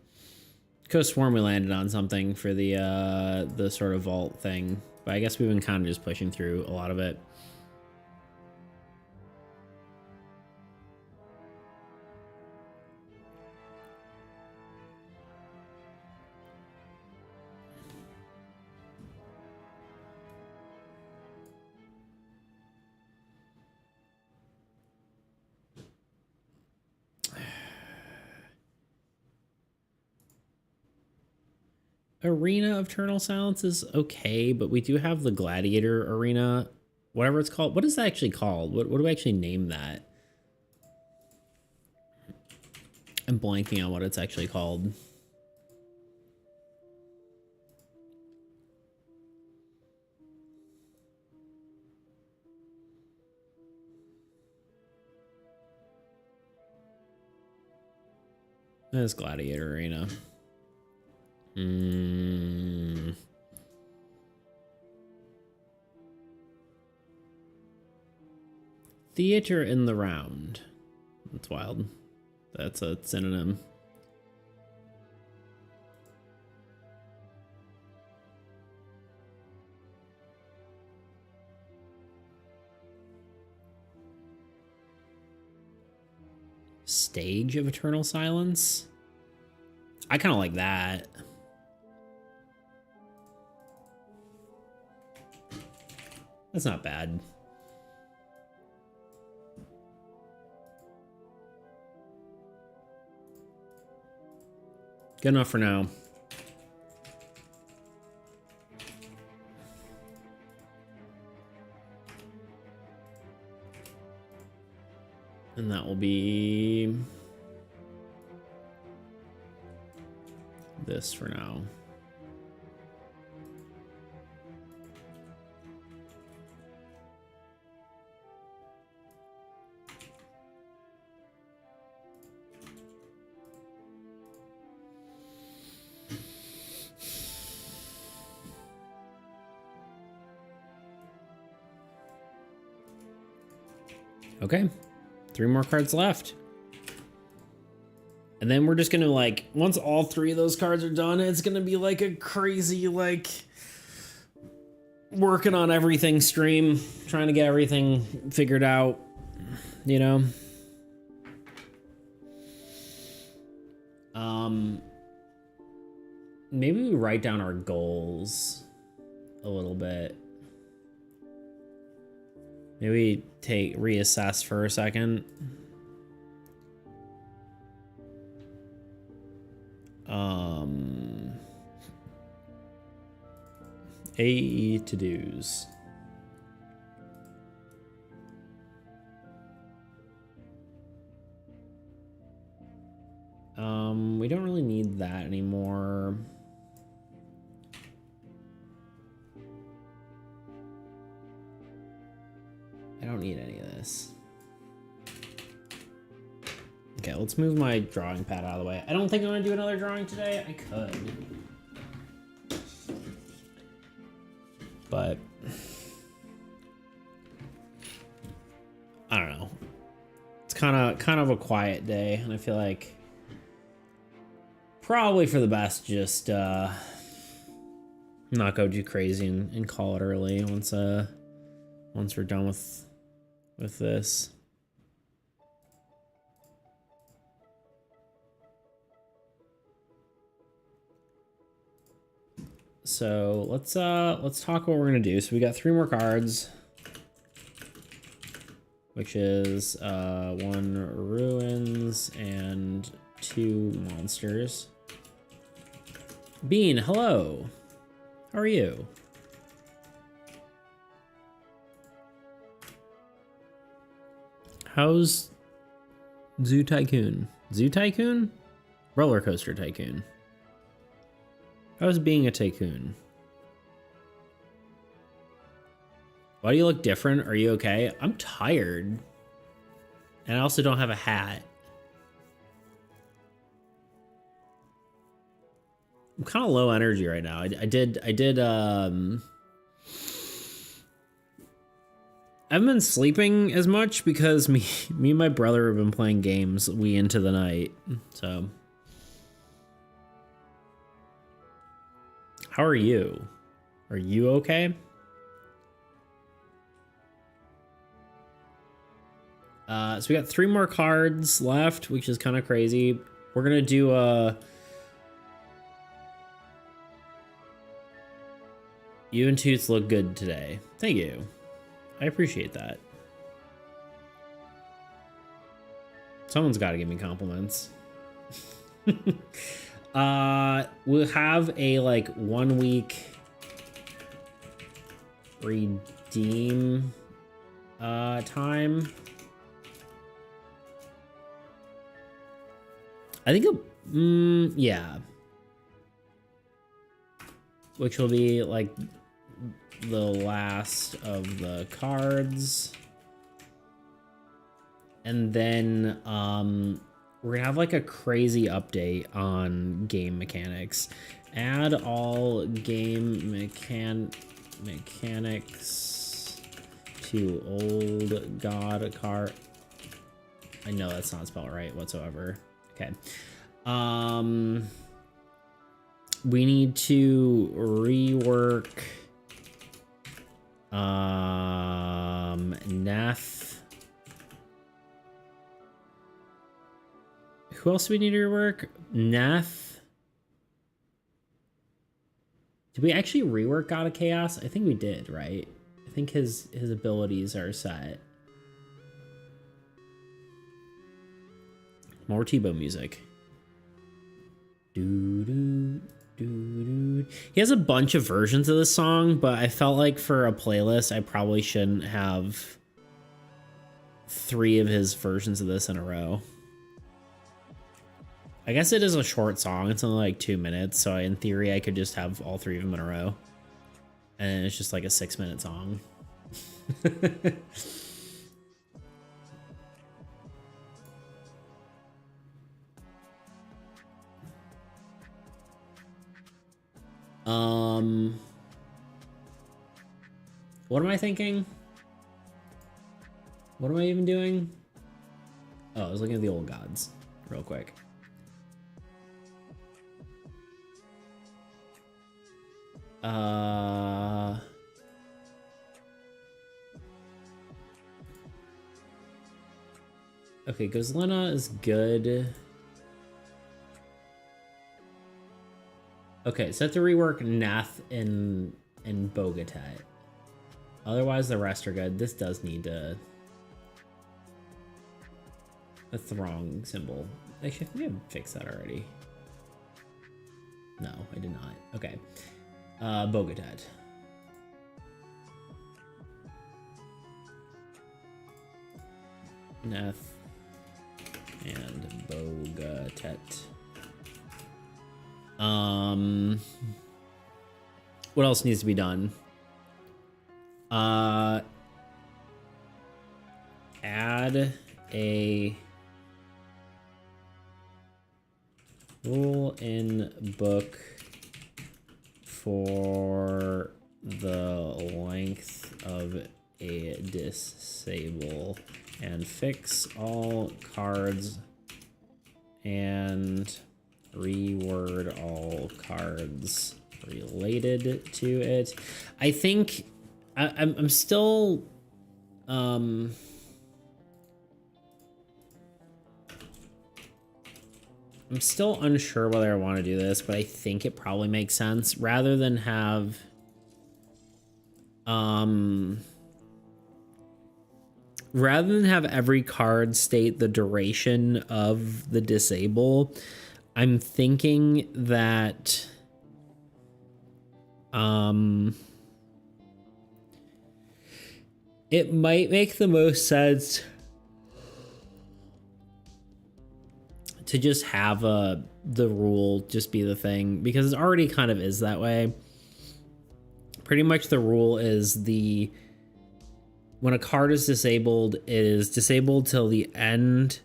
Could have sworn we landed on something for the sort of vault thing, but I guess we've been kind of just pushing through a lot of it. Arena of Eternal Silence is okay, but we do have the Gladiator Arena, whatever it's called. What is that actually called? What do we actually name that? I'm blanking on what it's actually called. That's Gladiator Arena. Theater in the Round. That's wild. That's a synonym. Stage of Eternal Silence? I kind of like that. That's not bad. Good enough for now. And that will be this for now. Okay, 3 more cards left. And then we're just gonna like, once all 3 of those cards are done, it's gonna be like a crazy, like, working on everything stream, trying to get everything figured out, you know? Maybe we write down our goals a little bit. Maybe reassess for a second. AAE to-dos. We don't really need that anymore. I don't need any of this. Okay, let's move my drawing pad out of the way. I don't think I'm gonna do another drawing today. I could. But I don't know. It's kind of a quiet day, and I feel like probably for the best just not go too crazy and call it early once we're done with this. So let's talk what we're gonna do. So we got 3 more cards, which is 1 ruins and 2 monsters. Bean, hello. How are you? How's Zoo Tycoon? Zoo Tycoon? Roller Coaster Tycoon. How's being a tycoon? Why do you look different? Are you okay? I'm tired. And I also don't have a hat. I'm kind of low energy right now. I haven't been sleeping as much because me and my brother have been playing games into the night. So how are you? Are you okay? So we got 3 more cards left, which is kind of crazy. We're gonna do you and Toots look good today. Thank you. I appreciate that. Someone's got to give me compliments. We'll have a like 1 week redeem time. I think yeah, which will be like the last of the cards, and then we're gonna have like a crazy update on game mechanics. Add all game mechanics to old god card. I know that's not spelled right whatsoever. Okay. We need to rework Neff. Who else do we need to rework? Neff. Did we actually rework God of Chaos? I think we did, right? I think his abilities are set. More Tebow music. Do, do, do, do. He has a bunch of versions of this song, but I felt like for a playlist, I probably shouldn't have 3 of his versions of this in a row. I guess it is a short song. It's only like 2 minutes, so in theory, I could just have all 3 of them in a row. And it's just like a 6-minute song. What am I thinking? What am I even doing? Oh, I was looking at the old gods real quick. Okay, Gozlina is good. Okay, so I have to rework Nath and Bogatet. Otherwise, the rest are good. This does need a throng symbol. Actually, I think I fixed that already. No, I did not. Okay. Bogatet. Nath and Bogatet. What else needs to be done? Add a rule in book for the length of a disable and fix all cards and reword all cards related to it. I think I'm still I'm still unsure whether I want to do this, but I think it probably makes sense rather than have every card state the duration of the disable. I'm thinking that it might make the most sense to just have the rule just be the thing, because it already kind of is that way. Pretty much the rule is when a card is disabled, it is disabled till the end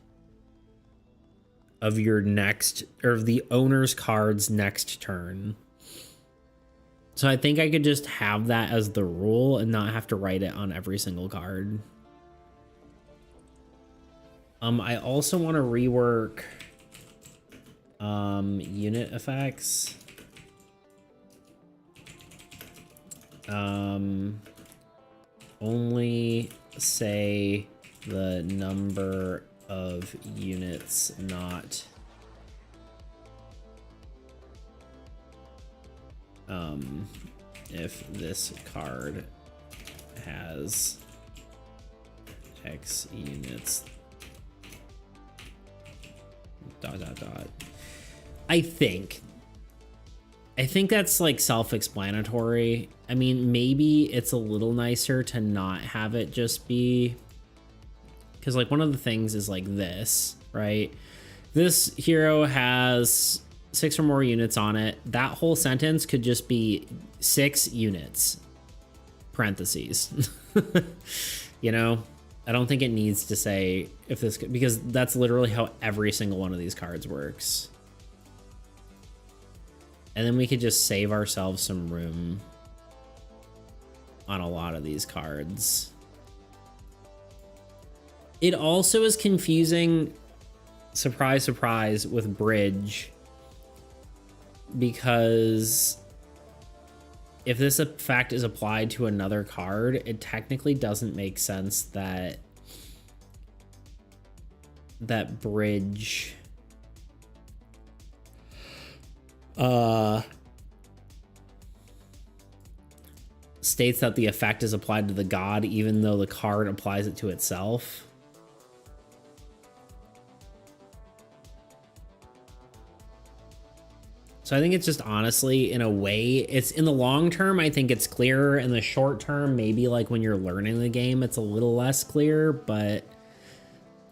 of your next, or the owner's card's next turn. So I think I could just have that as the rule and not have to write it on every single card. I also want to rework unit effects. Only say the number of units, not if this card has X units, ... I think that's like self-explanatory. I mean, maybe it's a little nicer to not have it just be, because like one of the things is like this, right? This hero has 6 or more units on it. That whole sentence could just be 6 units, parentheses. You know, I don't think it needs to say if this, because that's literally how every single one of these cards works. And then we could just save ourselves some room on a lot of these cards. It also is confusing, surprise, surprise, with bridge, because if this effect is applied to another card, it technically doesn't make sense that bridge states that the effect is applied to the god, even though the card applies it to itself. So I think it's just honestly, in a way, it's in the long term, I think it's clearer. In the short term, maybe like when you're learning the game, it's a little less clear, but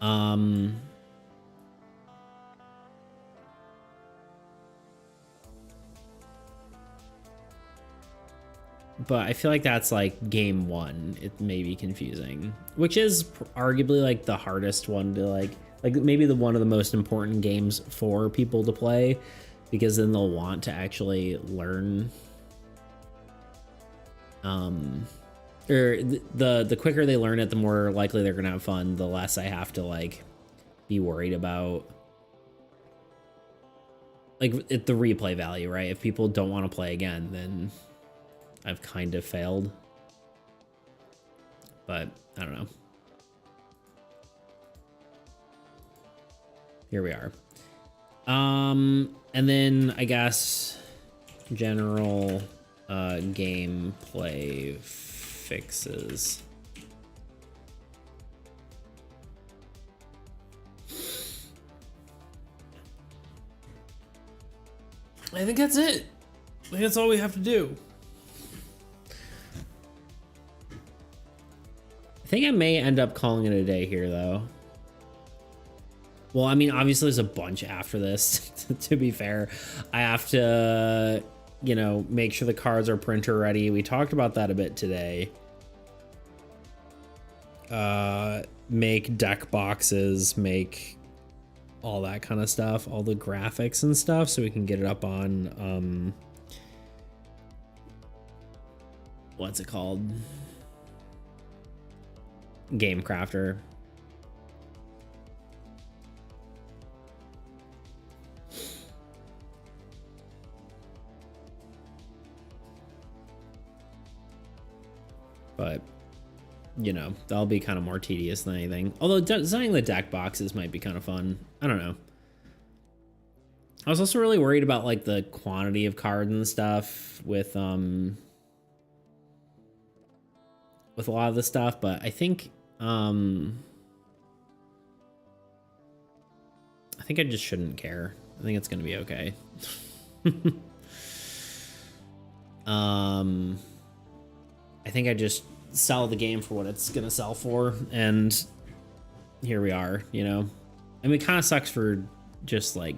I feel like that's like game one. It may be confusing, which is arguably like the hardest one to like maybe the one of the most important games for people to play, because then they'll want to actually learn. Or the quicker they learn it, the more likely they're gonna have fun. The less I have to like be worried about like the replay value, right? If people don't want to play again, then I've kind of failed. But I don't know. Here we are. And then I guess general gameplay fixes. I think that's it. I think that's all we have to do. I think I may end up calling it a day here, though. Well, I mean, obviously there's a bunch after this, to be fair. I have to, you know, make sure the cards are printer ready. We talked about that a bit today. Make deck boxes, make all that kind of stuff, all the graphics and stuff, so we can get it up on, what's it called? Game Crafter. But, you know, that'll be kind of more tedious than anything. Although designing the deck boxes might be kind of fun. I don't know. I was also really worried about like the quantity of cards and stuff with a lot of the stuff, but I think I just shouldn't care. I think it's gonna be okay. I think I just sell the game for what it's gonna sell for, and here we are, you know. I mean, it kind of sucks for just like,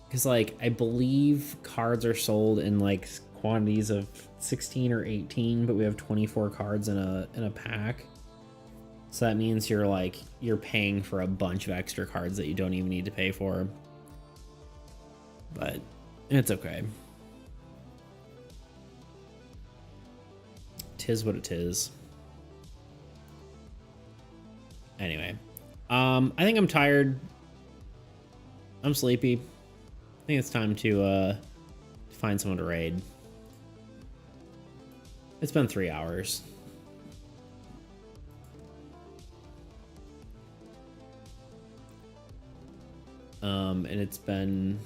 because like I believe cards are sold in like quantities of 16 or 18, but we have 24 cards in a pack. So that means you're paying for a bunch of extra cards that you don't even need to pay for. But it's okay. Tis what it is. Anyway, I think I'm tired. I'm sleepy. I think it's time to find someone to raid. It's been 3 hours. And it's been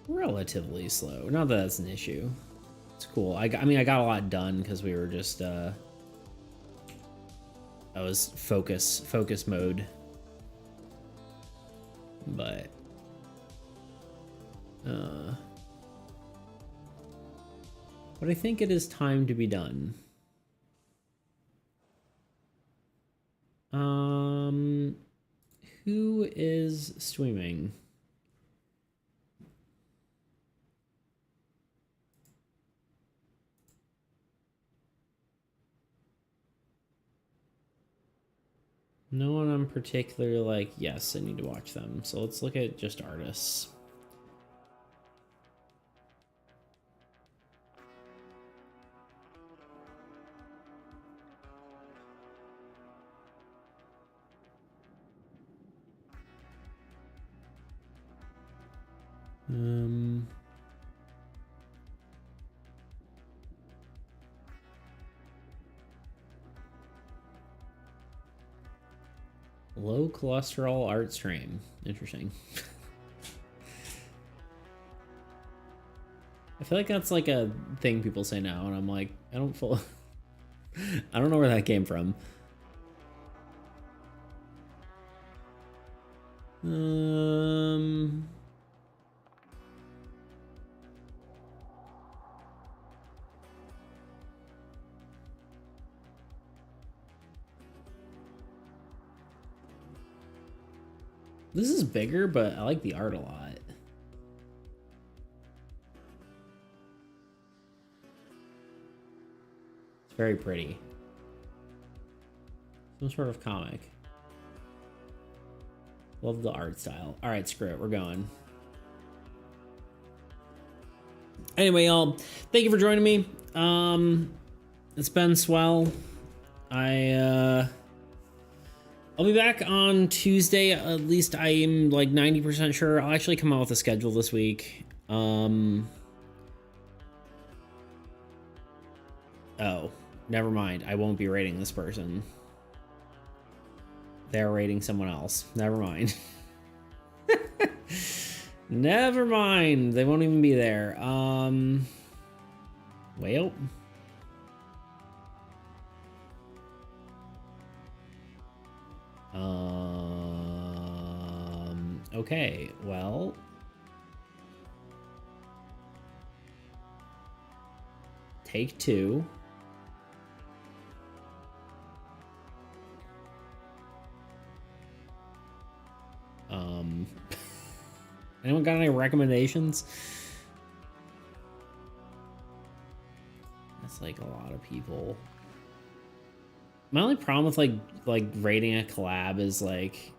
relatively slow. Not that that's an issue. It's cool. I mean, I got a lot done because we were just, I was focus mode. But, I think it is time to be done. Who is streaming? No one I'm particularly like, yes, I need to watch them. So let's look at just artists. Low cholesterol art stream. Interesting. I feel like that's like a thing people say now, and I'm like, I don't know where that came from. This is bigger, but I like the art a lot. It's very pretty. Some sort of comic. Love the art style. All right, screw it. We're going. Anyway, y'all, thank you for joining me. It's been swell. I'll be back on Tuesday. At least I am like 90% sure. I'll actually come out with a schedule this week. Oh, never mind. I won't be rating this person. They're rating someone else. Never mind. Never mind. They won't even be there. Well. Okay, well. Take two. Anyone got any recommendations? That's like a lot of people. My only problem with like rating a collab is like,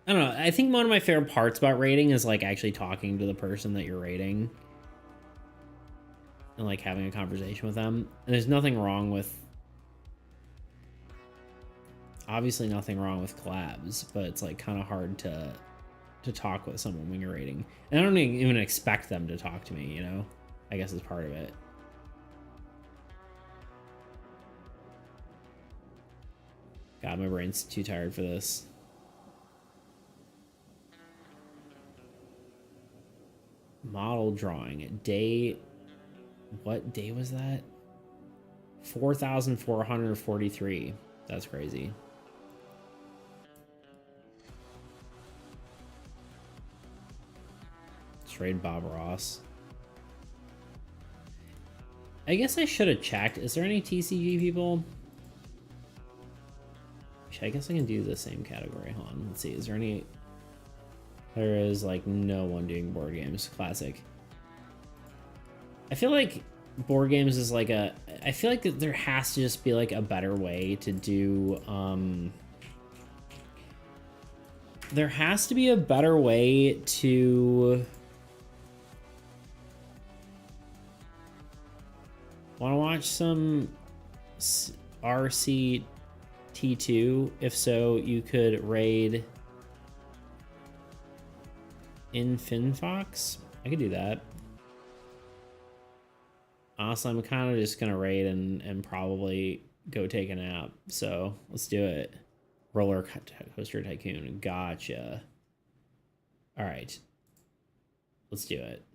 I don't know. I think one of my favorite parts about rating is like actually talking to the person that you're rating and like having a conversation with them. And there's nothing wrong with, obviously nothing wrong with collabs, but it's like kind of hard to talk with someone when you're rating. And I don't even expect them to talk to me, you know? I guess is part of it. God, my brain's too tired for this. Model drawing. Day... What day was that? 4,443. That's crazy. Trade Bob Ross. I guess I should have checked. Is there any TCG people? I guess I can do the same category. Hold on. Let's see. Is there any... There is like no one doing board games. Classic. I feel like board games is like a... I feel like there has to just be like a better way to do... There has to be a better way to... Want to watch some RCT2? If so, you could raid in FinFox. I could do that. Honestly, I'm kind of just gonna raid and probably go take a nap. So let's do it. Roller Coaster Tycoon. Gotcha. All right. Let's do it.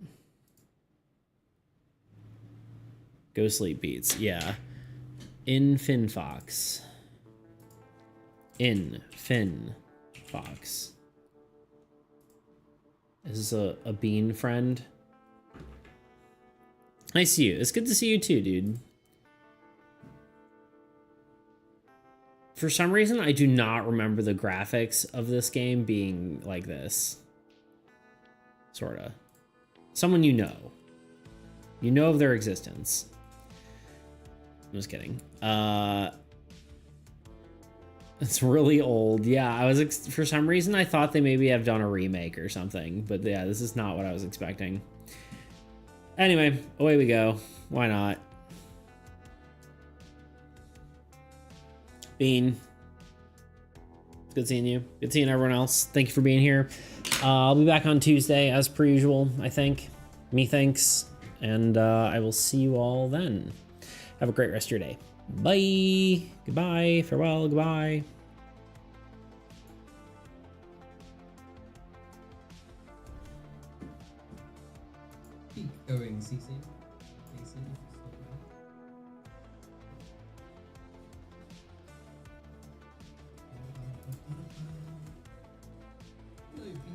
Go sleep beats. Yeah. In FinFox. In FinFox. Is this a bean friend? I see you. It's good to see you too, dude. For some reason, I do not remember the graphics of this game being like this. Sorta. Someone you know. You know of their existence. I'm just kidding. It's really old. Yeah, I was for some reason I thought they maybe have done a remake or something, but yeah, this is not what I was expecting. Anyway, away we go. Why not? Bean. Good seeing you. Good seeing everyone else. Thank you for being here. I'll be back on Tuesday as per usual, I think. Methinks. And I will see you all then. Have a great rest of your day. Bye. Goodbye. Farewell. Goodbye. Keep going, CC. CC.